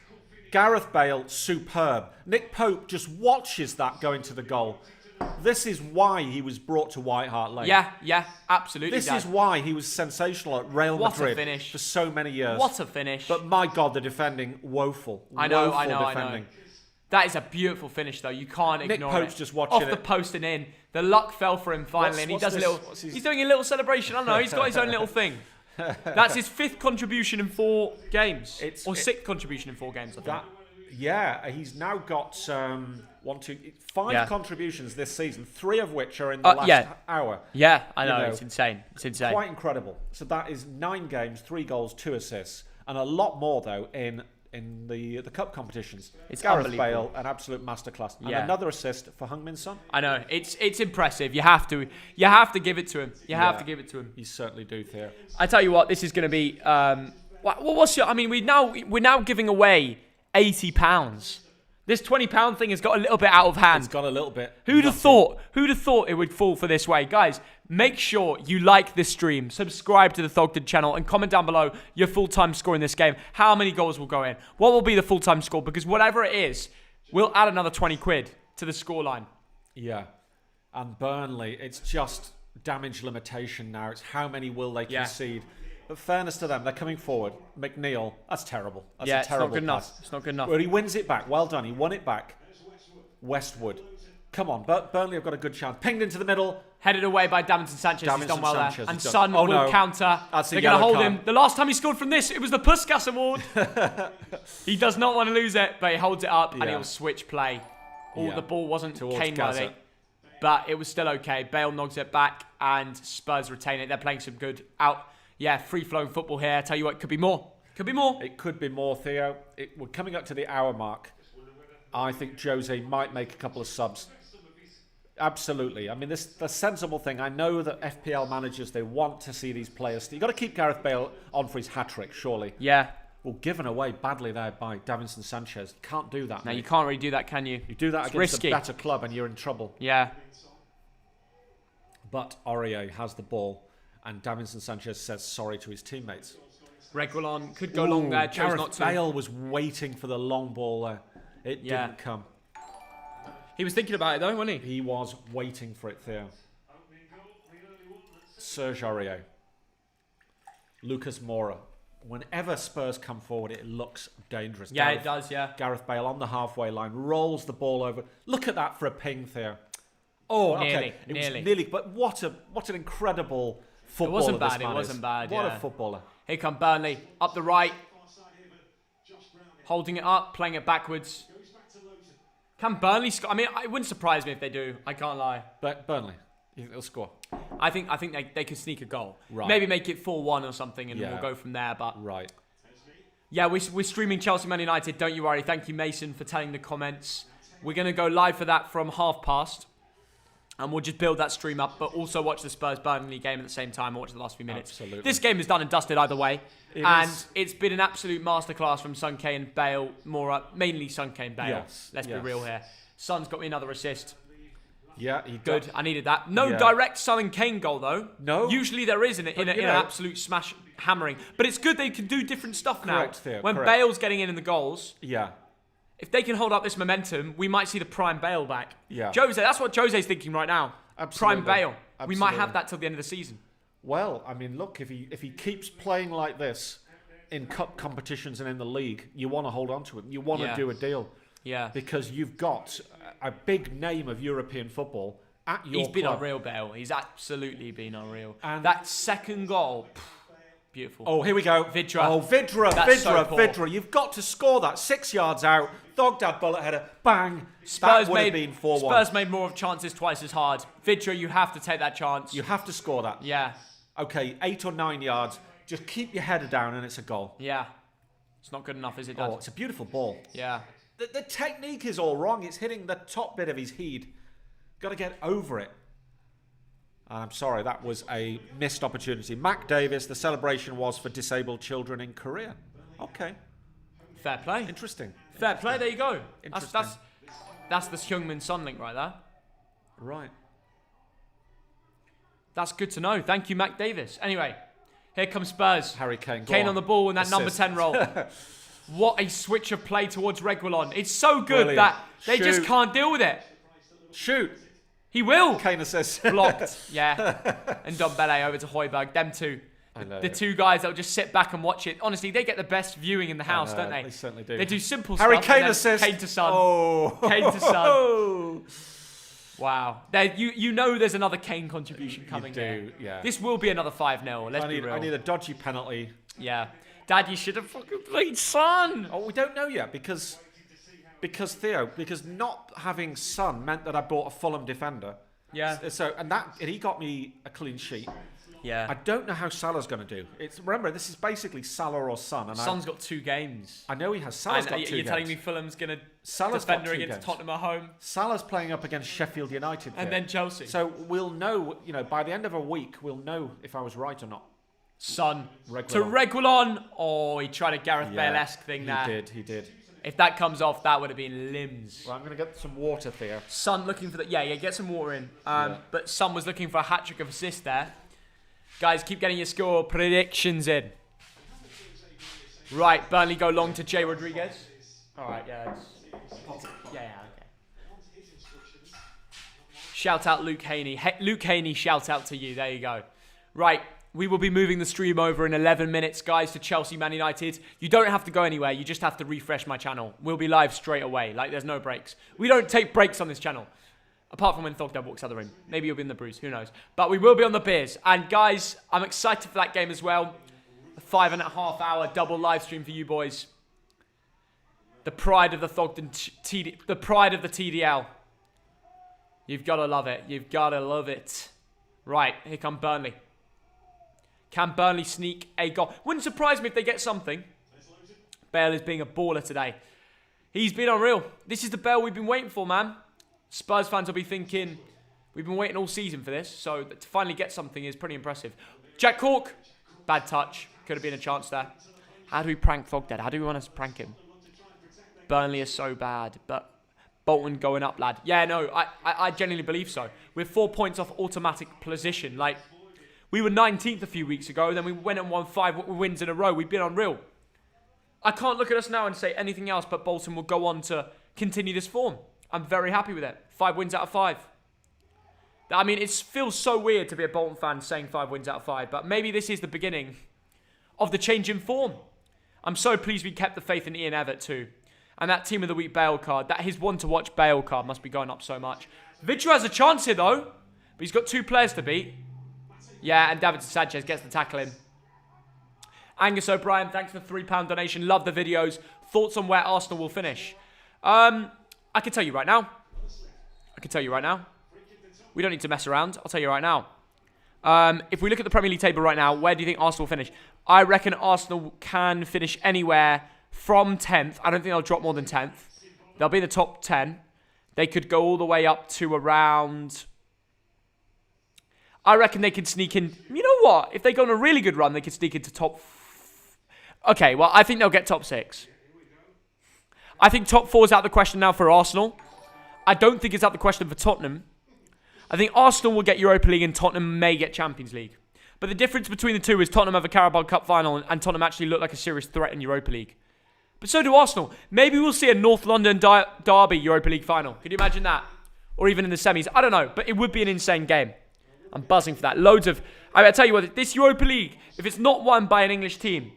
Gareth Bale, superb. Nick Pope just watches that go into the goal. This is why he was brought to White Hart Lane. Yeah, absolutely. This is why he was sensational at Real Madrid finish. for so many years. What a finish. But my God, the defending, woeful. I know. Defending. That is a beautiful finish, though. You can't Nick ignore Pope's it. just watching Off the it. post and in. The luck fell for him finally, and he does he's doing a little celebration. I don't know. He's got his own little thing. That's his 5th contribution in 4 games, or 6th contribution in 4 games. I think. Yeah, he's now got 5 contributions this season, 3 of which are in the last hour. Yeah, I know. It's insane. It's insane. Quite incredible. So that is 9 games, 3 goals, 2 assists, and a lot more though in the cup competitions. It's Gareth Bale, an absolute masterclass, and another assist for Heung-min Son. I know. It's impressive. You have to give it to him. You have to give it to him. You certainly do, Theo. I tell you what, this is going to be. What's your? I mean, we're now giving away £80. This £20 thing has got a little bit out of hand. It's got a little bit. Who'd have thought it would fall for this way? Guys, make sure you like this stream, subscribe to the Thogden channel, and comment down below your full-time score in this game. How many goals will go in? What will be the full-time score? Because whatever it is, we'll add another 20 quid to the scoreline. Yeah. And Burnley, it's just damage limitation now. It's how many will they concede. But fairness to them, they're coming forward. McNeil, that's terrible. That's a terrible it's not good pass. enough. It's not good enough. But he wins it back. Well done. He won it back. Westwood. Come on. Burnley have got a good chance. Pinged into the middle. Headed away by Davinson Sanchez. He's done well there. And Son will counter. They're going to hold him. The last time he scored from this, it was the Puskas Award. He does not want to lose it, but he holds it up and he'll switch play. The ball wasn't Kane-worthy, but it was still okay. Bale knocks it back and Spurs retain it. They're playing some good free-flowing football here. I tell you what, it could be more. Could be more. It could be more, Theo. We're coming up to the hour mark. I think Jose might make a couple of subs. Absolutely. I mean, the sensible thing. I know that FPL managers, they want to see these players. You've got to keep Gareth Bale on for his hat-trick, surely. Yeah. Well, given away badly there by Davinson Sanchez. You can't do that, No, mate. you can't really do that, can you? You do that against a better club and you're in trouble. Yeah. But Aurier has the ball. And Davinson Sanchez says sorry to his teammates. Reguilon could go long there. Chose not to. Gareth Bale was waiting for the long ball there. It didn't come. He was thinking about it though, wasn't he? He was waiting for it, Theo. Serge Aurier. Lucas Moura. Whenever Spurs come forward, it looks dangerous. Yeah, it does, yeah. Gareth Bale on the halfway line, rolls the ball over. Look at that for a ping, Theo. Oh, okay. Nearly. Was nearly. But what an incredible footballer. It wasn't bad. This man It wasn't bad. What a footballer. Here come Burnley up the right, holding it up, playing it backwards. Can Burnley score? I mean, it wouldn't surprise me if they do. I can't lie. But Burnley, they'll score. I think they could sneak a goal. Right. Maybe make it 4-1 or something, and we'll go from there. But right. Yeah, we're streaming Chelsea Man United. Don't you worry. Thank you, Mason, for telling the comments. We're gonna go live for that from past. And we'll just build that stream up, but also watch the Spurs-Burnley game at the same time and watch the last few minutes. Absolutely. This game is done and dusted either way. It's been an absolute masterclass from Son, Kane, Bale, mainly Son, Kane, Bale. Yes. Let's be real here. Son's got me another assist. Yeah, good. I needed that. No direct Son and Kane goal, though. No. Usually there is in an absolute smash hammering. But it's good they can do different stuff now. When Bale's getting in the goals. Yeah. If they can hold up this momentum, we might see the prime Bale back. Yeah. Jose, that's what Jose's thinking right now. Absolutely. Prime Bale. Absolutely. We might have that till the end of the season. Well, I mean, look, if he keeps playing like this in cup competitions and in the league, you want to hold on to him. You want to do a deal. Yeah. Because you've got a big name of European football at your club. He's been unreal, Bale. He's absolutely been unreal. And that second goal... Beautiful. Oh, here we go. Vidra. Oh, Vidra. You've got to score that. 6 yards out. Thogdad bullet header. Bang. That would have been 4-1. Spurs made more of chances twice as hard. Vidra, you have to take that chance. You have to score that. Yeah. Okay, 8 or 9 yards. Just keep your header down and it's a goal. Yeah. It's not good enough, is it, Dad? Oh, it's a beautiful ball. Yeah. The technique is all wrong. It's hitting the top bit of his head. Got to get over it. I'm sorry, that was a missed opportunity. Mac Davis, the celebration was for disabled children in Korea. Okay. Fair play. Interesting. Fair play, there you go. Interesting. That's the Heung-min Son link right there. Right. That's good to know. Thank you, Mac Davis. Anyway, here comes Spurs. Harry Kane. Kane on the ball in that number 10 role. What a switch of play towards Reguilon. It's so good that they just can't deal with it. Shoot. He will. Kane assist. Blocked. Yeah. And Dombele over to Højbjerg. Them two. I know. The two guys that will just sit back and watch it. Honestly, they get the best viewing in the house, don't they? They certainly do. They do simple Harry stuff. Kane assist. Kane to Son. Oh. Kane to Son. Wow. You know there's another Kane contribution coming here. Yeah. This will be another 5-0. Let's be real. I need a dodgy penalty. Yeah. Dad, you should have fucking played Son. Oh, we don't know yet because Because not having Son meant that I bought a Fulham defender. Yeah. So and he got me a clean sheet. Yeah. I don't know how Salah's going to do. Remember, this is basically Salah or Son. And Son's got 2 games. I know he has. Salah's got 2 games. You're telling me Fulham's going to Salah's defender against Tottenham at home? Salah's playing up against Sheffield United. And then Chelsea. So we'll know, by the end of a week, we'll know if I was right or not. Son to Reguilon. Oh, he tried a Gareth Bale-esque thing there. He did. If that comes off, that would have been limbs. Well, I'm going to get some water, Theo. Son looking for get some water in. But Son was looking for a hat-trick of assists there. Guys, keep getting your score predictions in. Right, Burnley go long to Jay Rodriguez. All right, yeah. Okay. Shout out Luke Haney. Luke Haney, shout out to you. There you go. Right, we will be moving the stream over in 11 minutes, guys, to Chelsea Man United. You don't have to go anywhere. You just have to refresh my channel. We'll be live straight away. There's no breaks. We don't take breaks on this channel. Apart from when Thogden walks out of the room. Maybe you'll be in the bruise. Who knows? But we will be on the beers. And guys, I'm excited for that game as well. A 5.5 hour double live stream for you boys. The pride of the the pride of the TDL. You've got to love it. You've got to love it. Right, here come Burnley. Can Burnley sneak a goal? Wouldn't surprise me if they get something. Bale is being a baller today. He's been unreal. This is the Bale we've been waiting for, man. Spurs fans will be thinking, we've been waiting all season for this, so to finally get something is pretty impressive. Jack Cork, bad touch. Could have been a chance there. How do we prank Thogdad? How do we want us to prank him? Burnley is so bad, but Bolton going up, lad. Yeah, no, I genuinely believe so. We're 4 points off automatic position. We were 19th a few weeks ago, then we went and won 5 wins in a row. We've been unreal. I can't look at us now and say anything else, but Bolton will go on to continue this form. I'm very happy with it. 5 wins out of 5. I mean, it feels so weird to be a Bolton fan saying 5 wins out of 5, but maybe this is the beginning of the change in form. I'm so pleased we kept the faith in Ian Evatt too. And that Team of the Week Bale card, that his one-to-watch Bale card must be going up so much. Vitru has a chance here though, but he's got 2 players to beat. Yeah, and David Sanchez gets the tackle in. Angus O'Brien, thanks for the £3 donation. Love the videos. Thoughts on where Arsenal will finish? I can tell you right now. We don't need to mess around. I'll tell you right now. If we look at the Premier League table right now, where do you think Arsenal will finish? I reckon Arsenal can finish anywhere from 10th. I don't think they'll drop more than 10th. They'll be in the top 10. They could go all the way up to around... I reckon they could sneak in... You know what? If they go on a really good run, they could sneak into top... Okay, well, I think they'll get top 6. I think top 4 is out of the question now for Arsenal. I don't think it's out of the question for Tottenham. I think Arsenal will get Europa League and Tottenham may get Champions League. But the difference between the two is Tottenham have a Carabao Cup final and Tottenham actually look like a serious threat in Europa League. But so do Arsenal. Maybe we'll see a North London derby Europa League final. Could you imagine that? Or even in the semis. I don't know. But it would be an insane game. I'm buzzing for that. Loads of... I tell you what, this Europa League, if it's not won by an English team,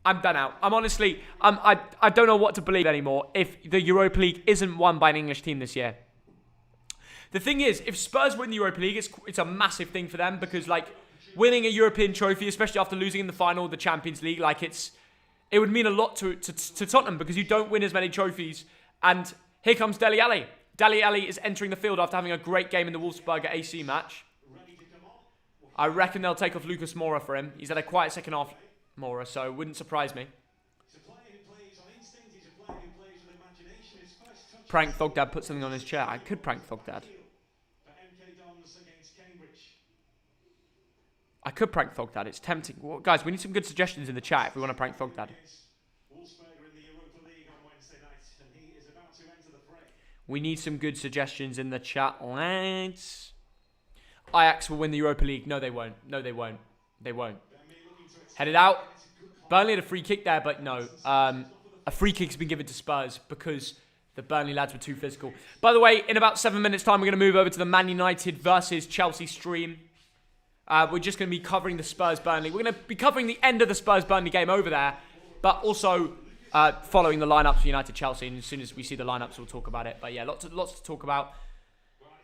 I'm done out. I'm honestly... I don't know what to believe anymore if the Europa League isn't won by an English team this year. The thing is, if Spurs win the Europa League, it's a massive thing for them because, winning a European trophy, especially after losing in the final of the Champions League, it would mean a lot to Tottenham because you don't win as many trophies. And here comes Dele Alli. Dele Alli is entering the field after having a great game in the Wolfsburg AC match. I reckon they'll take off Lucas Moura for him. He's had a quiet second half, Moura, so it wouldn't surprise me. Prank Thogdad, put something on his chair. I could prank Thogdad. I could prank Thogdad. It's tempting. Well, guys, we need some good suggestions in the chat if we want to prank Thogdad. We need some good suggestions in the chat, lads. Ajax will win the Europa League. No, they won't. No, they won't. They won't. Headed out. Burnley had a free kick there, but no. A free kick's been given to Spurs because the Burnley lads were too physical. By the way, in about 7 minutes' time, we're going to move over to the Man United versus Chelsea stream. We're just going to be covering the Spurs-Burnley. We're going to be covering the end of the Spurs-Burnley game over there, but also following the lineups for United-Chelsea. And as soon as we see the lineups, we'll talk about it. But yeah, lots to talk about.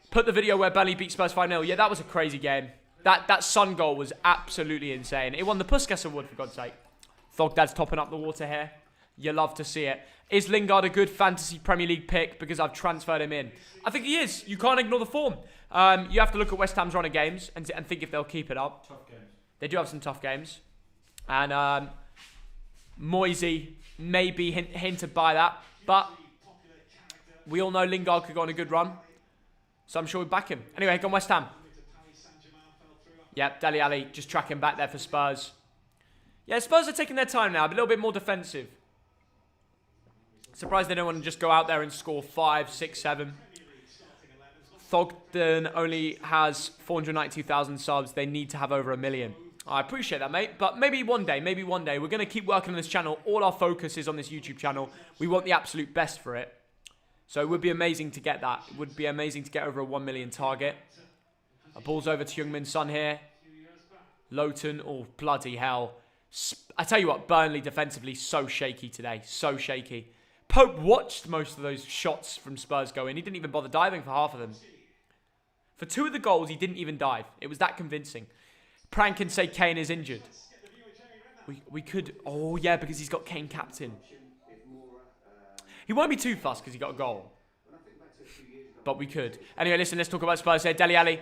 Put the video where Burnley beat Spurs 5-0. Yeah, that was a crazy game. That Son goal was absolutely insane. It won the Puskas Award, for God's sake. Thogdad's topping up the water here. You love to see it. Is Lingard a good fantasy Premier League pick because I've transferred him in? I think he is. You can't ignore the form. You have to look at West Ham's run of games and think if they'll keep it up. Tough games. They do have some tough games. And Moisey may be hinted by that. But we all know Lingard could go on a good run. So I'm sure we'd back him. Anyway, go on West Ham. Yep, Dele Alli just tracking back there for Spurs. Yeah, Spurs are taking their time now. A little bit more defensive. Surprised they don't want to just go out there and score 5, 6, 7. Thogden only has 492,000 subs. They need to have over 1 million. I appreciate that, mate. But maybe one day. We're going to keep working on this channel. All our focus is on this YouTube channel. We want the absolute best for it. So it would be amazing to get that. It would be amazing to get over a 1 million target. A ball's over to Youngmin Son here. Lowton. Oh, bloody hell. I tell you what, Burnley defensively so shaky today. So shaky. Pope watched most of those shots from Spurs go in. He didn't even bother diving for half of them. For 2 of the goals, he didn't even dive. It was that convincing. Prank can say Kane is injured. We could... Oh, yeah, because he's got Kane captain. He won't be too fussed because he got a goal. But we could. Anyway, listen, let's talk about Spurs here. Dele Alli.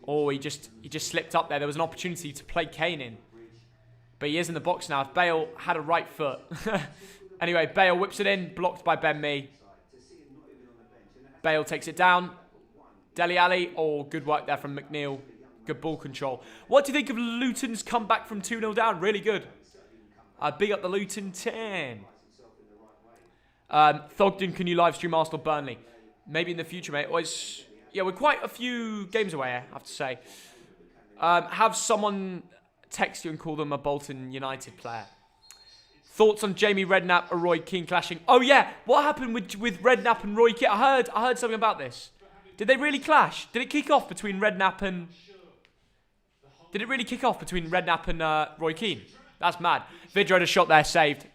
Oh, he just slipped up there. There was an opportunity to play Kane in. But he is in the box now. If Bale had a right foot. Anyway, Bale whips it in. Blocked by Ben Mee. Bale takes it down. Dele Alli. Oh, good work there from McNeil. Good ball control. What do you think of Luton's comeback from 2-0 down? Really good. Big up the Luton 10. Thogden, can you live stream Arsenal Burnley? Maybe in the future, mate. Yeah, we're quite a few games away, I have to say. Have someone text you and call them a Bolton United player. Thoughts on Jamie Redknapp or Roy Keane clashing? Oh yeah, what happened with Redknapp and Roy Keane? I heard something about this. Did they really clash? Did it kick off between Redknapp and... Did it really kick off between Redknapp and Roy Keane? That's mad. Vidra had a shot there, saved.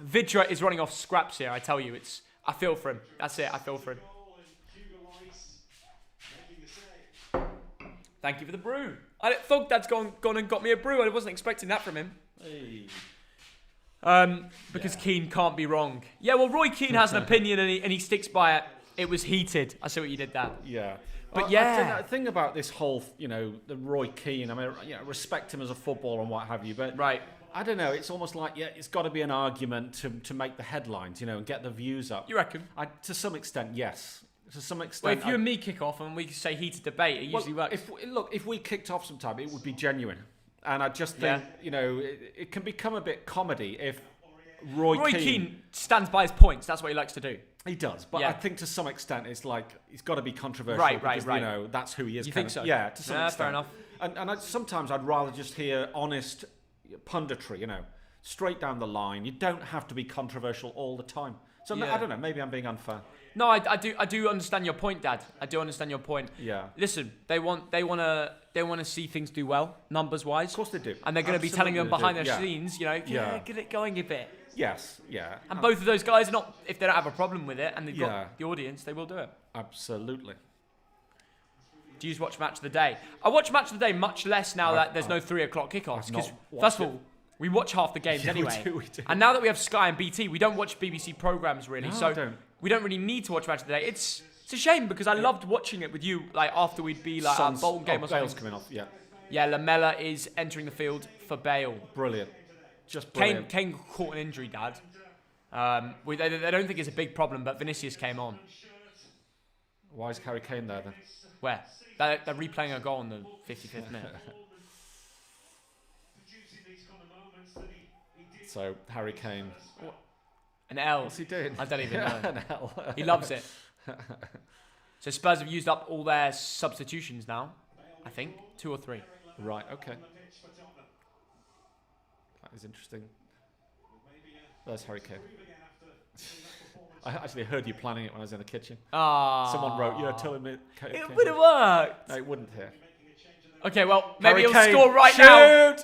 Vidra is running off scraps here, I tell you. I feel for him. That's it, I feel for him. Thank you for the brew. Thogdad's gone and got me a brew. I wasn't expecting that from him. Hey. Because Keane can't be wrong. Yeah, well, Roy Keane has an opinion and he sticks by it. It was heated. I see what you did there. Yeah. But yeah. I think about this whole, the Roy Keane. I mean, respect him as a footballer and what have you. But right. I don't know. It's almost like, it's got to be an argument to make the headlines, and get the views up. You reckon? To some extent, yes. To some extent. Well, if you and me kick off and we say heated debate, it usually works. If we kicked off sometime, it would be genuine. And I just think, it can become a bit comedy if Roy Keane stands by his points. That's what he likes to do. He does. But I think to some extent, it's like, he's got to be controversial. Right. That's who he is. You think so? Yeah, to some extent. Fair enough. And sometimes I'd rather just hear honest punditry, straight down the line. You don't have to be controversial all the time. So I don't know, maybe I'm being unfair. No, I do understand your point, Dad. I do understand your point. Yeah. Listen, they want to see things do well, numbers wise. Of course they do. And they're going to be telling them behind their scenes, get it going a bit. Yes, yeah. And both of those guys are not, if they don't have a problem with it and they've got the audience, they will do it. Absolutely. Do you watch Match of the Day? I watch Match of the Day much less now that there's no 3 o'clock kickoffs. Because first of all, we watch half the games anyway. We do. And now that we have Sky and BT, we don't watch BBC programmes really. No, so we don't really need to watch Match of the Day. It's a shame because I loved watching it with you. Like after we'd be like a Bolton game or something. Bale's coming off. Yeah. Yeah, Lamella is entering the field for Bale. Brilliant. Just brilliant. Kane caught an injury, Dad. They don't think it's a big problem, but Vinicius came on. Why is Harry Kane there then? Where? They're replaying a goal in the 55th minute. So, Harry Kane. An L. What's he doing? I don't even know. An L. He loves it. So Spurs have used up all their substitutions now. I think 2 or 3. Right, okay. That is interesting. There's Harry Kane. I actually heard you planning it when I was in the kitchen. Someone wrote, tell him it would have worked. No, it wouldn't here. Okay, well, maybe Harry he'll Kane. score right now.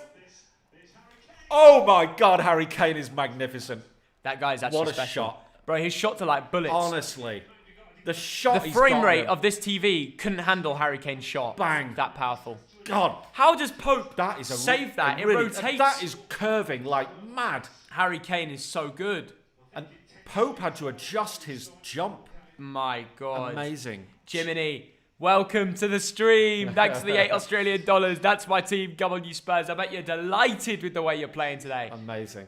Oh my God, Harry Kane is magnificent. That guy's actually what a special. Shot. Bro, his shots are like bullets. Honestly. The shot The frame rate of this TV couldn't handle Harry Kane's shot. Bang. That powerful. God. How does Pope that save that? It really, rotates. That is curving like mad. Harry Kane is so good. And Pope had to adjust his jump. My God. Amazing. Jiminy, welcome to the stream. Thanks for the $8 Australian. That's my team. Come on, you Spurs. I bet you're delighted with the way you're playing today. Amazing.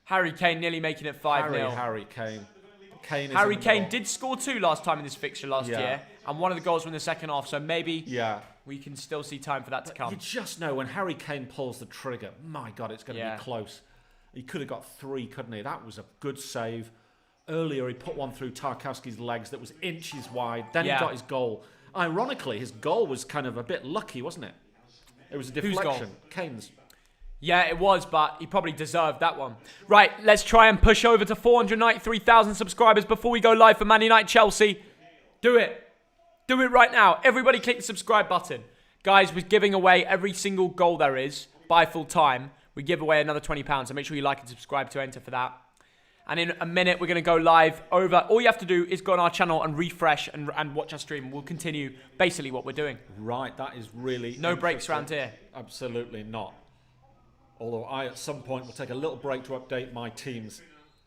Harry Kane nearly making it 5-0. Harry Kane. Harry Kane did score 2 last time in this fixture last year. And one of the goals were in the second half. So maybe we can still see time for that to come. You just know when Harry Kane pulls the trigger, my God, it's going to be close. He could have got 3, couldn't he? That was a good save. Earlier, he put one through Tarkowski's legs that was inches wide. Then he got his goal. Ironically, his goal was kind of a bit lucky, wasn't it? It was a deflection. Whose goal? Kane's. Yeah, it was, but he probably deserved that one. Right, let's try and push over to 493,000 subscribers before we go live for Man United Chelsea. Do it. Do it right now. Everybody click the subscribe button. Guys, we're giving away every single goal there is by full time. We give away another £20, so make sure you like and subscribe to enter for that. And in a minute, we're going to go live over. All you have to do is go on our channel and refresh and watch our stream. We'll continue basically what we're doing. Right, that is really no breaks around here. Absolutely not. Although I, at some point, will take a little break to update my teams.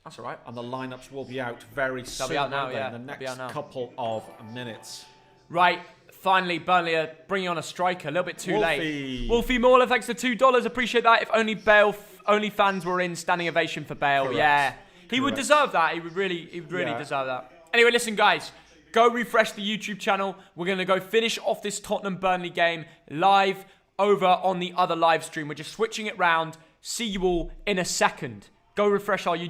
That's all right. And the lineups will be out very soon. They'll be out now, in the next couple of minutes. Right, finally, Burnley are bringing on a striker. A little bit too late. Wolfie Mauler, thanks for $2. Appreciate that. If only Bale, only fans were in, standing ovation for Bale. Correct. Yeah. He would deserve that. He would really deserve that. Anyway, listen, guys. Go refresh the YouTube channel. We're going to go finish off this Tottenham Burnley game live over on the other live stream. We're just switching it round. See you all in a second. Go refresh our YouTube.